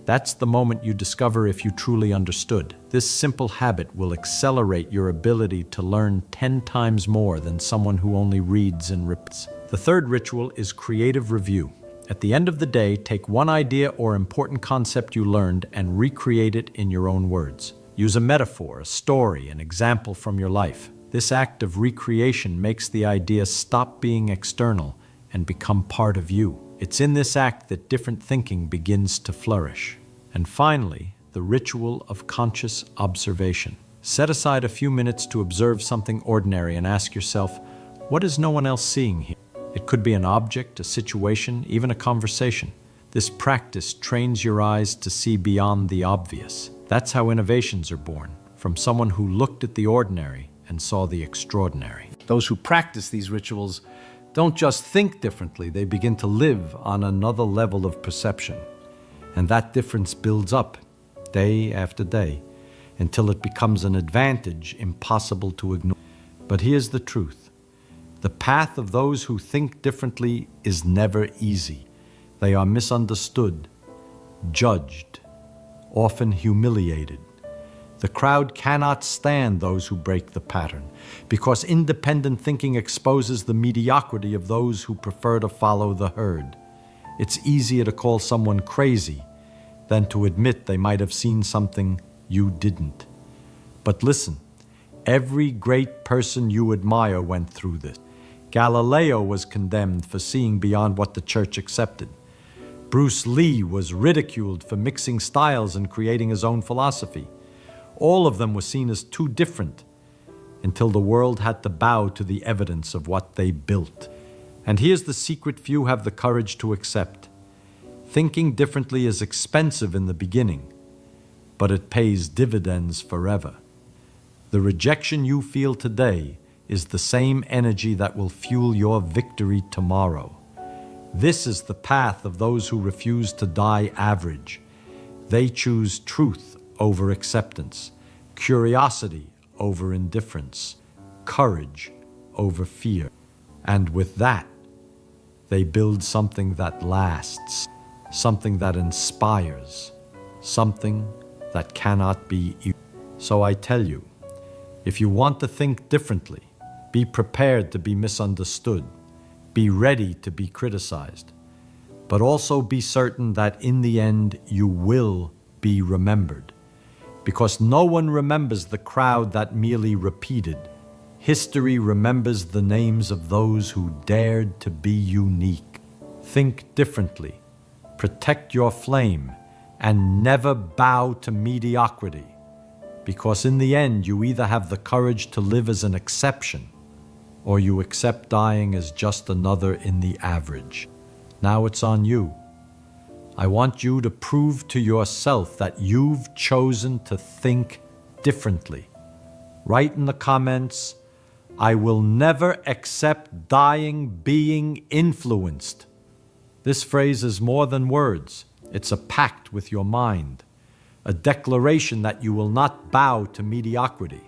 That's the moment you discover if you truly understood. This simple habit will accelerate your ability to learn 10 times more than someone who only reads and repeats. The third ritual is creative review. At the end of the day, take one idea or important concept you learned and recreate it in your own words. Use a metaphor, a story, an example from your life. This act of recreation makes the idea stop being external and become part of you. It's in this act that different thinking begins to flourish. And finally, the ritual of conscious observation. Set aside a few minutes to observe something ordinary and ask yourself, what is no one else seeing here? It could be an object, a situation, even a conversation. This practice trains your eyes to see beyond the obvious. That's how innovations are born, from someone who looked at the ordinary and saw the extraordinary. Those who practice these rituals don't just think differently, they begin to live on another level of perception. And that difference builds up day after day until it becomes an advantage impossible to ignore. But here's the truth. The path of those who think differently is never easy. They are misunderstood, judged, often humiliated. The crowd cannot stand those who break the pattern because independent thinking exposes the mediocrity of those who prefer to follow the herd. It's easier to call someone crazy than to admit they might have seen something you didn't. But listen, every great person you admire went through this. Galileo was condemned for seeing beyond what the church accepted. Bruce Lee was ridiculed for mixing styles and creating his own philosophy. All of them were seen as too different until the world had to bow to the evidence of what they built. And here's the secret few have the courage to accept. Thinking differently is expensive in the beginning, but it pays dividends forever. The rejection you feel today is the same energy that will fuel your victory tomorrow. This is the path of those who refuse to die average. They choose truth over acceptance, curiosity over indifference, courage over fear. And with that, they build something that lasts, something that inspires, something that cannot be erased. So I tell you, if you want to think differently, be prepared to be misunderstood, be ready to be criticized, but also be certain that in the end you will be remembered. Because no one remembers the crowd that merely repeated. History remembers the names of those who dared to be unique. Think differently, protect your flame, and never bow to mediocrity. Because in the end, you either have the courage to live as an exception, or you accept dying as just another in the average. Now it's on you. I want you to prove to yourself that you've chosen to think differently. Write in the comments, I will never accept dying being influenced. This phrase is more than words. It's a pact with your mind, a declaration that you will not bow to mediocrity.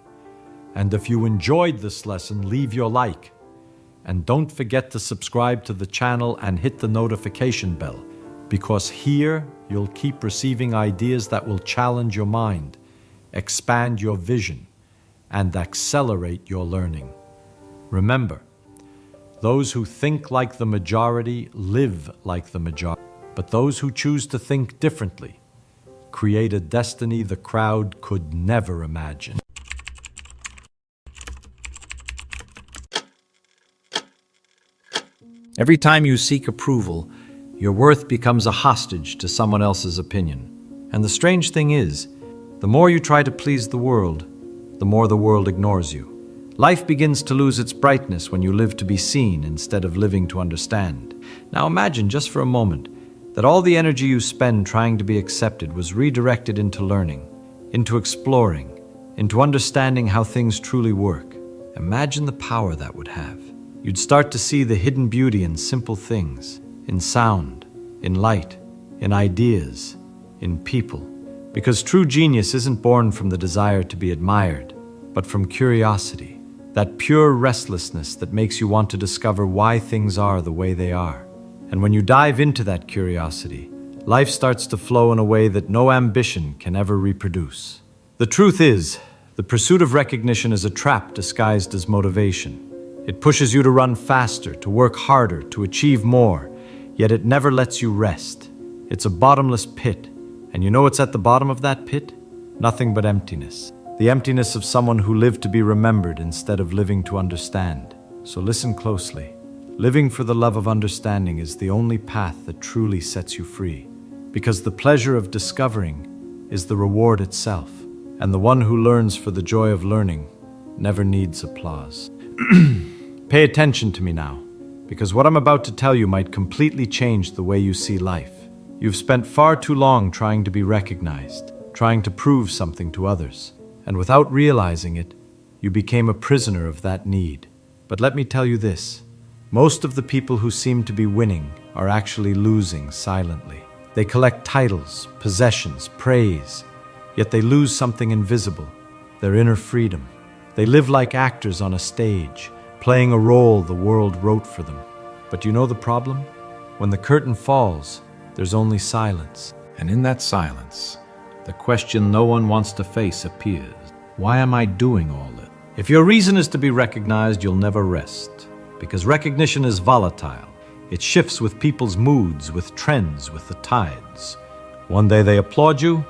And if you enjoyed this lesson, leave your like. And don't forget to subscribe to the channel and hit the notification bell, because here you'll keep receiving ideas that will challenge your mind, expand your vision, and accelerate your learning. Remember, those who think like the majority live like the majority, but those who choose to think differently create a destiny the crowd could never imagine. Every time you seek approval, your worth becomes a hostage to someone else's opinion. And the strange thing is, the more you try to please the world, the more the world ignores you. Life begins to lose its brightness when you live to be seen instead of living to understand. Now imagine just for a moment that all the energy you spend trying to be accepted was redirected into learning, into exploring, into understanding how things truly work. Imagine the power that would have. You'd start to see the hidden beauty in simple things, in sound, in light, in ideas, in people. Because true genius isn't born from the desire to be admired, but from curiosity, that pure restlessness that makes you want to discover why things are the way they are. And when you dive into that curiosity, life starts to flow in a way that no ambition can ever reproduce. The truth is, the pursuit of recognition is a trap disguised as motivation. It pushes you to run faster, to work harder, to achieve more. yet it never lets you rest. It's a bottomless pit, and you know what's at the bottom of that pit? Nothing but emptiness. The emptiness of someone who lived to be remembered instead of living to understand. So listen closely. Living for the love of understanding is the only path that truly sets you free, because the pleasure of discovering is the reward itself, and the one who learns for the joy of learning never needs applause. Pay attention to me now, because what I'm about to tell you might completely change the way you see life. You've spent far too long trying to be recognized, trying to prove something to others, and without realizing it, you became a prisoner of that need. But let me tell you this, most of the people who seem to be winning are actually losing silently. They collect titles, possessions, praise, yet they lose something invisible, their inner freedom. They live like actors on a stage, playing a role the world wrote for them. But you know the problem? When the curtain falls, there's only silence. And in that silence, the question no one wants to face appears. Why am I doing all this? If your reason is to be recognized, you'll never rest. Because recognition is volatile. It shifts with people's moods, with trends, with the tides. One day they applaud you,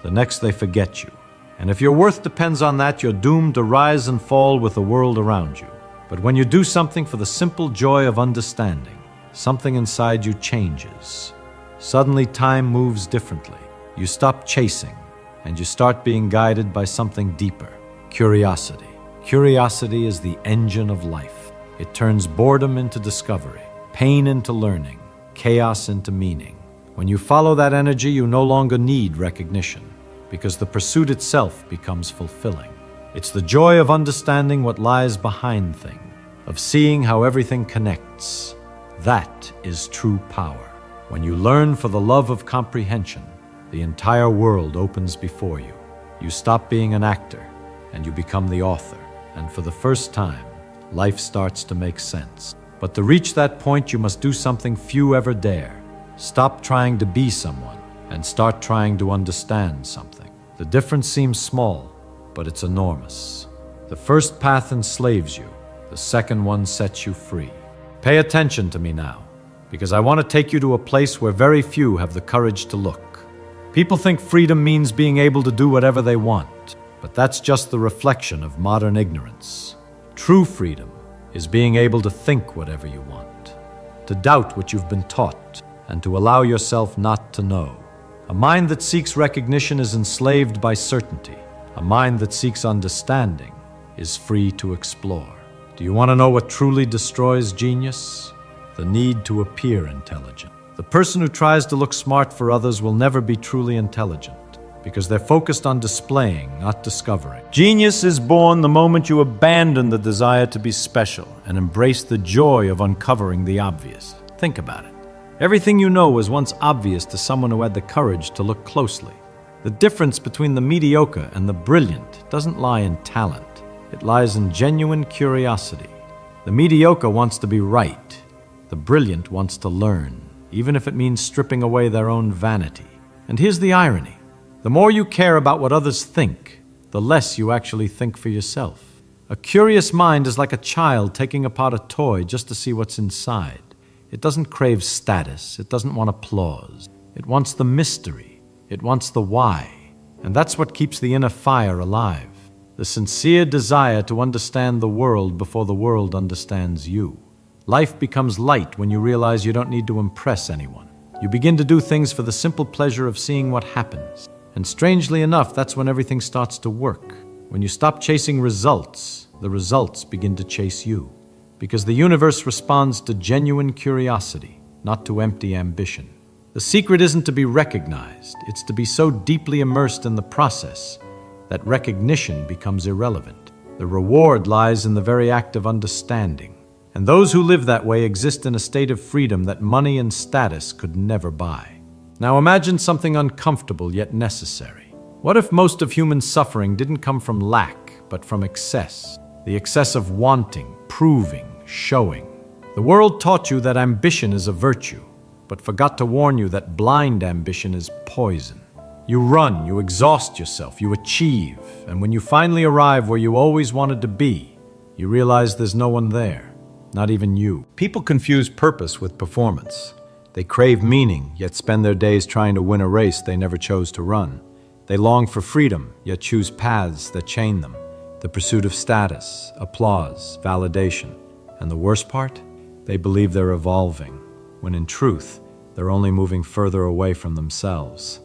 the next they forget you. And if your worth depends on that, you're doomed to rise and fall with the world around you. But when you do something for the simple joy of understanding, something inside you changes. Suddenly time moves differently. You stop chasing, and you start being guided by something deeper. Curiosity. Curiosity is the engine of life. It turns boredom into discovery, pain into learning, chaos into meaning. When you follow that energy, you no longer need recognition, because the pursuit itself becomes fulfilling. It's the joy of understanding what lies behind things, of seeing how everything connects. That is true power. When you learn for the love of comprehension, the entire world opens before you. You stop being an actor, and you become the author. And for the first time, life starts to make sense. But to reach that point, you must do something few ever dare. Stop trying to be someone, and start trying to understand something. The difference seems small, but it's enormous. The first path enslaves you. The second one sets you free. Pay attention to me now, because I want to take you to a place where very few have the courage to look. People think freedom means being able to do whatever they want, but that's just the reflection of modern ignorance. True freedom is being able to think whatever you want, to doubt what you've been taught, and to allow yourself not to know. A mind that seeks recognition is enslaved by certainty. A mind that seeks understanding is free to explore. Do you want to know what truly destroys genius? The need to appear intelligent. The person who tries to look smart for others will never be truly intelligent, because they're focused on displaying, not discovering. Genius is born the moment you abandon the desire to be special and embrace the joy of uncovering the obvious. Think about it. Everything you know was once obvious to someone who had the courage to look closely. The difference between the mediocre and the brilliant doesn't lie in talent. It lies in genuine curiosity. The mediocre wants to be right. The brilliant wants to learn, even if it means stripping away their own vanity. And here's the irony. The more you care about what others think, the less you actually think for yourself. A curious mind is like a child taking apart a toy just to see what's inside. It doesn't crave status. It doesn't want applause. It wants the mystery. It wants the why. And that's what keeps the inner fire alive. The sincere desire to understand the world before the world understands you. Life becomes light when you realize you don't need to impress anyone. You begin to do things for the simple pleasure of seeing what happens. And strangely enough, that's when everything starts to work. When you stop chasing results, the results begin to chase you. Because the universe responds to genuine curiosity, not to empty ambition. The secret isn't to be recognized, it's to be so deeply immersed in the process that recognition becomes irrelevant. The reward lies in the very act of understanding. And those who live that way exist in a state of freedom that money and status could never buy. Now imagine something uncomfortable yet necessary. What if most of human suffering didn't come from lack, but from excess? The excess of wanting, proving, showing. The world taught you that ambition is a virtue, but forgot to warn you that blind ambition is poison. You run, you exhaust yourself, you achieve, and when you finally arrive where you always wanted to be, you realize there's no one there, not even you. People confuse purpose with performance. They crave meaning, yet spend their days trying to win a race they never chose to run. They long for freedom, yet choose paths that chain them. The pursuit of status, applause, validation. And the worst part? They believe they're evolving, when in truth, they're only moving further away from themselves.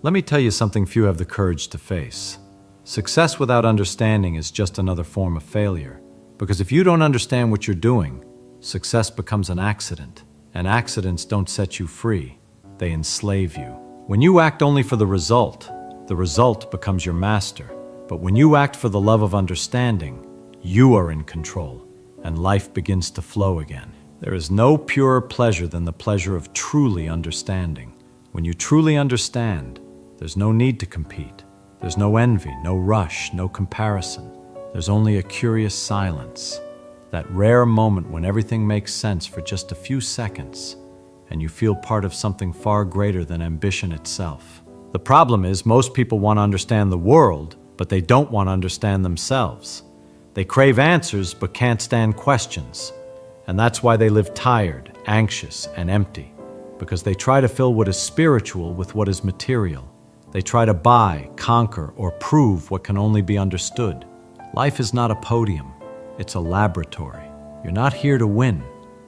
Let me tell you something few have the courage to face. Success without understanding is just another form of failure. Because if you don't understand what you're doing, success becomes an accident. And accidents don't set you free. They enslave you. When you act only for the result becomes your master. But when you act for the love of understanding, you are in control, and life begins to flow again. There is no purer pleasure than the pleasure of truly understanding. When you truly understand, there's no need to compete. There's no envy, no rush, no comparison. There's only a curious silence. That rare moment when everything makes sense for just a few seconds, and you feel part of something far greater than ambition itself. The problem is most people want to understand the world, but they don't want to understand themselves. They crave answers, but can't stand questions. And that's why they live tired, anxious, and empty. Because they try to fill what is spiritual with what is material. They try to buy, conquer, or prove what can only be understood. Life is not a podium. It's a laboratory. You're not here to win.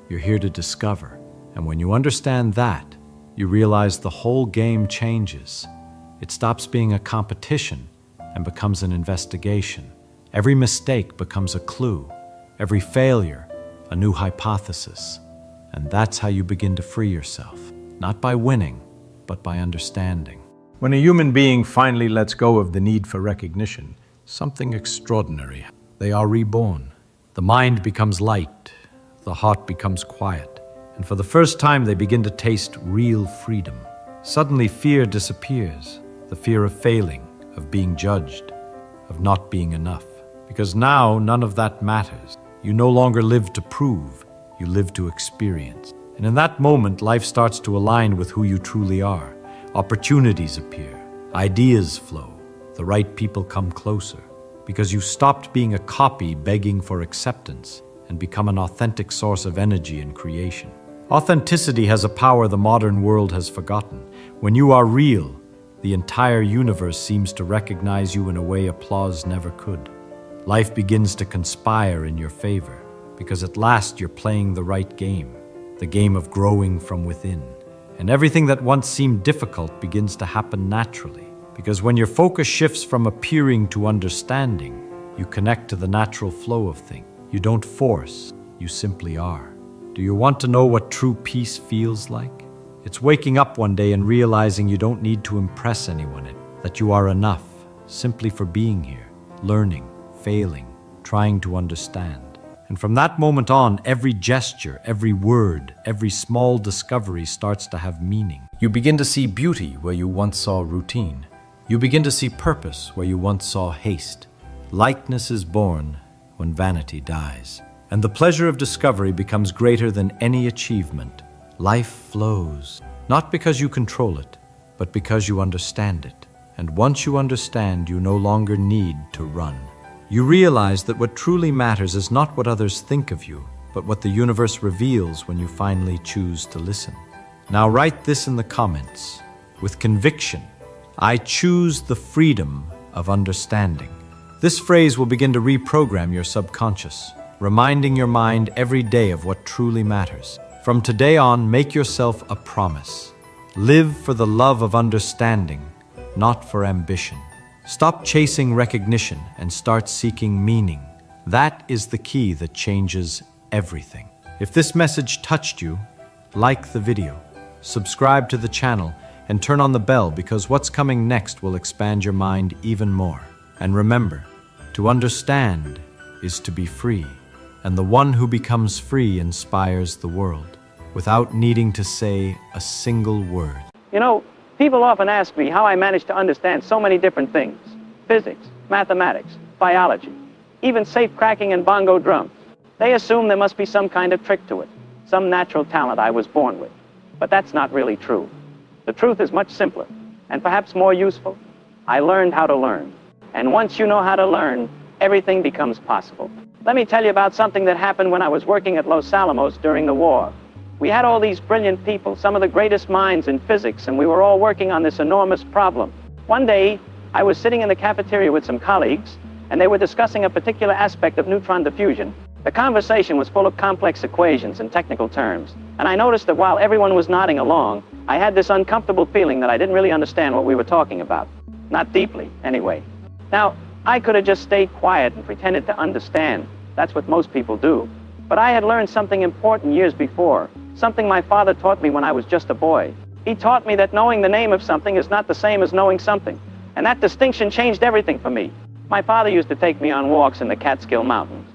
You're here to discover. And when you understand that, you realize the whole game changes. It stops being a competition and becomes an investigation. Every mistake becomes a clue. Every failure, a new hypothesis. And that's how you begin to free yourself. Not by winning, but by understanding. When a human being finally lets go of the need for recognition, something extraordinary happens. They are reborn. The mind becomes light. The heart becomes quiet. And for the first time, they begin to taste real freedom. Suddenly, fear disappears. The fear of failing, of being judged, of not being enough. Because now, none of that matters. You no longer live to prove. You live to experience. And in that moment, life starts to align with who you truly are. Opportunities appear. Ideas flow. The right people come closer. Because you stopped being a copy begging for acceptance and become an authentic source of energy and creation. Authenticity has a power the modern world has forgotten. When you are real, the entire universe seems to recognize you in a way applause never could. Life begins to conspire in your favor, because at last you're playing the right game, the game of growing from within. And everything that once seemed difficult begins to happen naturally. Because when your focus shifts from appearing to understanding, you connect to the natural flow of things. You don't force, you simply are. Do you want to know what true peace feels like? It's waking up one day and realizing you don't need to impress anyone, that you are enough simply for being here, learning, failing, trying to understand. And from that moment on, every gesture, every word, every small discovery starts to have meaning. You begin to see beauty where you once saw routine. You begin to see purpose where you once saw haste. Lightness is born when vanity dies. And the pleasure of discovery becomes greater than any achievement. Life flows, not because you control it, but because you understand it. And once you understand, you no longer need to run. You realize that what truly matters is not what others think of you, but what the universe reveals when you finally choose to listen. Now write this in the comments. With conviction, I choose the freedom of understanding. This phrase will begin to reprogram your subconscious, reminding your mind every day of what truly matters. From today on, make yourself a promise. Live for the love of understanding, not for ambition. Stop chasing recognition and start seeking meaning. That is the key that changes everything. If this message touched you, like the video, subscribe to the channel, and turn on the bell because what's coming next will expand your mind even more. And remember, to understand is to be free, and the one who becomes free inspires the world without needing to say a single word. You know, people often ask me how I manage to understand so many different things. Physics, mathematics, biology, even safe cracking and bongo drums. They assume there must be some kind of trick to it, some natural talent I was born with. But that's not really true. The truth is much simpler, and perhaps more useful. I learned how to learn. And once you know how to learn, everything becomes possible. Let me tell you about something that happened when I was working at Los Alamos during the war. We had all these brilliant people, some of the greatest minds in physics, and we were all working on this enormous problem. One day, I was sitting in the cafeteria with some colleagues, and they were discussing a particular aspect of neutron diffusion. The conversation was full of complex equations and technical terms, and I noticed that while everyone was nodding along, I had this uncomfortable feeling that I didn't really understand what we were talking about. Not deeply, anyway. Now, I could have just stayed quiet and pretended to understand. That's what most people do. But I had learned something important years before, something my father taught me when I was just a boy. He taught me that knowing the name of something is not the same as knowing something, and that distinction changed everything for me. My father used to take me on walks in the Catskill Mountains.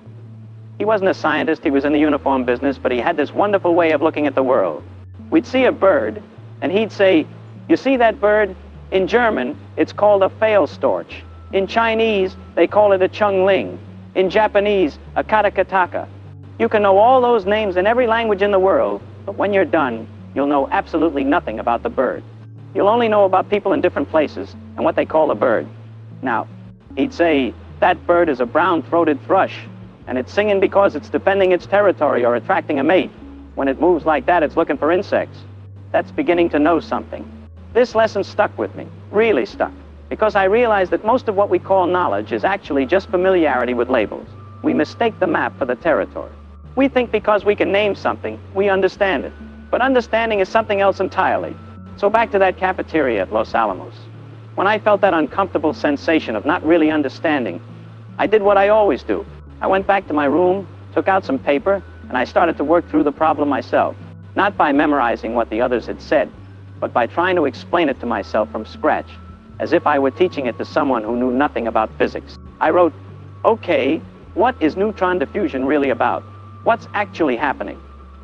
He wasn't a scientist, he was in the uniform business, but he had this wonderful way of looking at the world. We'd see a bird, and he'd say, "You see that bird? In German, it's called a Fehlstorch. In Chinese, they call it a Chungling. In Japanese, a Katakataka. You can know all those names in every language in the world, but when you're done, you'll know absolutely nothing about the bird. You'll only know about people in different places and what they call a bird." Now, he'd say, "That bird is a brown-throated thrush, and it's singing because it's defending its territory or attracting a mate. When it moves like that, it's looking for insects. That's beginning to know something." This lesson stuck with me, really stuck, because I realized that most of what we call knowledge is actually just familiarity with labels. We mistake the map for the territory. We think because we can name something, we understand it. But understanding is something else entirely. So back to that cafeteria at Los Alamos. When I felt that uncomfortable sensation of not really understanding, I did what I always do. I went back to my room, took out some paper, and I started to work through the problem myself. Not by memorizing what the others had said, but by trying to explain it to myself from scratch, as if I were teaching it to someone who knew nothing about physics. I wrote, "Okay, what is neutron diffusion really about? What's actually happening?"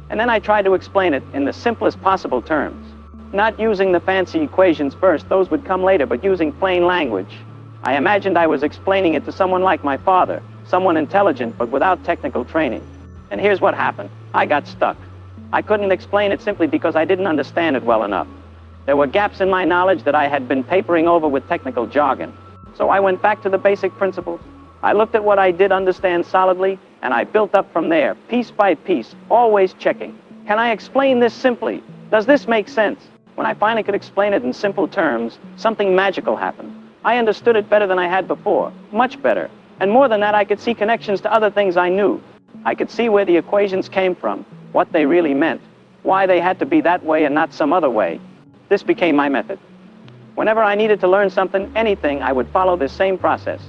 And then I tried to explain it in the simplest possible terms. Not using the fancy equations first, those would come later, but using plain language. I imagined I was explaining it to someone like my father, someone intelligent but without technical training. And here's what happened. I got stuck. I couldn't explain it simply because I didn't understand it well enough. There were gaps in my knowledge that I had been papering over with technical jargon. So I went back to the basic principles. I looked at what I did understand solidly, and I built up from there, piece by piece, always checking. Can I explain this simply? Does this make sense? When I finally could explain it in simple terms, something magical happened. I understood it better than I had before, much better. And more than that, I could see connections to other things I knew. I could see where the equations came from, what they really meant, why they had to be that way and not some other way. This became my method. Whenever I needed to learn something, anything, I would follow this same process.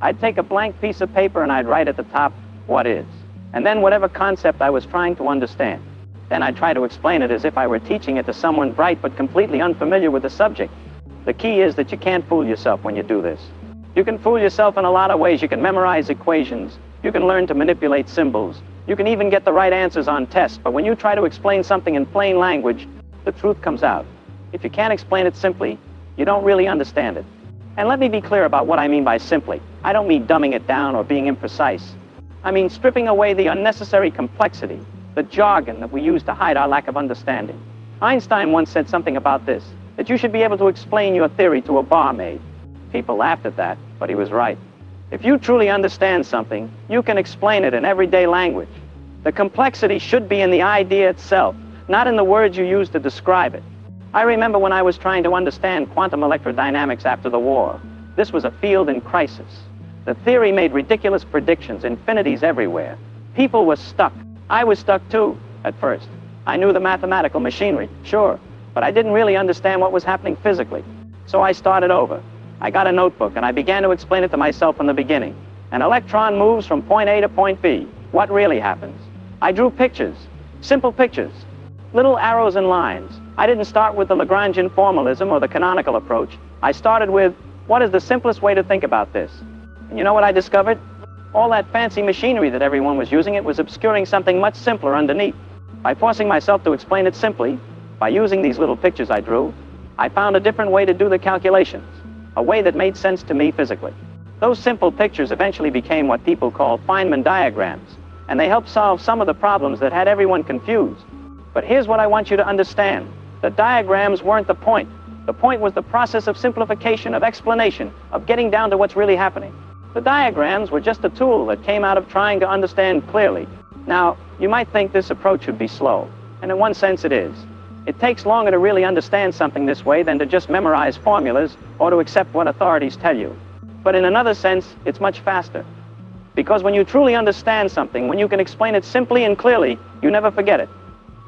I'd take a blank piece of paper and I'd write at the top, "What is?" And then whatever concept I was trying to understand. Then I'd try to explain it as if I were teaching it to someone bright but completely unfamiliar with the subject. The key is that you can't fool yourself when you do this. You can fool yourself in a lot of ways. You can memorize equations. You can learn to manipulate symbols. You can even get the right answers on tests. But when you try to explain something in plain language, the truth comes out. If you can't explain it simply, you don't really understand it. And let me be clear about what I mean by simply. I don't mean dumbing it down or being imprecise. I mean stripping away the unnecessary complexity, the jargon that we use to hide our lack of understanding. Einstein once said something about this, that you should be able to explain your theory to a barmaid. People laughed at that, but he was right. If you truly understand something, you can explain it in everyday language. The complexity should be in the idea itself, not in the words you use to describe it. I remember when I was trying to understand quantum electrodynamics after the war. This was a field in crisis. The theory made ridiculous predictions, infinities everywhere. People were stuck. I was stuck too, at first. I knew the mathematical machinery, sure, but I didn't really understand what was happening physically. So I started over. I got a notebook and I began to explain it to myself from the beginning. An electron moves from point A to point B. What really happens? I drew pictures, simple pictures, little arrows and lines. I didn't start with the Lagrangian formalism or the canonical approach. I started with, what is the simplest way to think about this? And you know what I discovered? All that fancy machinery that everyone was using, it was obscuring something much simpler underneath. By forcing myself to explain it simply, by using these little pictures I drew, I found a different way to do the calculations, a way that made sense to me physically. Those simple pictures eventually became what people call Feynman diagrams, and they helped solve some of the problems that had everyone confused. But here's what I want you to understand. The diagrams weren't the point. The point was the process of simplification, of explanation, of getting down to what's really happening. The diagrams were just a tool that came out of trying to understand clearly. Now, you might think this approach would be slow. And in one sense it is. It takes longer to really understand something this way than to just memorize formulas or to accept what authorities tell you. But in another sense, it's much faster. Because when you truly understand something, when you can explain it simply and clearly, you never forget it.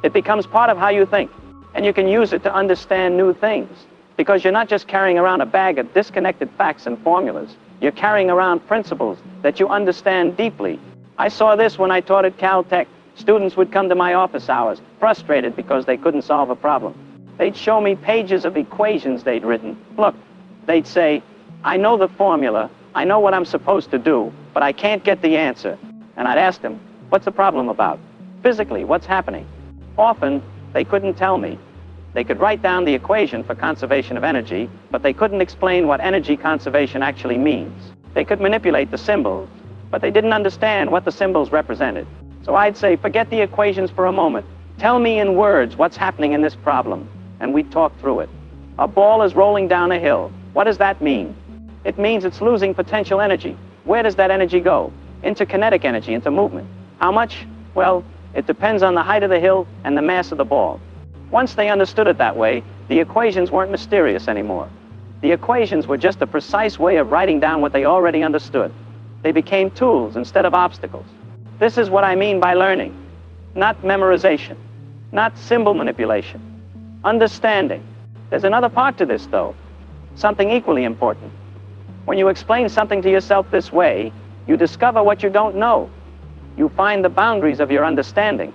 It becomes part of how you think, and you can use it to understand new things. Because you're not just carrying around a bag of disconnected facts and formulas. You're carrying around principles that you understand deeply. I saw this when I taught at Caltech. Students would come to my office hours, frustrated because they couldn't solve a problem. They'd show me pages of equations they'd written. Look, they'd say, I know the formula, I know what I'm supposed to do, but I can't get the answer. And I'd ask them, what's the problem about? Physically, what's happening? Often, they couldn't tell me. They could write down the equation for conservation of energy, but they couldn't explain what energy conservation actually means. They could manipulate the symbols, but they didn't understand what the symbols represented. So I'd say, forget the equations for a moment. Tell me in words what's happening in this problem, and we'd talk through it. A ball is rolling down a hill. What does that mean? It means it's losing potential energy. Where does that energy go? Into kinetic energy, into movement. How much? Well, it depends on the height of the hill and the mass of the ball. Once they understood it that way, the equations weren't mysterious anymore. The equations were just a precise way of writing down what they already understood. They became tools instead of obstacles. This is what I mean by learning. Not memorization, not symbol manipulation. Understanding. There's another part to this, though, something equally important. When you explain something to yourself this way, you discover what you don't know. You find the boundaries of your understanding,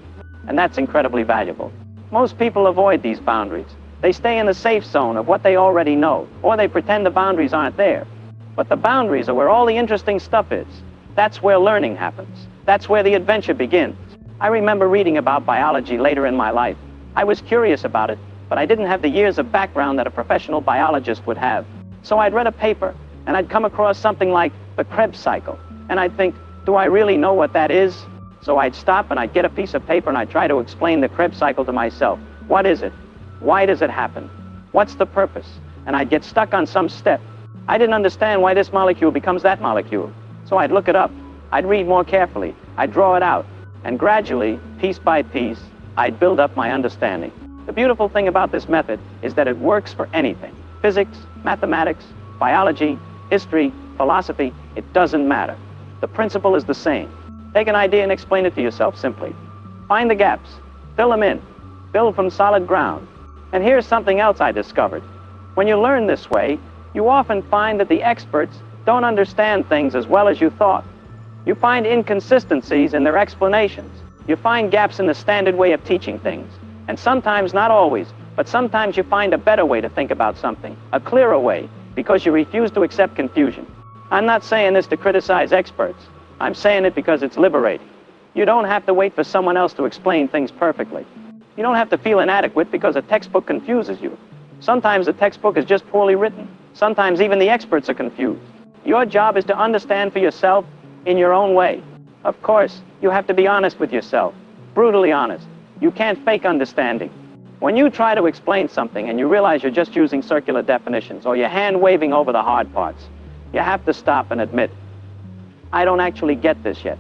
and that's incredibly valuable. Most people avoid these boundaries. They stay in the safe zone of what they already know, or they pretend the boundaries aren't there. But the boundaries are where all the interesting stuff is. That's where learning happens. That's where the adventure begins. I remember reading about biology later in my life. I was curious about it, but I didn't have the years of background that a professional biologist would have. So I'd read a paper, and I'd come across something like the Krebs cycle, and I'd think, do I really know what that is? So I'd stop and I'd get a piece of paper and I'd try to explain the Krebs cycle to myself. What is it? Why does it happen? What's the purpose? And I'd get stuck on some step. I didn't understand why this molecule becomes that molecule. So I'd look it up. I'd read more carefully. I'd draw it out. And gradually, piece by piece, I'd build up my understanding. The beautiful thing about this method is that it works for anything. Physics, mathematics, biology, history, philosophy, it doesn't matter. The principle is the same. Take an idea and explain it to yourself simply. Find the gaps, fill them in, build from solid ground. And here's something else I discovered. When you learn this way, you often find that the experts don't understand things as well as you thought. You find inconsistencies in their explanations. You find gaps in the standard way of teaching things. And sometimes, not always, but sometimes you find a better way to think about something, a clearer way, because you refuse to accept confusion. I'm not saying this to criticize experts. I'm saying it because it's liberating. You don't have to wait for someone else to explain things perfectly. You don't have to feel inadequate because a textbook confuses you. Sometimes the textbook is just poorly written. Sometimes even the experts are confused. Your job is to understand for yourself in your own way. Of course, you have to be honest with yourself, brutally honest. You can't fake understanding. When you try to explain something and you realize you're just using circular definitions or you're hand-waving over the hard parts, you have to stop and admit, I don't actually get this yet.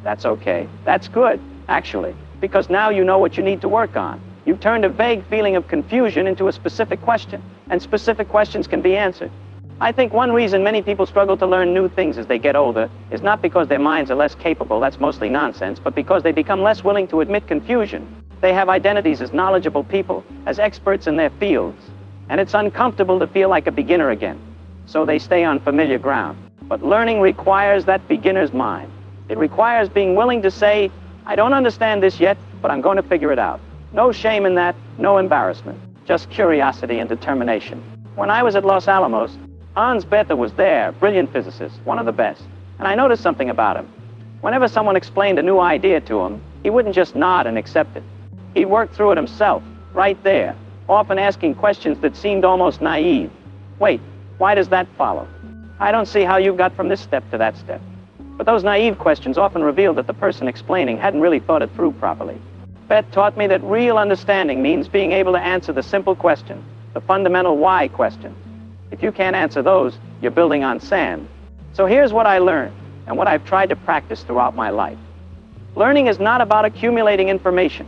That's okay. That's good, actually, because now you know what you need to work on. You've turned a vague feeling of confusion into a specific question, and specific questions can be answered. I think one reason many people struggle to learn new things as they get older is not because their minds are less capable, that's mostly nonsense, but because they become less willing to admit confusion. They have identities as knowledgeable people, as experts in their fields, and it's uncomfortable to feel like a beginner again. So they stay on familiar ground. But learning requires that beginner's mind. It requires being willing to say, I don't understand this yet, but I'm going to figure it out. No shame in that, no embarrassment, just curiosity and determination. When I was at Los Alamos, Hans Bethe was there, brilliant physicist, one of the best. And I noticed something about him. Whenever someone explained a new idea to him, he wouldn't just nod and accept it. He'd work through it himself, right there, often asking questions that seemed almost naive. Wait, why does that follow? I don't see how you got from this step to that step. But those naive questions often revealed that the person explaining hadn't really thought it through properly. Bethe taught me that real understanding means being able to answer the simple question, the fundamental why question. If you can't answer those, you're building on sand. So here's what I learned, and what I've tried to practice throughout my life. Learning is not about accumulating information.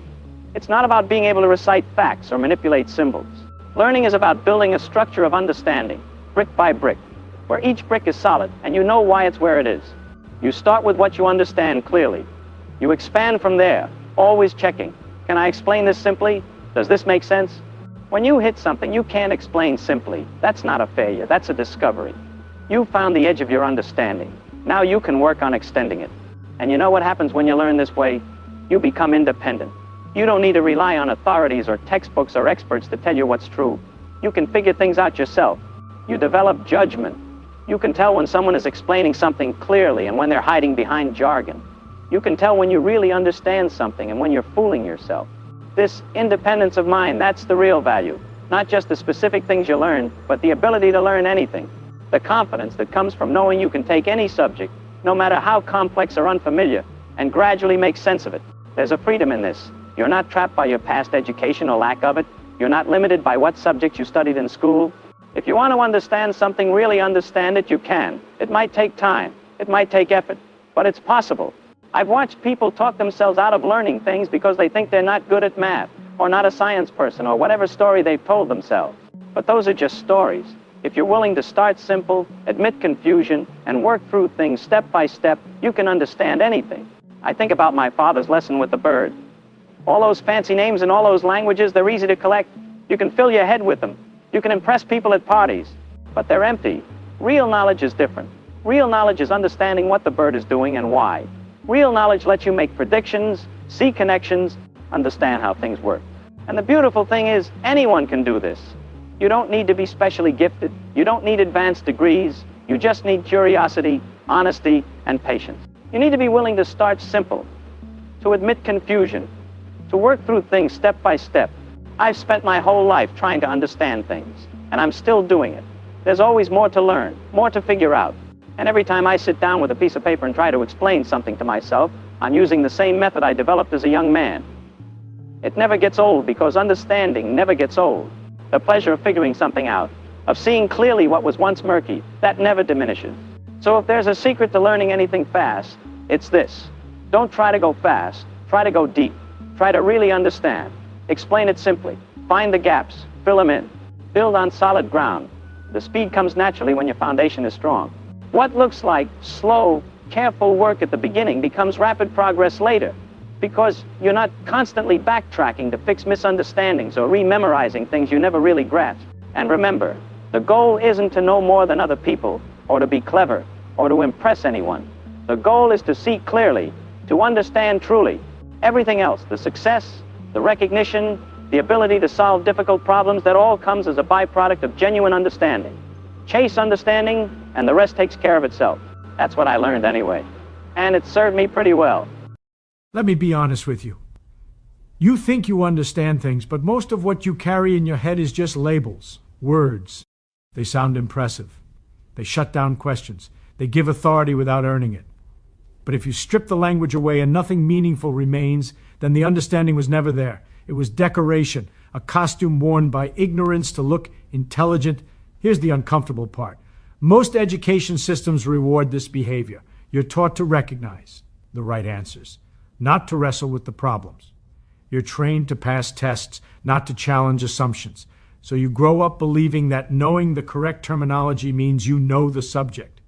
It's not about being able to recite facts or manipulate symbols. Learning is about building a structure of understanding, brick by brick, where each brick is solid and you know why it's where it is. You start with what you understand clearly. You expand from there, always checking. Can I explain this simply? Does this make sense? When you hit something you can't explain simply, that's not a failure, that's a discovery. You found the edge of your understanding. Now you can work on extending it. And you know what happens when you learn this way? You become independent. You don't need to rely on authorities or textbooks or experts to tell you what's true. You can figure things out yourself. You develop judgment. You can tell when someone is explaining something clearly and when they're hiding behind jargon. You can tell when you really understand something and when you're fooling yourself. This independence of mind, that's the real value. Not just the specific things you learn, but the ability to learn anything. The confidence that comes from knowing you can take any subject, no matter how complex or unfamiliar, and gradually make sense of it. There's a freedom in this. You're not trapped by your past education or lack of it. You're not limited by what subject you studied in school. If you want to understand something, really understand it, you can. It might take time. It might take effort, but it's possible. I've watched people talk themselves out of learning things because they think they're not good at math, or not a science person, or whatever story they've told themselves. But those are just stories. If you're willing to start simple, admit confusion, and work through things step by step, you can understand anything. I think about my father's lesson with the bird. All those fancy names in all those languages, they're easy to collect. You can fill your head with them. You can impress people at parties, but they're empty. Real knowledge is different. Real knowledge is understanding what the bird is doing and why. Real knowledge lets you make predictions, see connections, understand how things work. And the beautiful thing is, anyone can do this. You don't need to be specially gifted. You don't need advanced degrees. You just need curiosity, honesty, and patience. You need to be willing to start simple, to admit confusion, to work through things step by step. I've spent my whole life trying to understand things, and I'm still doing it. There's always more to learn, more to figure out. And every time I sit down with a piece of paper and try to explain something to myself, I'm using the same method I developed as a young man. It never gets old because understanding never gets old. The pleasure of figuring something out, of seeing clearly what was once murky, that never diminishes. So if there's a secret to learning anything fast, it's this. Don't try to go fast, try to go deep. Try to really understand. Explain it simply. Find the gaps, fill them in. Build on solid ground. The speed comes naturally when your foundation is strong. What looks like slow, careful work at the beginning becomes rapid progress later, because you're not constantly backtracking to fix misunderstandings or rememorizing things you never really grasped. And remember, the goal isn't to know more than other people, or to be clever, or to impress anyone. The goal is to see clearly, to understand truly. Everything else, the success, the recognition, the ability to solve difficult problems, that all comes as a byproduct of genuine understanding. Chase understanding, and the rest takes care of itself. That's what I learned anyway. And it served me pretty well. Let me be honest with you. You think you understand things, but most of what you carry in your head is just labels, words. They sound impressive. They shut down questions. They give authority without earning it. But if you strip the language away and nothing meaningful remains, then the understanding was never there. It was decoration, a costume worn by ignorance to look intelligent. Here's the uncomfortable part. Most education systems reward this behavior. You're taught to recognize the right answers, not to wrestle with the problems. You're trained to pass tests, not to challenge assumptions. So you grow up believing that knowing the correct terminology means you know the subject.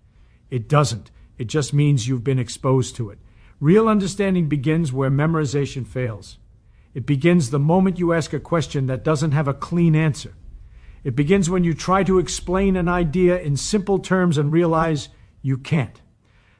It doesn't. It just means you've been exposed to it. Real understanding begins where memorization fails. It begins the moment you ask a question that doesn't have a clean answer. It begins when you try to explain an idea in simple terms and realize you can't.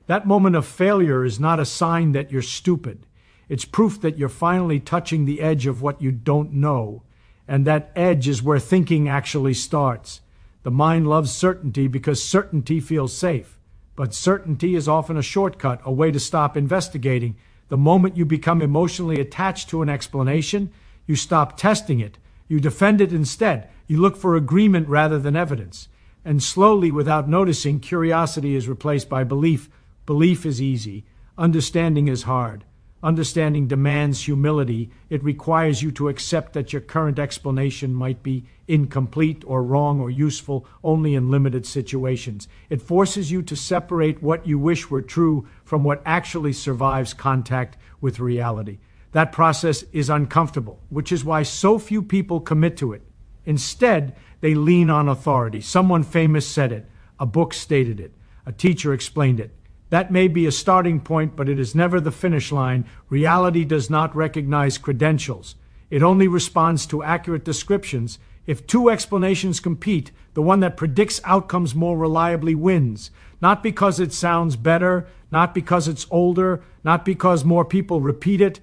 That moment of failure is not a sign that you're stupid. It's proof that you're finally touching the edge of what you don't know, and that edge is where thinking actually starts. The mind loves certainty because certainty feels safe. But certainty is often a shortcut, a way to stop investigating. The moment you become emotionally attached to an explanation, you stop testing it. You defend it instead. You look for agreement rather than evidence. And slowly, without noticing, curiosity is replaced by belief. Belief is easy. Understanding is hard. Understanding demands humility. It requires you to accept that your current explanation might be incomplete or wrong or useful only in limited situations. It forces you to separate what you wish were true from what actually survives contact with reality. That process is uncomfortable, which is why so few people commit to it. Instead, they lean on authority. Someone famous said it, a book stated it, a teacher explained it. That may be a starting point, but it is never the finish line. Reality does not recognize credentials. It only responds to accurate descriptions. If two explanations compete, the one that predicts outcomes more reliably wins. Not because it sounds better, not because it's older, not because more people repeat it,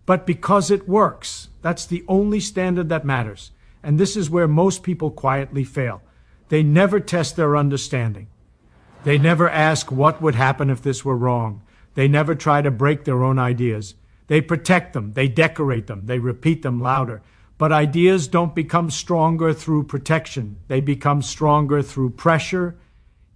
but because it works. That's the only standard that matters. And this is where most people quietly fail. They never test their understanding. They never ask what would happen if this were wrong. They never try to break their own ideas. They protect them, they decorate them, they repeat them louder. But ideas don't become stronger through protection. They become stronger through pressure.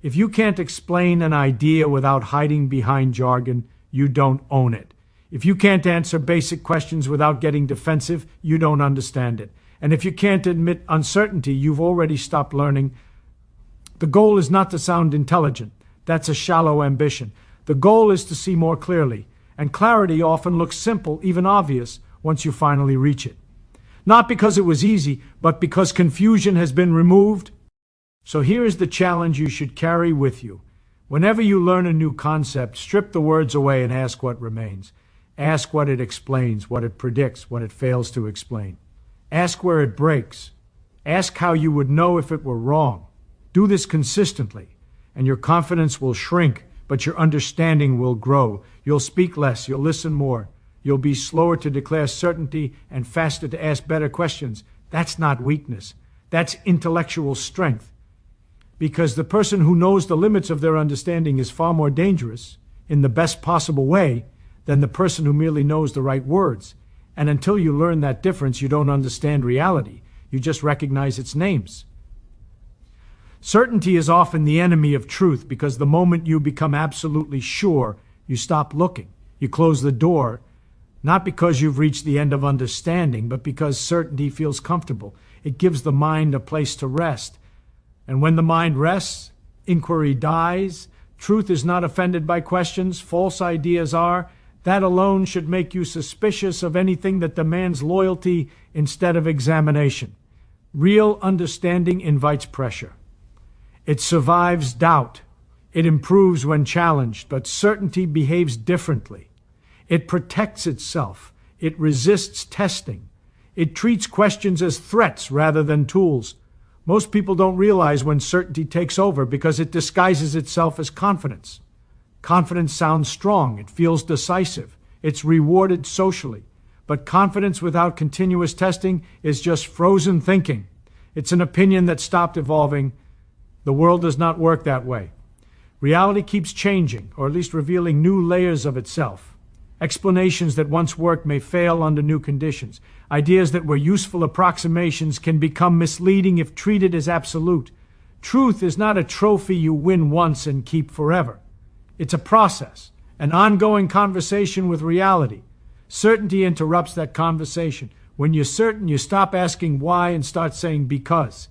If you can't explain an idea without hiding behind jargon, you don't own it. If you can't answer basic questions without getting defensive, you don't understand it. And if you can't admit uncertainty, you've already stopped learning. The goal is not to sound intelligent. That's a shallow ambition. The goal is to see more clearly. And clarity often looks simple, even obvious, once you finally reach it. Not because it was easy, but because confusion has been removed. So here is the challenge you should carry with you. Whenever you learn a new concept, strip the words away and ask what remains. Ask what it explains, what it predicts, what it fails to explain. Ask where it breaks. Ask how you would know if it were wrong. Do this consistently, and your confidence will shrink, but your understanding will grow. You'll speak less, you'll listen more. You'll be slower to declare certainty and faster to ask better questions. That's not weakness. That's intellectual strength. Because the person who knows the limits of their understanding is far more dangerous, in the best possible way, than the person who merely knows the right words. And until you learn that difference, you don't understand reality. You just recognize its names. Certainty is often the enemy of truth because the moment you become absolutely sure, you stop looking. You close the door, not because you've reached the end of understanding, but because certainty feels comfortable. It gives the mind a place to rest. And when the mind rests, inquiry dies. Truth is not offended by questions. False ideas are. That alone should make you suspicious of anything that demands loyalty instead of examination. Real understanding invites pressure. It survives doubt. It improves when challenged, but certainty behaves differently. It protects itself. It resists testing. It treats questions as threats rather than tools. Most people don't realize when certainty takes over because it disguises itself as confidence. Confidence sounds strong. It feels decisive. It's rewarded socially. But confidence without continuous testing is just frozen thinking. It's an opinion that stopped evolving. The world does not work that way. Reality keeps changing, or at least revealing new layers of itself. Explanations that once worked may fail under new conditions. Ideas that were useful approximations can become misleading if treated as absolute. Truth is not a trophy you win once and keep forever. It's a process, an ongoing conversation with reality. Certainty interrupts that conversation. When you're certain, you stop asking why and start saying because.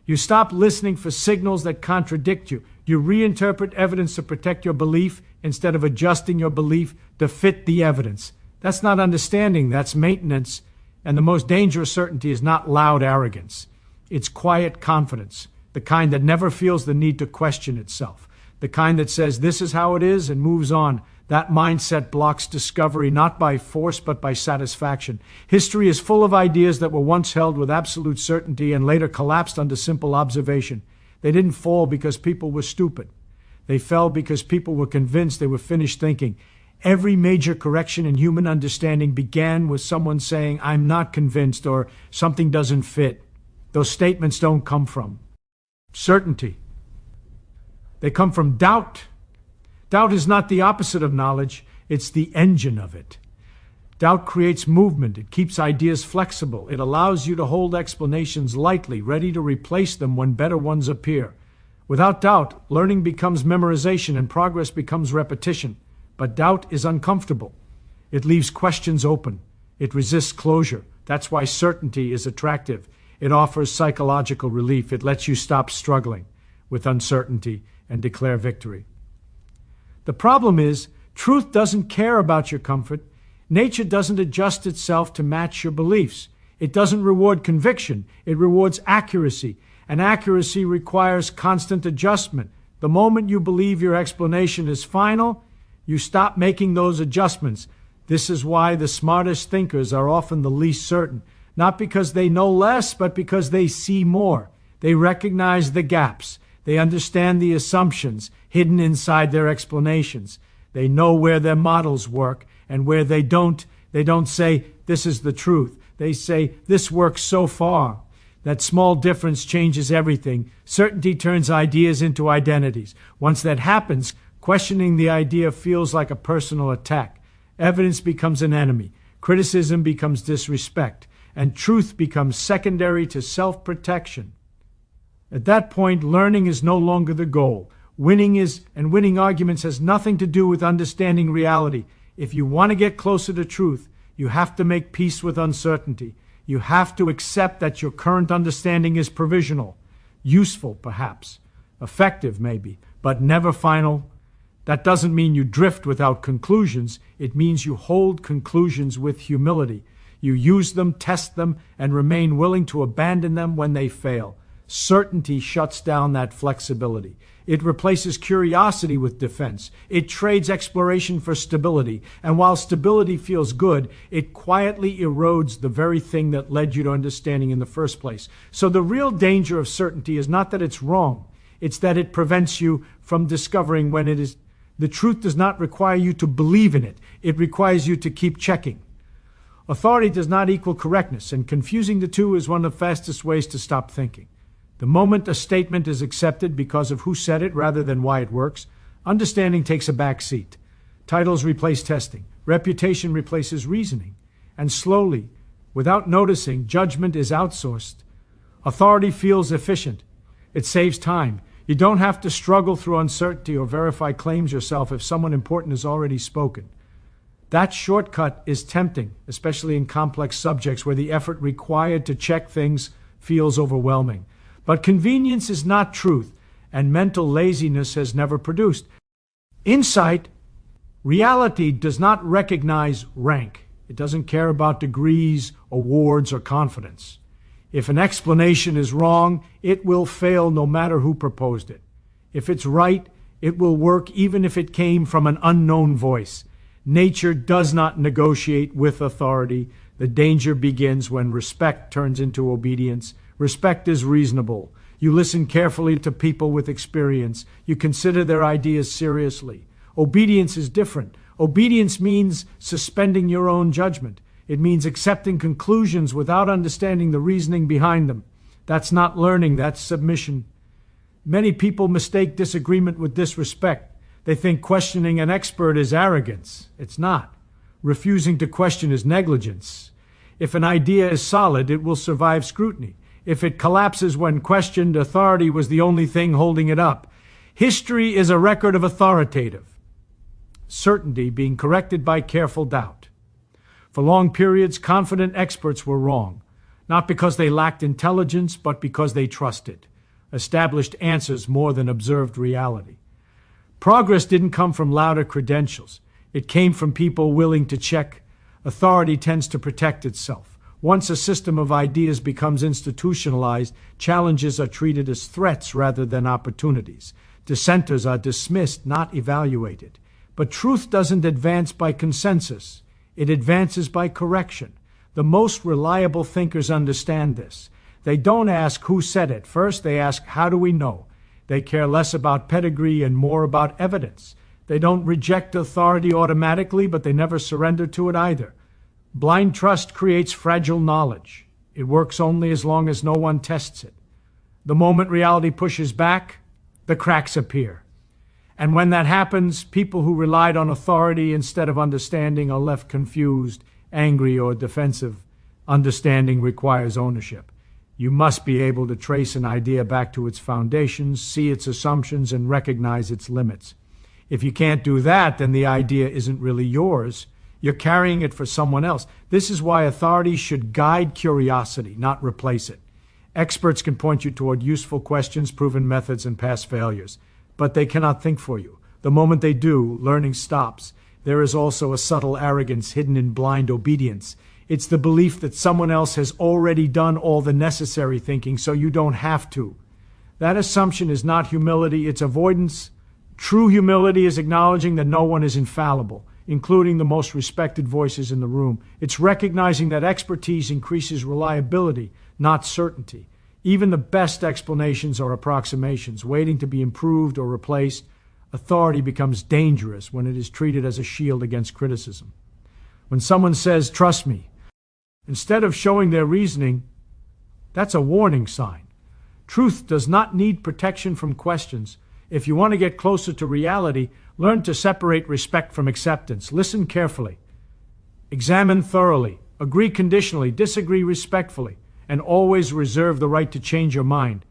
You stop listening for signals that contradict you. You reinterpret evidence to protect your belief instead of adjusting your belief to fit the evidence. That's not understanding, that's maintenance. And the most dangerous certainty is not loud arrogance. It's quiet confidence, the kind that never feels the need to question itself, the kind that says this is how it is and moves on. That mindset blocks discovery not by force but by satisfaction. History is full of ideas that were once held with absolute certainty and later collapsed under simple observation. They didn't fall because people were stupid. They fell because people were convinced they were finished thinking. Every major correction in human understanding began with someone saying, "I'm not convinced," or "something doesn't fit." Those statements don't come from certainty. They come from doubt. Doubt is not the opposite of knowledge, it's the engine of it. Doubt creates movement. It keeps ideas flexible. It allows you to hold explanations lightly, ready to replace them when better ones appear. Without doubt, learning becomes memorization and progress becomes repetition. But doubt is uncomfortable. It leaves questions open. It resists closure. That's why certainty is attractive. It offers psychological relief. It lets you stop struggling with uncertainty and declare victory. The problem is, truth doesn't care about your comfort. Nature doesn't adjust itself to match your beliefs. It doesn't reward conviction. It rewards accuracy. And accuracy requires constant adjustment. The moment you believe your explanation is final, you stop making those adjustments. This is why the smartest thinkers are often the least certain, not because they know less, but because they see more. They recognize the gaps. They understand the assumptions hidden inside their explanations. They know where their models work, and where they don't say, this is the truth. They say, this works so far. That small difference changes everything. Certainty turns ideas into identities. Once that happens, questioning the idea feels like a personal attack. Evidence becomes an enemy. Criticism becomes disrespect. And truth becomes secondary to self-protection. At that point, learning is no longer the goal. Winning arguments has nothing to do with understanding reality. If you want to get closer to truth, you have to make peace with uncertainty. You have to accept that your current understanding is provisional, useful perhaps, effective maybe, but never final. That doesn't mean you drift without conclusions. It means you hold conclusions with humility. You use them, test them, and remain willing to abandon them when they fail. Certainty shuts down that flexibility. It replaces curiosity with defense. It trades exploration for stability. And while stability feels good, it quietly erodes the very thing that led you to understanding in the first place. So the real danger of certainty is not that it's wrong. It's that it prevents you from discovering when it is. The truth does not require you to believe in it. It requires you to keep checking. Authority does not equal correctness, and confusing the two is one of the fastest ways to stop thinking. The moment a statement is accepted because of who said it rather than why it works, understanding takes a back seat. Titles replace testing. Reputation replaces reasoning. And slowly, without noticing, judgment is outsourced. Authority feels efficient. It saves time. You don't have to struggle through uncertainty or verify claims yourself if someone important has already spoken. That shortcut is tempting, especially in complex subjects where the effort required to check things feels overwhelming. But convenience is not truth, and mental laziness has never produced. Insight, reality does not recognize rank. It doesn't care about degrees, awards, or confidence. If an explanation is wrong, it will fail no matter who proposed it. If it's right, it will work even if it came from an unknown voice. Nature does not negotiate with authority. The danger begins when respect turns into obedience. Respect is reasonable. You listen carefully to people with experience. You consider their ideas seriously. Obedience is different. Obedience means suspending your own judgment. It means accepting conclusions without understanding the reasoning behind them. That's not learning, that's submission. Many people mistake disagreement with disrespect. They think questioning an expert is arrogance. It's not. Refusing to question is negligence. If an idea is solid, it will survive scrutiny. If it collapses when questioned, authority was the only thing holding it up. History is a record of authoritative certainty being corrected by careful doubt. For long periods, confident experts were wrong, not because they lacked intelligence, but because they trusted established answers more than observed reality. Progress didn't come from louder credentials. It came from people willing to check. Authority tends to protect itself. Once a system of ideas becomes institutionalized, challenges are treated as threats rather than opportunities. Dissenters are dismissed, not evaluated. But truth doesn't advance by consensus. It advances by correction. The most reliable thinkers understand this. They don't ask who said it. First, they ask, how do we know? They care less about pedigree and more about evidence. They don't reject authority automatically, but they never surrender to it either. Blind trust creates fragile knowledge. It works only as long as no one tests it. The moment reality pushes back, the cracks appear. And when that happens, people who relied on authority instead of understanding are left confused, angry, or defensive. Understanding requires ownership. You must be able to trace an idea back to its foundations, see its assumptions, and recognize its limits. If you can't do that, then the idea isn't really yours. You're carrying it for someone else. This is why authority should guide curiosity, not replace it. Experts can point you toward useful questions, proven methods, and past failures, but they cannot think for you. The moment they do, learning stops. there is also a subtle arrogance hidden in blind obedience. It's the belief that someone else has already done all the necessary thinking, so you don't have to. That assumption is not humility, it's avoidance. True humility is acknowledging that no one is infallible, including the most respected voices in the room. It's recognizing that expertise increases reliability, not certainty. Even the best explanations are approximations, waiting to be improved or replaced. Authority becomes dangerous when it is treated as a shield against criticism. When someone says, "Trust me," instead of showing their reasoning, that's a warning sign. Truth does not need protection from questions. If you want to get closer to reality, learn to separate respect from acceptance. Listen carefully. Examine thoroughly. Agree conditionally. Disagree respectfully. And always reserve the right to change your mind.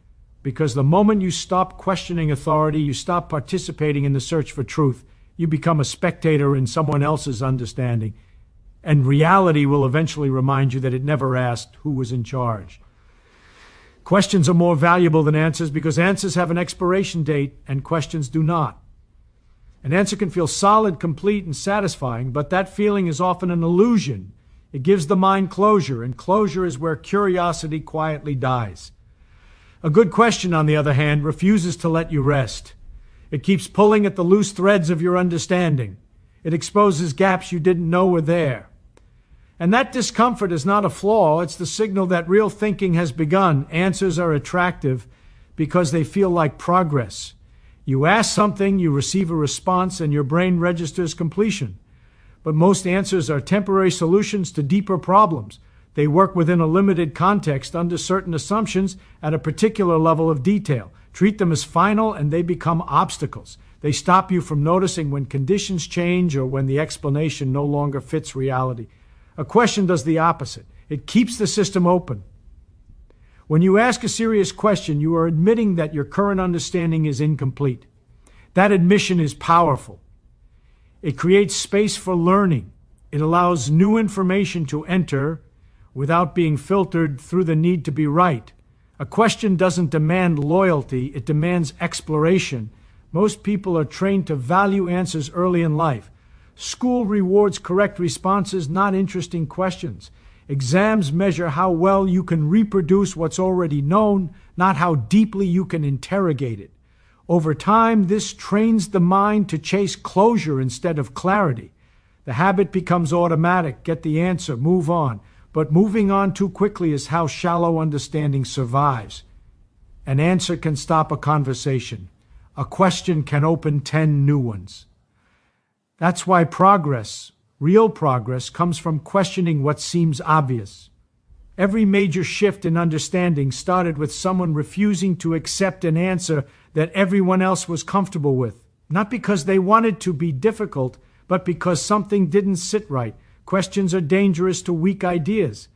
Because the moment you stop questioning authority, you stop participating in the search for truth. You become a spectator in someone else's understanding. And reality will eventually remind you that it never asked who was in charge. Questions are more valuable than answers because answers have an expiration date and questions do not. An answer can feel solid, complete, and satisfying, but that feeling is often an illusion. It gives the mind closure, and closure is where curiosity quietly dies. A good question, on the other hand, refuses to let you rest. It keeps pulling at the loose threads of your understanding. It exposes gaps you didn't know were there. And that discomfort is not a flaw, it's the signal that real thinking has begun. Answers are attractive because they feel like progress. You ask something, you receive a response, and your brain registers completion. But most answers are temporary solutions to deeper problems. They work within a limited context under certain assumptions at a particular level of detail. Treat them as final and they become obstacles. They stop you from noticing when conditions change or when the explanation no longer fits reality. A question does the opposite. It keeps the system open. When you ask a serious question, you are admitting that your current understanding is incomplete. That admission is powerful. It creates space for learning. It allows new information to enter without being filtered through the need to be right. A question doesn't demand loyalty, it demands exploration. Most people are trained to value answers early in life. School rewards correct responses, not interesting questions. Exams measure how well you can reproduce what's already known, not how deeply you can interrogate it. Over time, this trains the mind to chase closure instead of clarity. The habit becomes automatic. Get the answer, move on. But moving on too quickly is how shallow understanding survives. An answer can stop a conversation. A question can open 10 new ones. That's why progress, real progress, comes from questioning what seems obvious. Every major shift in understanding started with someone refusing to accept an answer that everyone else was comfortable with. Not because they wanted to be difficult, but because something didn't sit right. Questions are dangerous to weak ideas.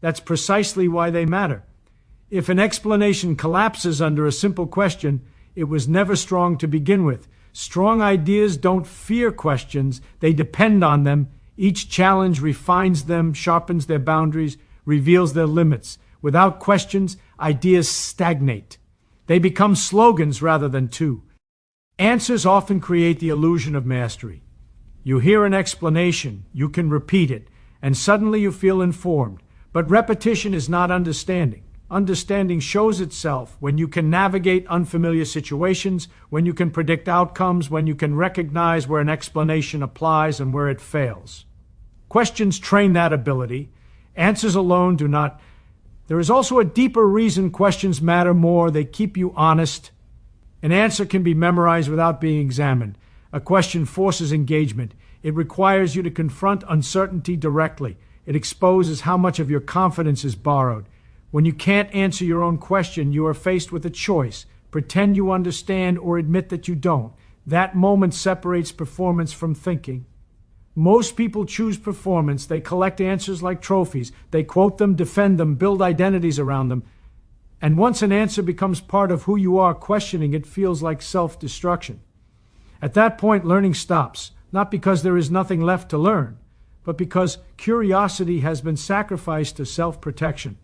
That's precisely why they matter. If an explanation collapses under a simple question, it was never strong to begin with. Strong ideas don't fear questions, they depend on them. Each challenge refines them, sharpens their boundaries, reveals their limits. Without questions, ideas stagnate. They become slogans rather than two. Answers often create the illusion of mastery. You hear an explanation, you can repeat it, and suddenly you feel informed. But repetition is not understanding. Understanding shows itself when you can navigate unfamiliar situations, when you can predict outcomes, when you can recognize where an explanation applies and where it fails. Questions train that ability. Answers alone do not. There is also a deeper reason questions matter more. They keep you honest. An answer can be memorized without being examined. A question forces engagement. It requires you to confront uncertainty directly. It exposes how much of your confidence is borrowed. When you can't answer your own question, you are faced with a choice. Pretend you understand or admit that you don't. That moment separates performance from thinking. Most people choose performance. They collect answers like trophies. They quote them, defend them, build identities around them. And once an answer becomes part of who you are, questioning it feels like self-destruction. At that point, learning stops, not because there is nothing left to learn, but because curiosity has been sacrificed to self-protection.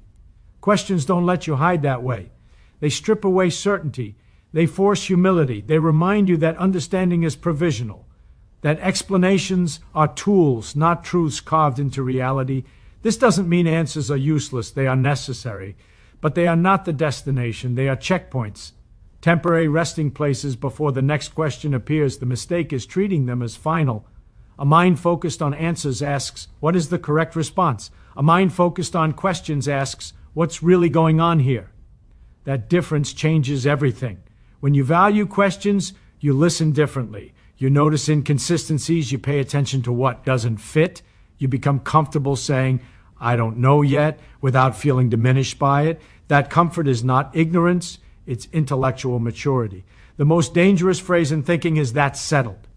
Questions don't let you hide that way. They strip away certainty. They force humility. They remind you that understanding is provisional. that explanations are tools, not truths carved into reality. This doesn't mean answers are useless, they are necessary, but they are not the destination, they are checkpoints, temporary resting places before the next question appears. The mistake is treating them as final. A mind focused on answers asks, what is the correct response? A mind focused on questions asks, what's really going on here? That difference changes everything. When you value questions, you listen differently. You notice inconsistencies, you pay attention to what doesn't fit. You become comfortable saying, I don't know yet, without feeling diminished by it. That comfort is not ignorance, it's intellectual maturity. The most dangerous phrase in thinking is that's settled.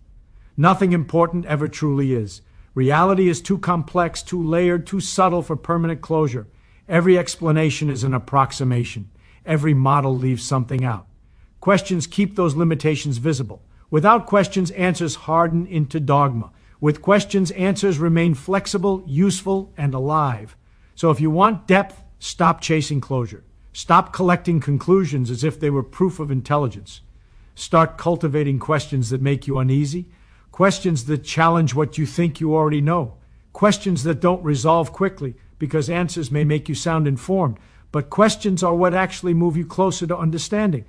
Nothing important ever truly is. Reality is too complex, too layered, too subtle for permanent closure. Every explanation is an approximation. Every model leaves something out. Questions keep those limitations visible. Without questions, answers harden into dogma. With questions, answers remain flexible, useful, and alive. So if you want depth, stop chasing closure. Stop collecting conclusions as if they were proof of intelligence. Start cultivating questions that make you uneasy. Questions that challenge what you think you already know. Questions that don't resolve quickly because answers may make you sound informed. But questions are what actually move you closer to understanding.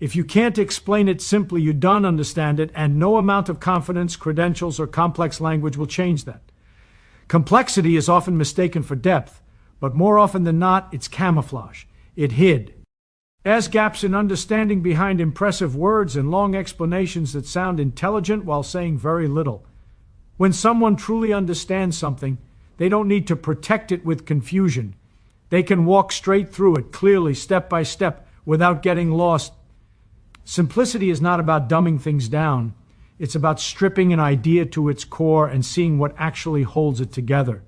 If you can't explain it simply, you don't understand it, and no amount of confidence, credentials, or complex language will change that. Complexity is often mistaken for depth, but more often than not, it's camouflage. It hid. There's gaps in understanding behind impressive words and long explanations that sound intelligent while saying very little. When someone truly understands something, they don't need to protect it with confusion. They can walk straight through it, clearly, step by step, without getting lost. Simplicity is not about dumbing things down. It's about stripping an idea to its core and seeing what actually holds it together.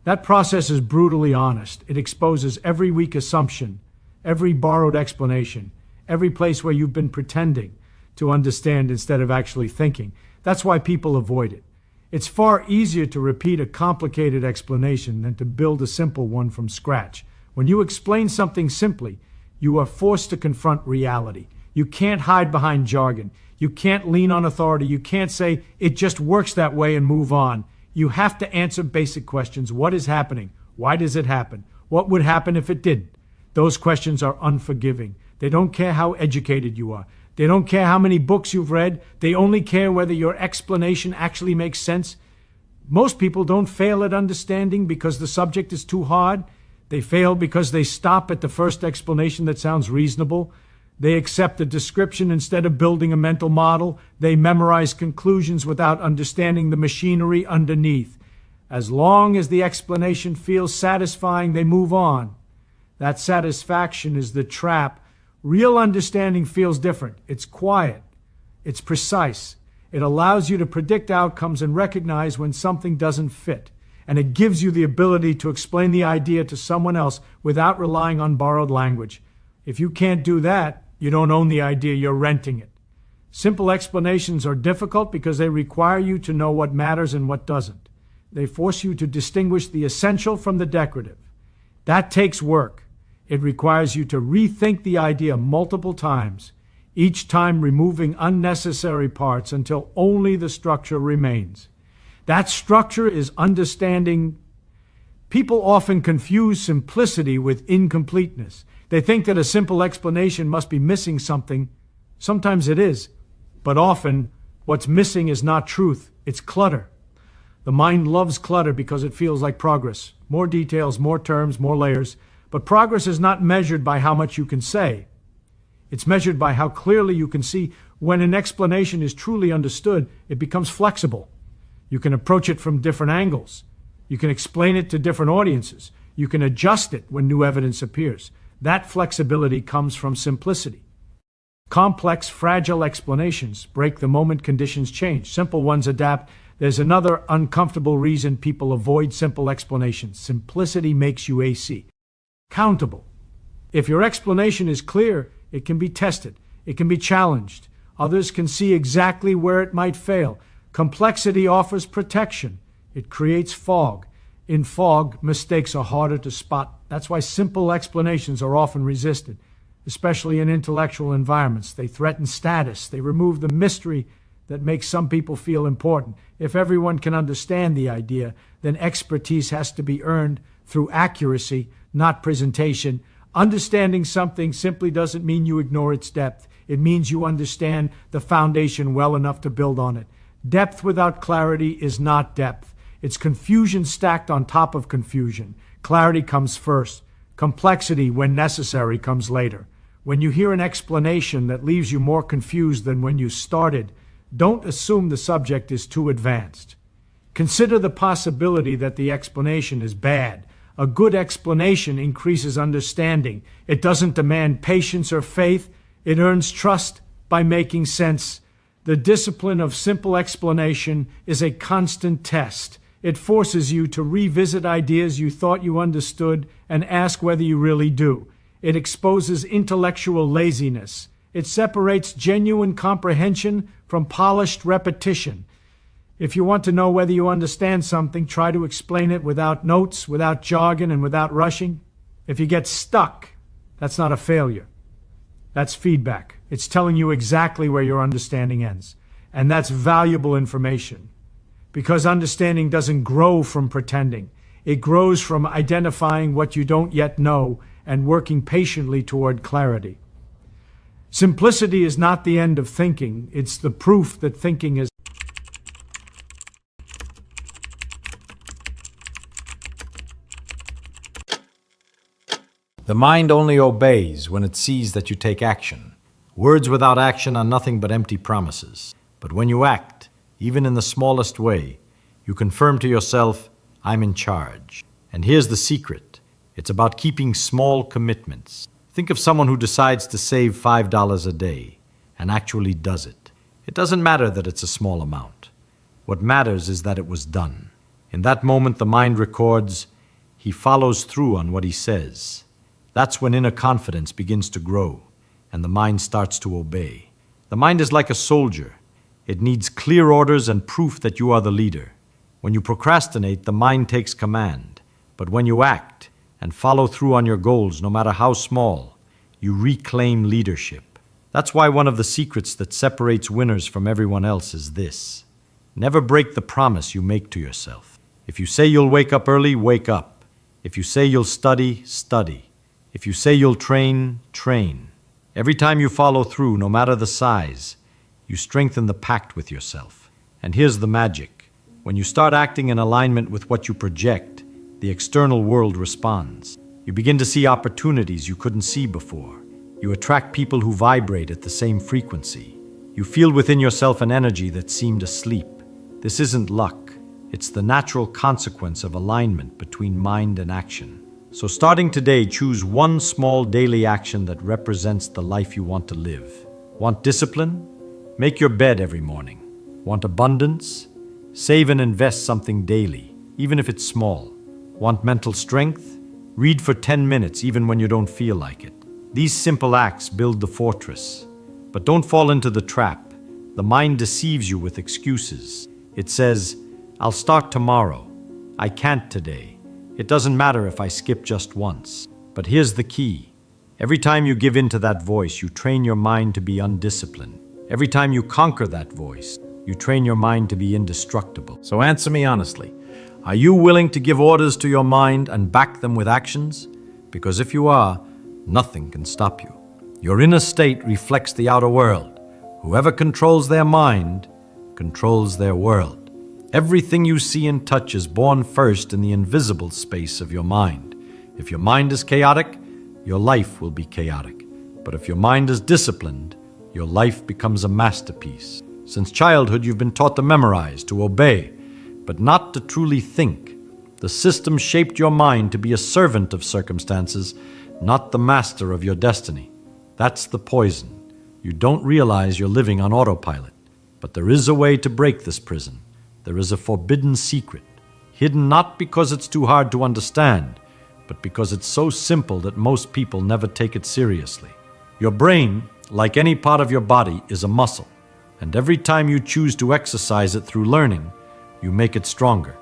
That process is brutally honest. It exposes every weak assumption, every borrowed explanation, every place where you've been pretending to understand instead of actually thinking. That's why people avoid it. It's far easier to repeat a complicated explanation than to build a simple one from scratch. When you explain something simply, you are forced to confront reality. You can't hide behind jargon. You can't lean on authority. You can't say, it just works that way and move on. You have to answer basic questions. What is happening? Why does it happen? What would happen if it didn't? Those questions are unforgiving. They don't care how educated you are. They don't care how many books you've read. They only care whether your explanation actually makes sense. Most people don't fail at understanding because the subject is too hard. They fail because they stop at the first explanation that sounds reasonable. They accept a description instead of building a mental model. They memorize conclusions without understanding the machinery underneath. As long as the explanation feels satisfying, they move on. That satisfaction is the trap. Real understanding feels different. It's quiet. It's precise. It allows you to predict outcomes and recognize when something doesn't fit. And it gives you the ability to explain the idea to someone else without relying on borrowed language. If you can't do that, you don't own the idea, you're renting it. Simple explanations are difficult because they require you to know what matters and what doesn't. They force you to distinguish the essential from the decorative. That takes work. It requires you to rethink the idea multiple times, each time removing unnecessary parts until only the structure remains. That structure is understanding. People often confuse simplicity with incompleteness. They think that a simple explanation must be missing something. Sometimes it is, but often what's missing is not truth, it's clutter. The mind loves clutter because it feels like progress. More details, more terms, more layers. But progress is not measured by how much you can say. It's measured by how clearly you can see. When an explanation is truly understood, it becomes flexible. You can approach it from different angles. You can explain it to different audiences. You can adjust it when new evidence appears. That flexibility comes from simplicity. Complex, fragile explanations break the moment conditions change. Simple ones adapt. There's another uncomfortable reason people avoid simple explanations. Simplicity makes you AC. Countable. If your explanation is clear, it can be tested. It can be challenged. Others can see exactly where it might fail. Complexity offers protection. It creates fog. In fog, mistakes are harder to spot. That's why simple explanations are often resisted, especially in intellectual environments. They threaten status. They remove the mystery that makes some people feel important. If everyone can understand the idea, then expertise has to be earned through accuracy, not presentation. Understanding something simply doesn't mean you ignore its depth. It means you understand the foundation well enough to build on it. Depth without clarity is not depth. It's confusion stacked on top of confusion. Clarity comes first. Complexity, when necessary, comes later. When you hear an explanation that leaves you more confused than when you started, don't assume the subject is too advanced. Consider the possibility that the explanation is bad. A good explanation increases understanding. It doesn't demand patience or faith. It earns trust by making sense. The discipline of simple explanation is a constant test. It forces you to revisit ideas you thought you understood and ask whether you really do. It exposes intellectual laziness. It separates genuine comprehension from polished repetition. If you want to know whether you understand something, try to explain it without notes, without jargon, and without rushing. If you get stuck, that's not a failure. That's feedback. It's telling you exactly where your understanding ends. And that's valuable information. Because understanding doesn't grow from pretending. It grows from identifying what you don't yet know and working patiently toward clarity. Simplicity is not the end of thinking. It's the proof that thinking is. The mind only obeys when it sees that you take action. Words without action are nothing but empty promises. But when you act, even in the smallest way, you confirm to yourself, I'm in charge. And here's the secret. It's about keeping small commitments. Think of someone who decides to save $5 a day and actually does it. It doesn't matter that it's a small amount. What matters is that it was done. In that moment, the mind records, he follows through on what he says. That's when inner confidence begins to grow and the mind starts to obey. The mind is like a soldier. It needs clear orders and proof that you are the leader. When you procrastinate, the mind takes command. But when you act and follow through on your goals, no matter how small, you reclaim leadership. That's why one of the secrets that separates winners from everyone else is this. Never break the promise you make to yourself. If you say you'll wake up early, wake up. If you say you'll study, study. If you say you'll train, train. Every time you follow through, no matter the size, you strengthen the pact with yourself. And here's the magic. When you start acting in alignment with what you project, the external world responds. You begin to see opportunities you couldn't see before. You attract people who vibrate at the same frequency. You feel within yourself an energy that seemed asleep. This isn't luck. It's the natural consequence of alignment between mind and action. So starting today, choose one small daily action that represents the life you want to live. Want discipline? Make your bed every morning. Want abundance? Save and invest something daily, even if it's small. Want mental strength? Read for 10 minutes even when you don't feel like it. These simple acts build the fortress. But don't fall into the trap. The mind deceives you with excuses. It says, I'll start tomorrow. I can't today. It doesn't matter if I skip just once. But here's the key. Every time you give in to that voice, you train your mind to be undisciplined. Every time you conquer that voice, you train your mind to be indestructible. So answer me honestly. Are you willing to give orders to your mind and back them with actions? Because if you are, nothing can stop you. Your inner state reflects the outer world. Whoever controls their mind controls their world. Everything you see and touch is born first in the invisible space of your mind. If your mind is chaotic, your life will be chaotic. But if your mind is disciplined, your life becomes a masterpiece. Since childhood, you've been taught to memorize, to obey, but not to truly think. The system shaped your mind to be a servant of circumstances, not the master of your destiny. That's the poison. You don't realize you're living on autopilot. But there is a way to break this prison. There is a forbidden secret, hidden not because it's too hard to understand, but because it's so simple that most people never take it seriously. Your brain, like any part of your body, is a muscle, and every time you choose to exercise it through learning, you make it stronger.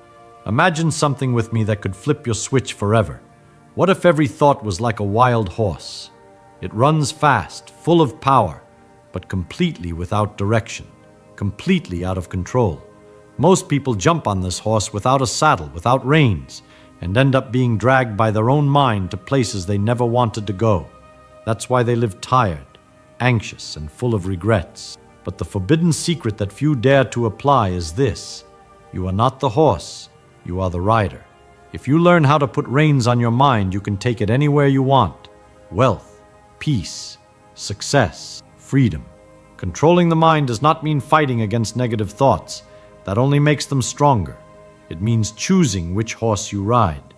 Imagine something with me that could flip your switch forever. What if every thought was like a wild horse? It runs fast, full of power, but completely without direction. completely out of control. Most people jump on this horse without a saddle, without reins, and end up being dragged by their own mind to places they never wanted to go. That's why they live tired, anxious, and full of regrets. But the forbidden secret that few dare to apply is this: you are not the horse, you are the rider. If you learn how to put reins on your mind, you can take it anywhere you want. Wealth, peace, success, freedom. Controlling the mind does not mean fighting against negative thoughts. That only makes them stronger. It means choosing which horse you ride.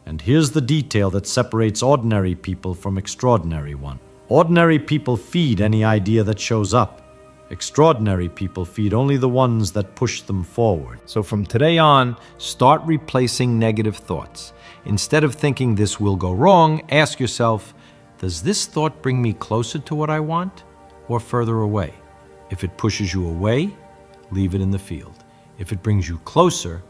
And here's the detail that separates ordinary people from extraordinary ones. Ordinary people feed any idea that shows up. Extraordinary people feed only the ones that push them forward. So from today on, start replacing negative thoughts. Instead of thinking this will go wrong, ask yourself, does this thought bring me closer to what I want or further away? If it pushes you away, leave it in the field. If it brings you closer,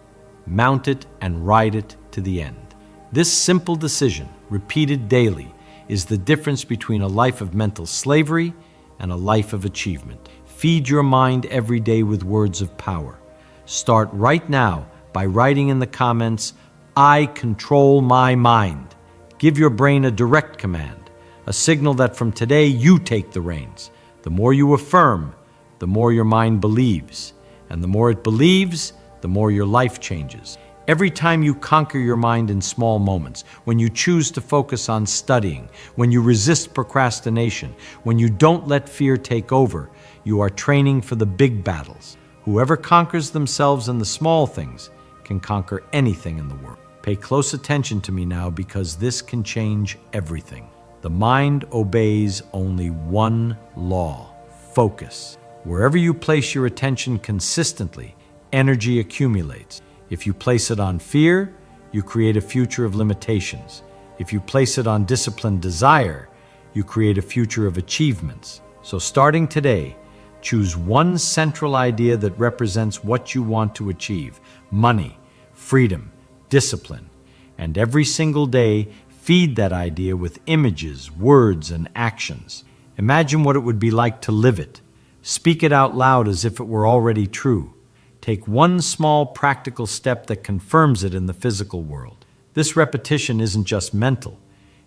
mount it and ride it to the end. This simple decision, repeated daily, is the difference between a life of mental slavery and a life of achievement. Feed your mind every day with words of power. Start right now by writing in the comments, "I control my mind." Give your brain a direct command, a signal that from today you take the reins. The more you affirm, the more your mind believes. And the more it believes, the more your life changes. Every time you conquer your mind in small moments, when you choose to focus on studying, when you resist procrastination, when you don't let fear take over, you are training for the big battles. Whoever conquers themselves in the small things can conquer anything in the world. Pay close attention to me now, because this can change everything. The mind obeys only one law: focus. Wherever you place your attention consistently, energy accumulates. If you place it on fear, you create a future of limitations. If you place it on disciplined desire, you create a future of achievements. So starting today, choose one central idea that represents what you want to achieve: money, freedom, discipline. And every single day, feed that idea with images, words, and actions. Imagine what it would be like to live it. Speak it out loud as if it were already true. Take one small practical step that confirms it in the physical world. This repetition isn't just mental.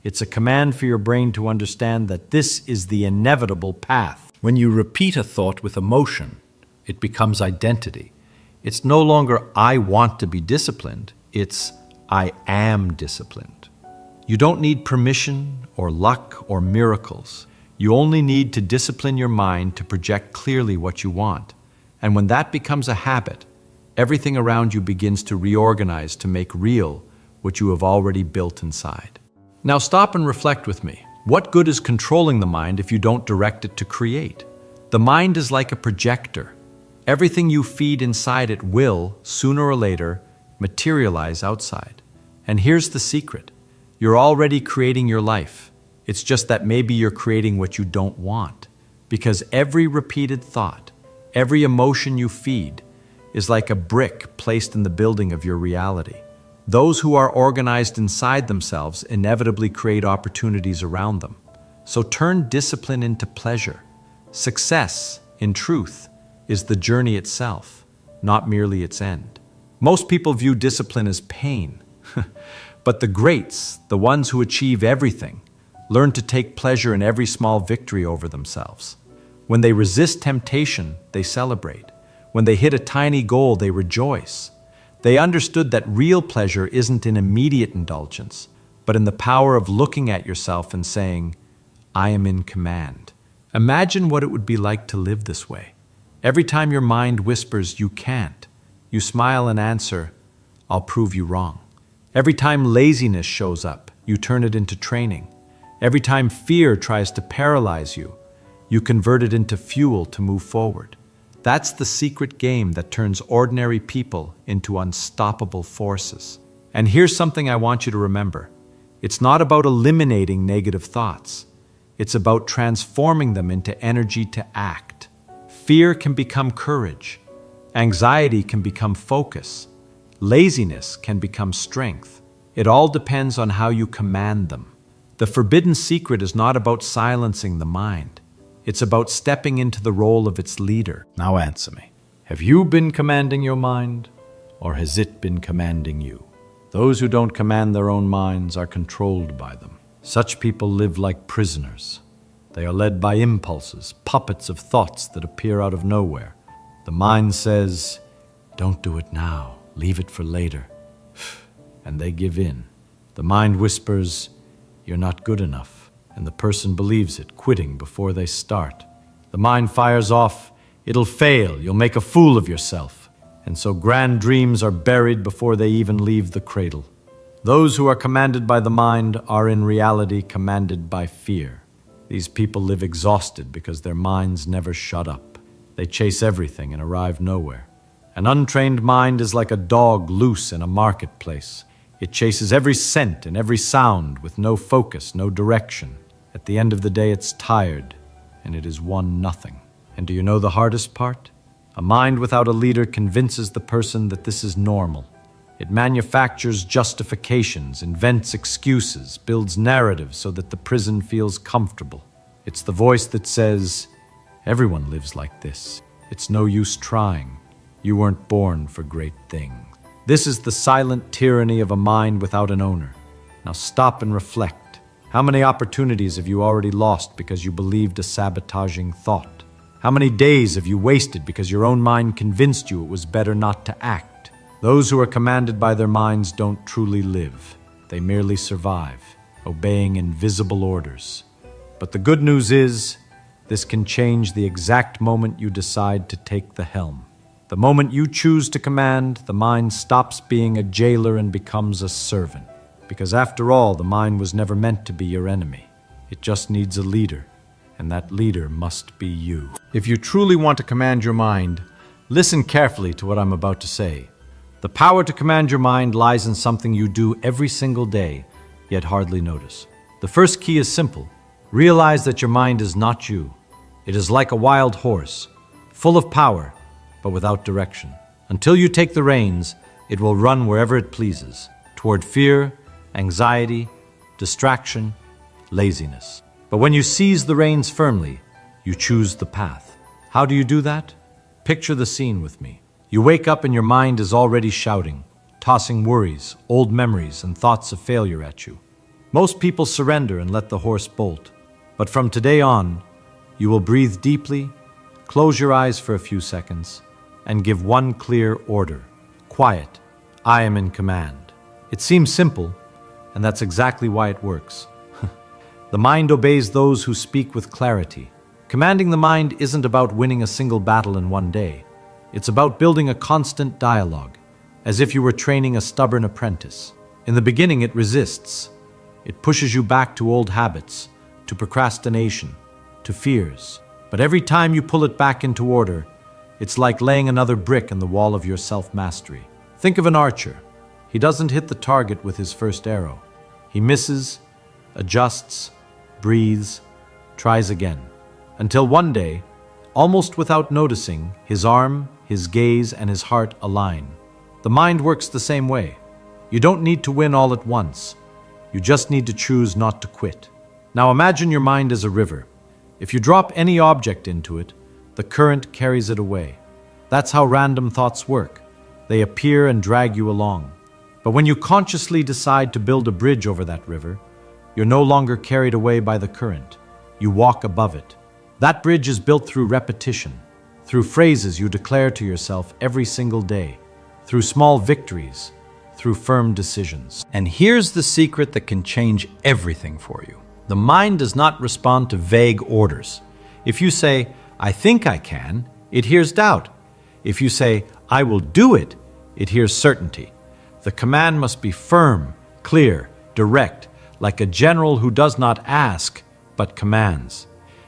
It's a command for your brain to understand that this is the inevitable path. When you repeat a thought with emotion, it becomes identity. It's no longer "I want to be disciplined," it's "I am disciplined." You don't need permission or luck or miracles. You only need to discipline your mind to project clearly what you want. And when that becomes a habit, everything around you begins to reorganize to make real what you have already built inside. Now stop and reflect with me. What good is controlling the mind if you don't direct it to create? The mind is like a projector. Everything you feed inside it will, sooner or later, materialize outside. And here's the secret. You're already creating your life. It's just that maybe you're creating what you don't want. Because every repeated thought, every emotion you feed, is like a brick placed in the building of your reality. Those who are organized inside themselves inevitably create opportunities around them. So turn discipline into pleasure. Success, in truth, is the journey itself, not merely its end. Most people view discipline as pain. But the greats, the ones who achieve everything, learn to take pleasure in every small victory over themselves. When they resist temptation, they celebrate. When they hit a tiny goal, they rejoice. They understood that real pleasure isn't in immediate indulgence, but in the power of looking at yourself and saying, "I am in command." Imagine what it would be like to live this way. Every time your mind whispers, "You can't," you smile and answer, "I'll prove you wrong." Every time laziness shows up, you turn it into training. Every time fear tries to paralyze you, you convert it into fuel to move forward. That's the secret game that turns ordinary people into unstoppable forces. And here's something I want you to remember. It's not about eliminating negative thoughts. It's about transforming them into energy to act. Fear can become courage. Anxiety can become focus. Laziness can become strength. It all depends on how you command them. The forbidden secret is not about silencing the mind. It's about stepping into the role of its leader. Now answer me. Have you been commanding your mind, or has it been commanding you? Those who don't command their own minds are controlled by them. Such people live like prisoners. They are led by impulses, puppets of thoughts that appear out of nowhere. The mind says, "Don't do it now, leave it for later." And they give in. The mind whispers, "You're not good enough," and the person believes it, quitting before they start. The mind fires off, "It'll fail, you'll make a fool of yourself." And so grand dreams are buried before they even leave the cradle. Those who are commanded by the mind are in reality commanded by fear. These people live exhausted because their minds never shut up. They chase everything and arrive nowhere. An untrained mind is like a dog loose in a marketplace. It chases every scent and every sound with no focus, no direction. At the end of the day, it's tired, and it has won nothing. And do you know the hardest part? A mind without a leader convinces the person that this is normal. It manufactures justifications, invents excuses, builds narratives so that the prison feels comfortable. It's the voice that says, "Everyone lives like this. It's no use trying. You weren't born for great things." This is the silent tyranny of a mind without an owner. Now stop and reflect. How many opportunities have you already lost because you believed a sabotaging thought? How many days have you wasted because your own mind convinced you it was better not to act? Those who are commanded by their minds don't truly live. They merely survive, obeying invisible orders. But the good news is, this can change the exact moment you decide to take the helm. The moment you choose to command, the mind stops being a jailer and becomes a servant. Because after all, the mind was never meant to be your enemy. It just needs a leader, and that leader must be you. If you truly want to command your mind, listen carefully to what I'm about to say. The power to command your mind lies in something you do every single day, yet hardly notice. The first key is simple. Realize that your mind is not you. It is like a wild horse, full of power, but without direction. Until you take the reins, it will run wherever it pleases, toward fear, anxiety, distraction, laziness. But when you seize the reins firmly, you choose the path. How do you do that? Picture the scene with me. You wake up and your mind is already shouting, tossing worries, old memories, and thoughts of failure at you. Most people surrender and let the horse bolt. But from today on, you will breathe deeply, close your eyes for a few seconds, and give one clear order. Quiet. I am in command. It seems simple, and that's exactly why it works. The mind obeys those who speak with clarity. Commanding the mind isn't about winning a single battle in one day. It's about building a constant dialogue, as if you were training a stubborn apprentice. In the beginning, it resists. It pushes you back to old habits, to procrastination, to fears. But every time you pull it back into order, it's like laying another brick in the wall of your self-mastery. Think of an archer. He doesn't hit the target with his first arrow. He misses, adjusts, breathes, tries again. Until one day, almost without noticing, his arm, his gaze, and his heart align. The mind works the same way. You don't need to win all at once. You just need to choose not to quit. Now imagine your mind as a river. If you drop any object into it, the current carries it away. That's how random thoughts work. They appear and drag you along. But when you consciously decide to build a bridge over that river, you're no longer carried away by the current. You walk above it. That bridge is built through repetition, through phrases you declare to yourself every single day, through small victories, through firm decisions. And here's the secret that can change everything for you. The mind does not respond to vague orders. If you say, "I think I can," it hears doubt. If you say, "I will do it," it hears certainty. The command must be firm, clear, direct, like a general who does not ask, but commands.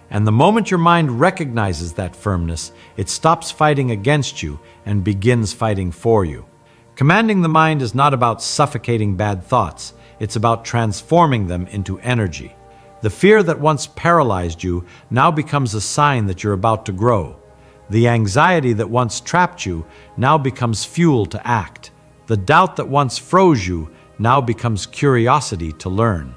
And the moment your mind recognizes that firmness, it stops fighting against you and begins fighting for you. Commanding the mind is not about suffocating bad thoughts. It's about transforming them into energy. The fear that once paralyzed you now becomes a sign that you're about to grow. The anxiety that once trapped you now becomes fuel to act. The doubt that once froze you now becomes curiosity to learn.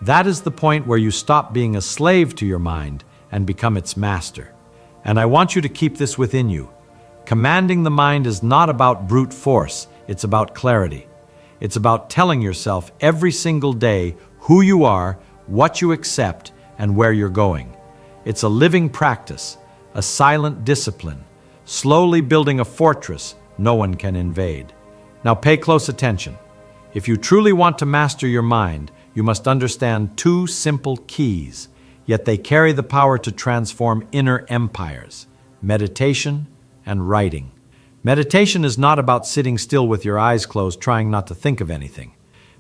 That is the point where you stop being a slave to your mind and become its master. And I want you to keep this within you. Commanding the mind is not about brute force, it's about clarity. It's about telling yourself every single day who you are, what you accept, and where you're going. It's a living practice, a silent discipline, slowly building a fortress no one can invade. Now pay close attention. If you truly want to master your mind, you must understand two simple keys, yet they carry the power to transform inner empires: meditation and writing. Meditation is not about sitting still with your eyes closed, trying not to think of anything.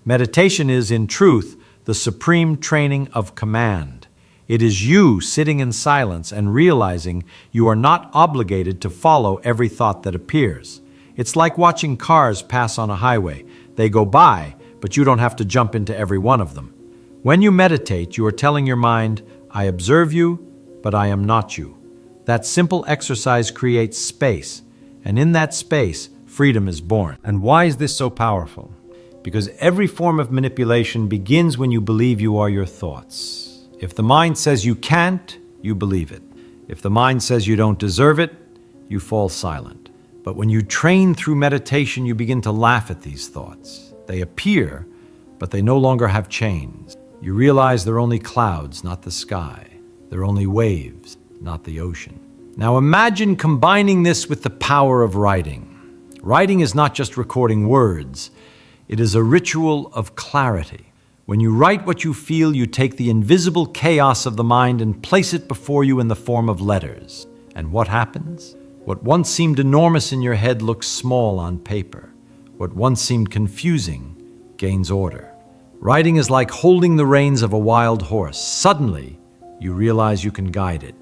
Meditation is, in truth, the supreme training of command. It is you sitting in silence and realizing you are not obligated to follow every thought that appears. It's like watching cars pass on a highway. They go by, but you don't have to jump into every one of them. When you meditate, you are telling your mind, I observe you, but I am not you. That simple exercise creates space, and in that space, freedom is born. And why is this so powerful? Because every form of manipulation begins when you believe you are your thoughts. If the mind says you can't, you believe it. If the mind says you don't deserve it, you fall silent. But when you train through meditation, you begin to laugh at these thoughts. They appear, but they no longer have chains. You realize they're only clouds, not the sky. They're only waves, not the ocean. Now imagine combining this with the power of writing. Writing is not just recording words. It is a ritual of clarity. When you write what you feel, you take the invisible chaos of the mind and place it before you in the form of letters. And what happens? What once seemed enormous in your head looks small on paper. What once seemed confusing gains order. Writing is like holding the reins of a wild horse. Suddenly, you realize you can guide it.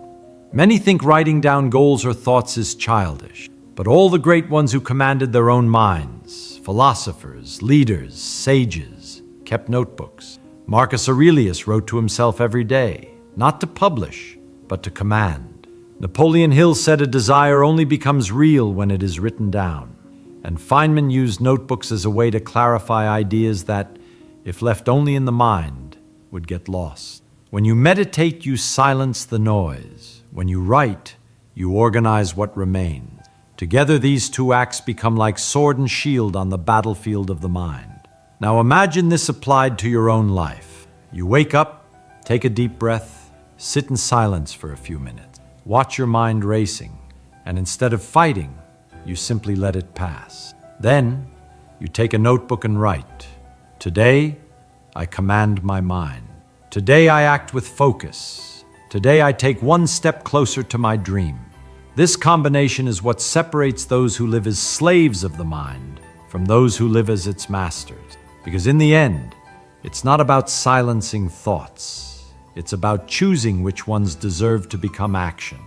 Many think writing down goals or thoughts is childish, but all the great ones who commanded their own minds, philosophers, leaders, sages, kept notebooks. Marcus Aurelius wrote to himself every day, not to publish, but to command. Napoleon Hill said a desire only becomes real when it is written down. And Feynman used notebooks as a way to clarify ideas that, if left only in the mind, would get lost. When you meditate, you silence the noise. When you write, you organize what remains. Together, these two acts become like sword and shield on the battlefield of the mind. Now imagine this applied to your own life. You wake up, take a deep breath, sit in silence for a few minutes. Watch your mind racing, and instead of fighting, you simply let it pass. Then, you take a notebook and write, Today, I command my mind. Today, I act with focus. Today, I take one step closer to my dream. This combination is what separates those who live as slaves of the mind from those who live as its masters. Because in the end, it's not about silencing thoughts. It's about choosing which ones deserve to become action.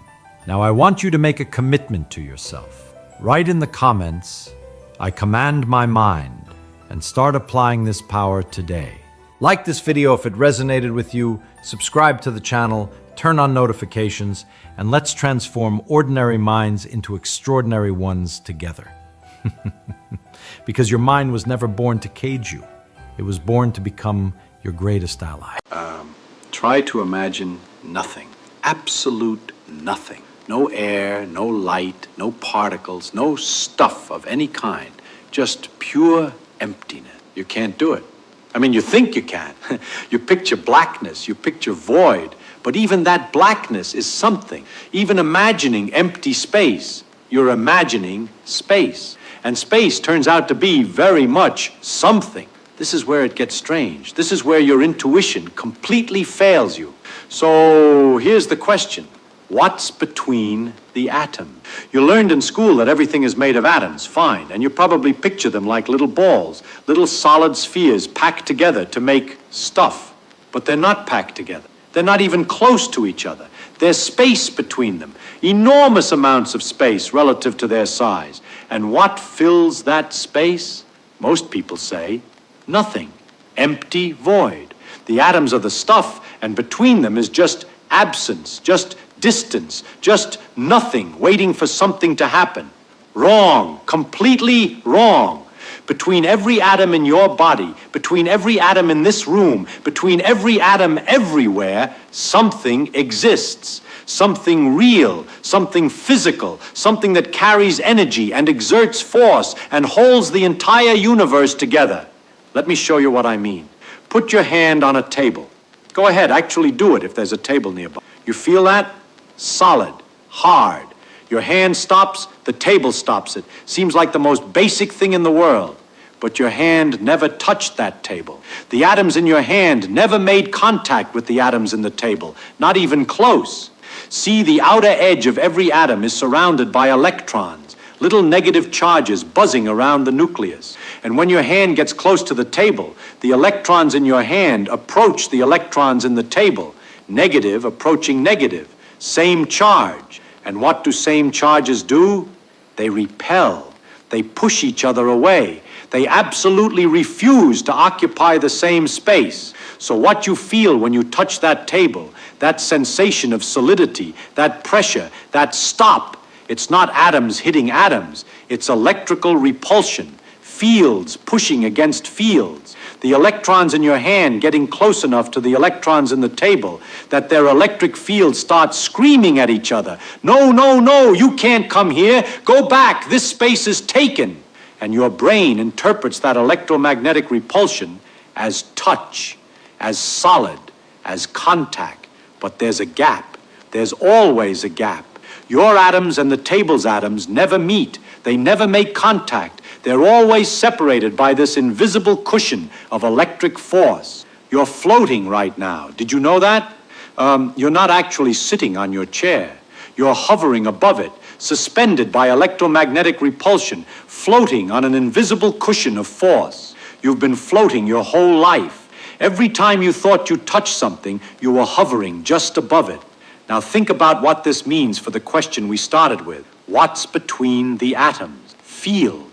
Now, I want you to make a commitment to yourself. Write in the comments, I command my mind, and start applying this power today. Like this video if it resonated with you, subscribe to the channel, turn on notifications, and let's transform ordinary minds into extraordinary ones together. Because your mind was never born to cage you. It was born to become your greatest ally. Try to imagine nothing, absolute nothing. No air, no light, no particles, no stuff of any kind. Just pure emptiness. You can't do it. I mean, you think you can. You picture blackness, you picture void, but even that blackness is something. Even imagining empty space, you're imagining space. And space turns out to be very much something. This is where it gets strange. This is where your intuition completely fails you. So here's the question. What's between the atoms? You learned in school that everything is made of atoms, fine, and you probably picture them like little balls, little solid spheres packed together to make stuff. But they're not packed together. They're not even close to each other. There's space between them, enormous amounts of space relative to their size. And what fills that space? Most people say, nothing. Empty void. The atoms are the stuff, and between them is just absence, just distance, just nothing, waiting for something to happen. Wrong, completely wrong. Between every atom in your body, between every atom in this room, between every atom everywhere, something exists. something real, something physical, something that carries energy and exerts force and holds the entire universe together. Let me show you what I mean. Put your hand on a table. Go ahead, actually do it if there's a table nearby. You feel that? Solid, hard. Your hand stops, the table stops it. Seems like the most basic thing in the world. But your hand never touched that table. The atoms in your hand never made contact with the atoms in the table, not even close. See, the outer edge of every atom is surrounded by electrons, little negative charges buzzing around the nucleus. And when your hand gets close to the table, the electrons in your hand approach the electrons in the table, negative approaching negative, same charge. And what do same charges do? They repel. They push each other away. They absolutely refuse to occupy the same space. So what you feel when you touch that table, that sensation of solidity, that pressure, that stop, it's not atoms hitting atoms. It's electrical repulsion, fields pushing against fields. The electrons in your hand getting close enough to the electrons in the table that their electric fields start screaming at each other. No, no, no, you can't come here. Go back. This space is taken. And your brain interprets that electromagnetic repulsion as touch, as solid, as contact. But there's a gap. There's always a gap. Your atoms and the table's atoms never meet. They never make contact. They're always separated by this invisible cushion of electric force. You're floating right now. Did you know that? You're not actually sitting on your chair. You're hovering above it, suspended by electromagnetic repulsion, floating on an invisible cushion of force. You've been floating your whole life. Every time you thought you touched something, you were hovering just above it. Now think about what this means for the question we started with. What's between the atoms? Field,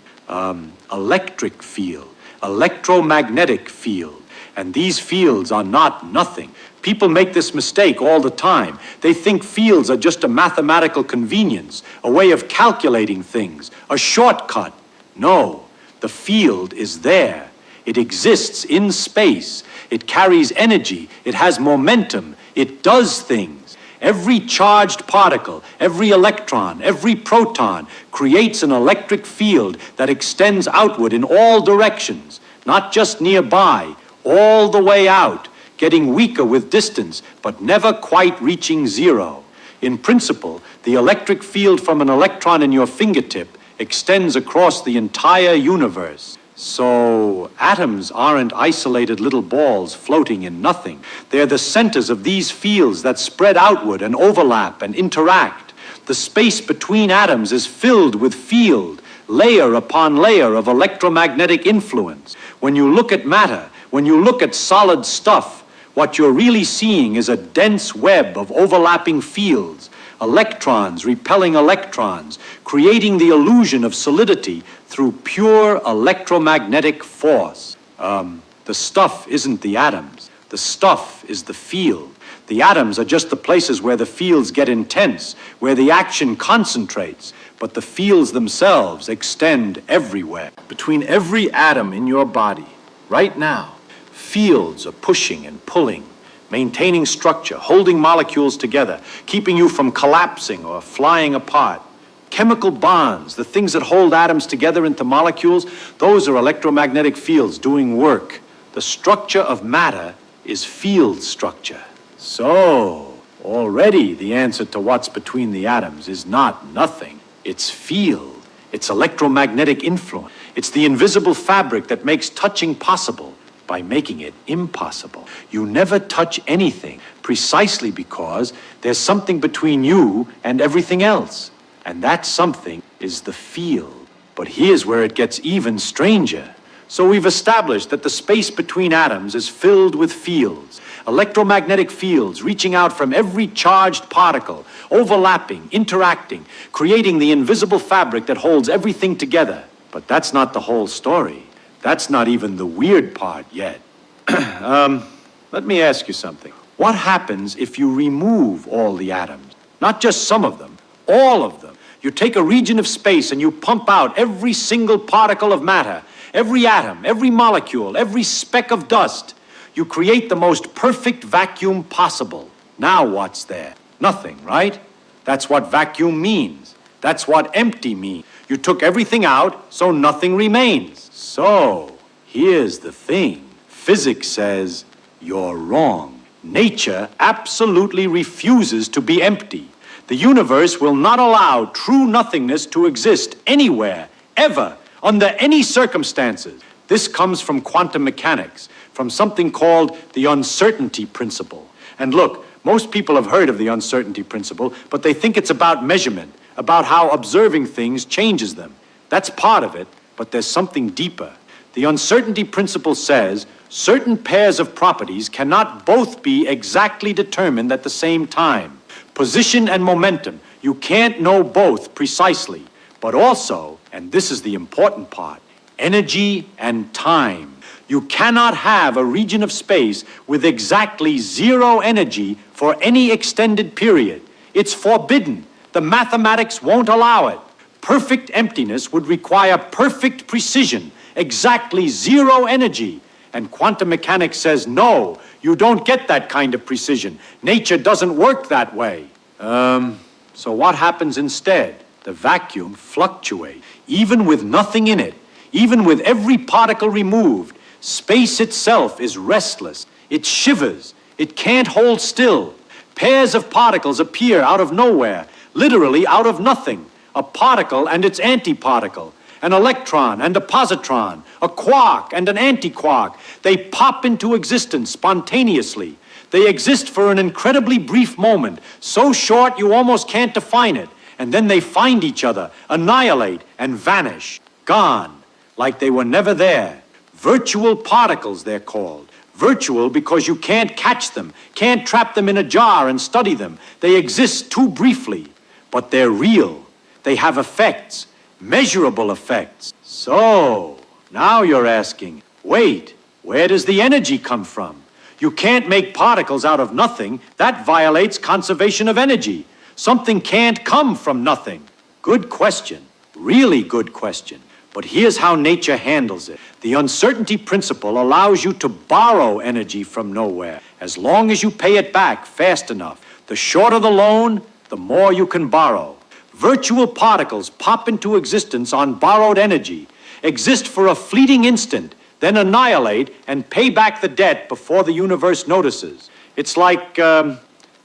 electric field, electromagnetic field. And these fields are not nothing. People make this mistake all the time. They think fields are just a mathematical convenience, a way of calculating things, a shortcut. No, the field is there. It exists in space. It carries energy. It has momentum. It does things. Every charged particle, every electron, every proton creates an electric field that extends outward in all directions, not just nearby, all the way out, getting weaker with distance, but never quite reaching zero. In principle, the electric field from an electron in your fingertip extends across the entire universe. So atoms aren't isolated little balls floating in nothing. They're the centers of these fields that spread outward and overlap and interact. The space between atoms is filled with field, layer upon layer of electromagnetic influence. When you look at matter, when you look at solid stuff, what you're really seeing is a dense web of overlapping fields, electrons repelling electrons, creating the illusion of solidity through pure electromagnetic force. The stuff isn't the atoms. The stuff is the field. The atoms are just the places where the fields get intense, where the action concentrates, but the fields themselves extend everywhere. Between every atom in your body, right now, fields are pushing and pulling, maintaining structure, holding molecules together, keeping you from collapsing or flying apart. Chemical bonds, the things that hold atoms together into molecules, those are electromagnetic fields doing work. The structure of matter is field structure. So, already the answer to what's between the atoms is not nothing. It's field. It's electromagnetic influence. It's the invisible fabric that makes touching possible by making it impossible. You never touch anything precisely because there's something between you and everything else. And that something is the field. But here's where it gets even stranger. So we've established that the space between atoms is filled with fields, electromagnetic fields reaching out from every charged particle, overlapping, interacting, creating the invisible fabric that holds everything together. But that's not the whole story. That's not even the weird part yet. Let me ask you something. What happens if you remove all the atoms? Not just some of them, all of them. You take a region of space and you pump out every single particle of matter, every atom, every molecule, every speck of dust. You create the most perfect vacuum possible. Now what's there? Nothing, right? That's what vacuum means. That's what empty means. You took everything out, so nothing remains. So, here's the thing. Physics says you're wrong. Nature absolutely refuses to be empty. The universe will not allow true nothingness to exist anywhere, ever, under any circumstances. This comes from quantum mechanics, from something called the uncertainty principle. And look, most people have heard of the uncertainty principle, but they think it's about measurement, about how observing things changes them. That's part of it, but there's something deeper. The uncertainty principle says certain pairs of properties cannot both be exactly determined at the same time. Position and momentum, you can't know both precisely, but also, and this is the important part, energy and time. You cannot have a region of space with exactly zero energy for any extended period. It's forbidden. The mathematics won't allow it. Perfect emptiness would require perfect precision, exactly zero energy. And quantum mechanics says, no, you don't get that kind of precision. Nature doesn't work that way. So what happens instead? The vacuum fluctuates, even with nothing in it, even with every particle removed. Space itself is restless. It shivers. It can't hold still. Pairs of particles appear out of nowhere, literally out of nothing. A particle and its antiparticle, an electron and a positron, a quark and an antiquark. They pop into existence spontaneously. They exist for an incredibly brief moment, so short you almost can't define it. And then they find each other, annihilate, and vanish. Gone, like they were never there. Virtual particles, they're called. Virtual because you can't catch them, can't trap them in a jar and study them. They exist too briefly, but they're real. They have effects, measurable effects. So, now you're asking, wait, where does the energy come from? You can't make particles out of nothing. That violates conservation of energy. Something can't come from nothing. Good question, really good question. But here's how nature handles it. The uncertainty principle allows you to borrow energy from nowhere, as long as you pay it back fast enough. The shorter the loan, the more you can borrow. Virtual particles pop into existence on borrowed energy, exist for a fleeting instant, then annihilate and pay back the debt before the universe notices. It's like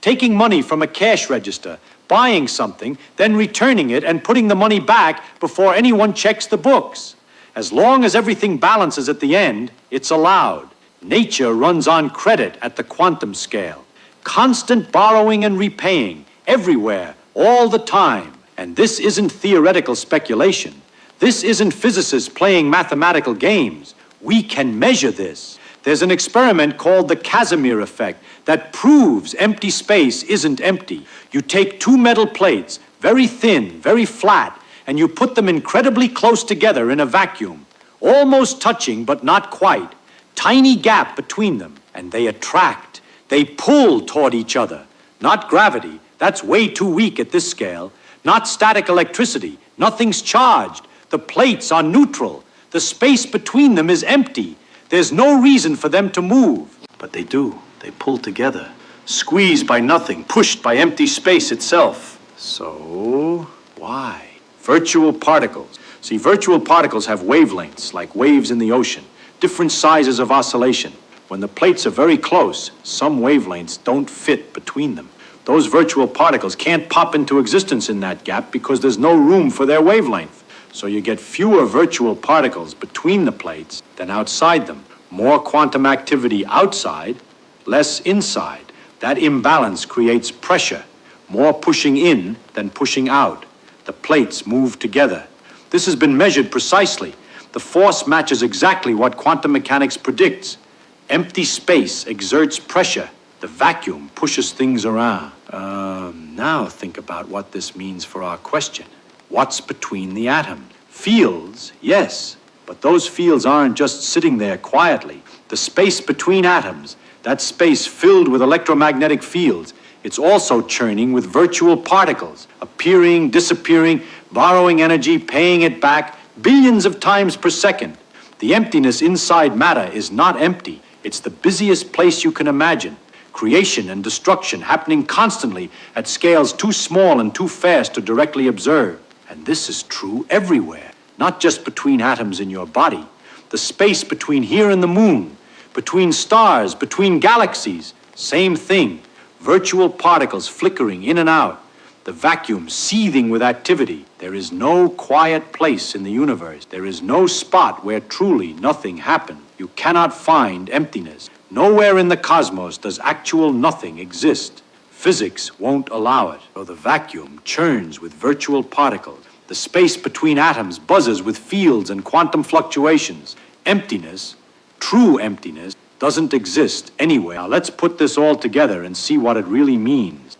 taking money from a cash register, buying something, then returning it and putting the money back before anyone checks the books. As long as everything balances at the end, it's allowed. Nature runs on credit at the quantum scale. Constant borrowing and repaying, everywhere, all the time. And this isn't theoretical speculation. This isn't physicists playing mathematical games. We can measure this. There's an experiment called the Casimir effect that proves empty space isn't empty. You take two metal plates, very thin, very flat, and you put them incredibly close together in a vacuum, almost touching but not quite. Tiny gap between them, and they attract. They pull toward each other. Not gravity, that's way too weak at this scale. Not static electricity, nothing's charged. The plates are neutral. The space between them is empty. There's no reason for them to move. But they do. They pull together. Squeezed by nothing, pushed by empty space itself. So, why? Virtual particles. See, virtual particles have wavelengths, like waves in the ocean, different sizes of oscillation. When the plates are very close, some wavelengths don't fit between them. Those virtual particles can't pop into existence in that gap because there's no room for their wavelength. So you get fewer virtual particles between the plates than outside them. More quantum activity outside, less inside. That imbalance creates pressure. More pushing in than pushing out. The plates move together. This has been measured precisely. The force matches exactly what quantum mechanics predicts. Empty space exerts pressure. The vacuum pushes things around. Now think about what this means for our question. What's between the atoms? Fields, yes, but those fields aren't just sitting there quietly. The space between atoms, that space filled with electromagnetic fields, it's also churning with virtual particles, appearing, disappearing, borrowing energy, paying it back, billions of times per second. The emptiness inside matter is not empty. It's the busiest place you can imagine. creation and destruction happening constantly at scales too small and too fast to directly observe. And this is true everywhere, not just between atoms in your body. The space between here and the moon, between stars, between galaxies, same thing. Virtual particles flickering in and out, the vacuum seething with activity. There is no quiet place in the universe. There is no spot where truly nothing happened. You cannot find emptiness. Nowhere in the cosmos does actual nothing exist. Physics won't allow it. So the vacuum churns with virtual particles. The space between atoms buzzes with fields and quantum fluctuations. Emptiness, true emptiness, doesn't exist anywhere. Now let's put this all together and see what it really means.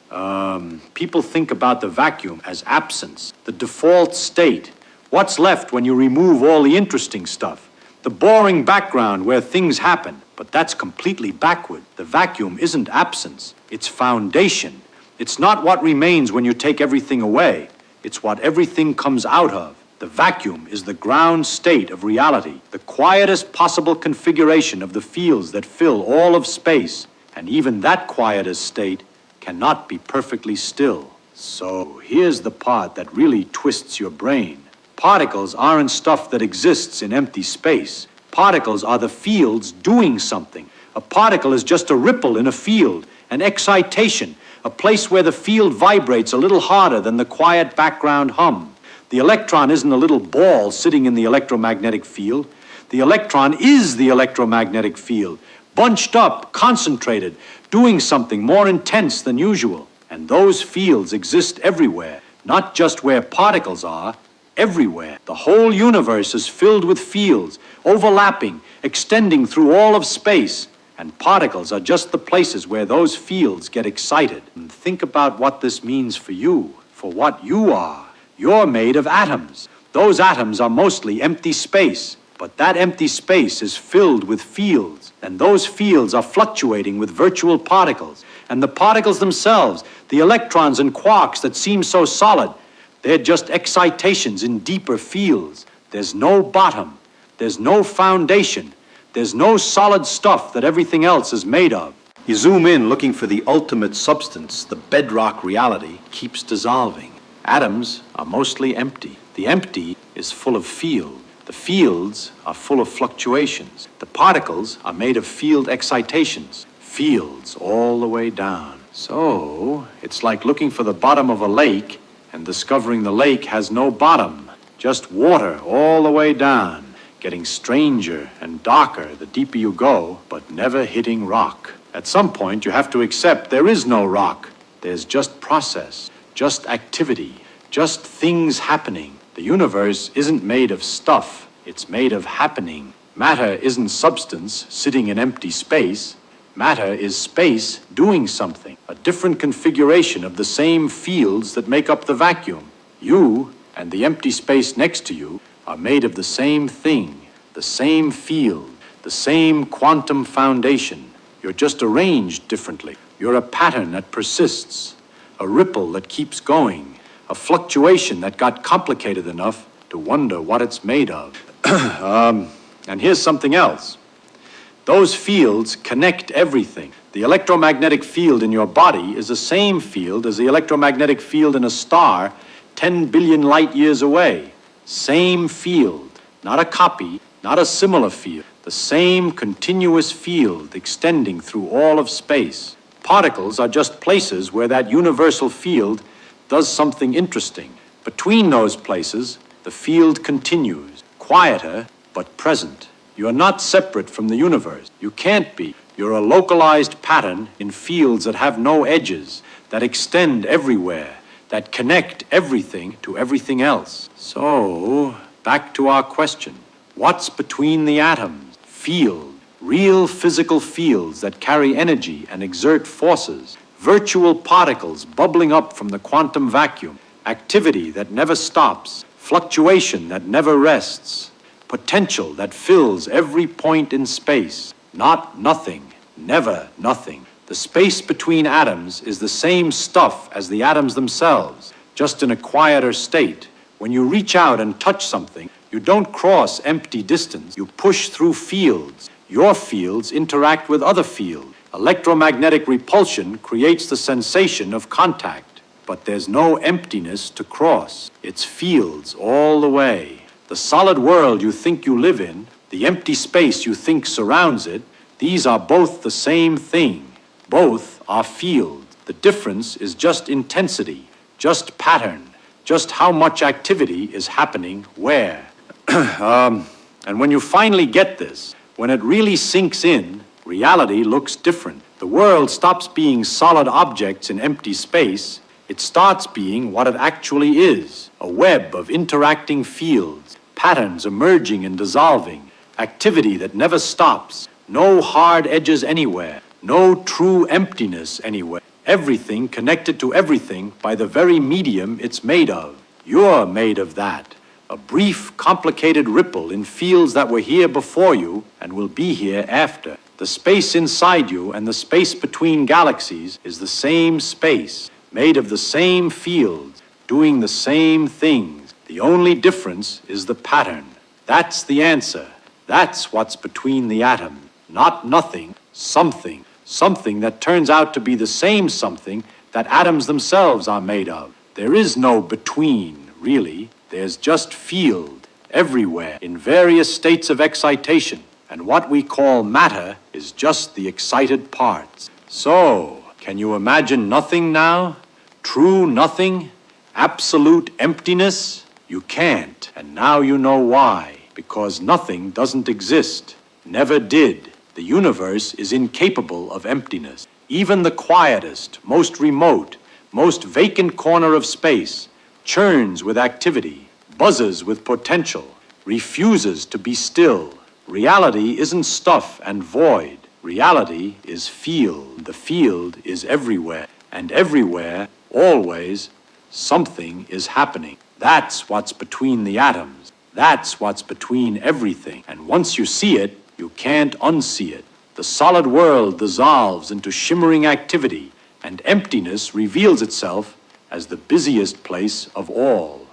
People think about the vacuum as absence, the default state. What's left when you remove all the interesting stuff? The boring background where things happen. But that's completely backward. The vacuum isn't absence, it's foundation. It's not what remains when you take everything away. It's what everything comes out of. The vacuum is the ground state of reality, the quietest possible configuration of the fields that fill all of space. And even that quietest state cannot be perfectly still. So here's the part that really twists your brain. Particles aren't stuff that exists in empty space. Particles are the fields doing something. A particle is just a ripple in a field, an excitation, a place where the field vibrates a little harder than the quiet background hum. The electron isn't a little ball sitting in the electromagnetic field. The electron is the electromagnetic field, bunched up, concentrated, doing something more intense than usual. And those fields exist everywhere, not just where particles are, everywhere. The whole universe is filled with fields, overlapping, extending through all of space. And particles are just the places where those fields get excited. And think about what this means for you, for what you are. You're made of atoms. Those atoms are mostly empty space. But that empty space is filled with fields, and those fields are fluctuating with virtual particles. And the particles themselves, the electrons and quarks that seem so solid, they're just excitations in deeper fields. There's no bottom. There's no foundation. There's no solid stuff that everything else is made of. You zoom in looking for the ultimate substance. The bedrock reality keeps dissolving. Atoms are mostly empty. The empty is full of field. The fields are full of fluctuations. The particles are made of field excitations. Fields all the way down. So, it's like looking for the bottom of a lake and discovering the lake has no bottom. Just water all the way down, getting stranger and darker the deeper you go, but never hitting rock. At some point, you have to accept there is no rock. There's just process, just activity, just things happening. The universe isn't made of stuff, it's made of happening. Matter isn't substance sitting in empty space. Matter is space doing something, a different configuration of the same fields that make up the vacuum. You and the empty space next to you are made of the same thing, the same field, the same quantum foundation. You're just arranged differently. You're a pattern that persists, a ripple that keeps going, a fluctuation that got complicated enough to wonder what it's made of. And here's something else. Those fields connect everything. The electromagnetic field in your body is the same field as the electromagnetic field in a star 10 billion light years away. Same field, not a copy, not a similar field. The same continuous field extending through all of space. Particles are just places where that universal field does something interesting. Between those places, the field continues, quieter but present. You are not separate from the universe. You can't be. You're a localized pattern in fields that have no edges, that extend everywhere, that connect everything to everything else. So, back to our question. What's between the atoms? Field. Real physical fields that carry energy and exert forces. Virtual particles bubbling up from the quantum vacuum. Activity that never stops. Fluctuation that never rests. Potential that fills every point in space. Not nothing. Never nothing. The space between atoms is the same stuff as the atoms themselves, just in a quieter state. When you reach out and touch something, you don't cross empty distance. You push through fields. Your fields interact with other fields. Electromagnetic repulsion creates the sensation of contact, but there's no emptiness to cross. It's fields all the way. The solid world you think you live in, the empty space you think surrounds it, these are both the same thing. Both are fields. The difference is just intensity, just pattern, just how much activity is happening where. And when you finally get this, when it really sinks in, reality looks different. The world stops being solid objects in empty space. It starts being what it actually is, a web of interacting fields, patterns emerging and dissolving, activity that never stops, no hard edges anywhere, no true emptiness anywhere, everything connected to everything by the very medium it's made of. You're made of that. A brief, complicated ripple in fields that were here before you and will be here after. The space inside you and the space between galaxies is the same space, made of the same fields, doing the same things. The only difference is the pattern. That's the answer. That's what's between the atoms. Not nothing, something. Something that turns out to be the same something that atoms themselves are made of. There is no between, really. There's just field, everywhere, in various states of excitation. And what we call matter is just the excited parts. So, can you imagine nothing now? True nothing? Absolute emptiness? You can't. And now you know why. Because nothing doesn't exist. Never did. The universe is incapable of emptiness. Even the quietest, most remote, most vacant corner of space churns with activity, buzzes with potential, refuses to be still. Reality isn't stuff and void. Reality is field. The field is everywhere, and everywhere, always, something is happening. That's what's between the atoms. That's what's between everything. And once you see it, you can't unsee it. The solid world dissolves into shimmering activity, and emptiness reveals itself as the busiest place of all.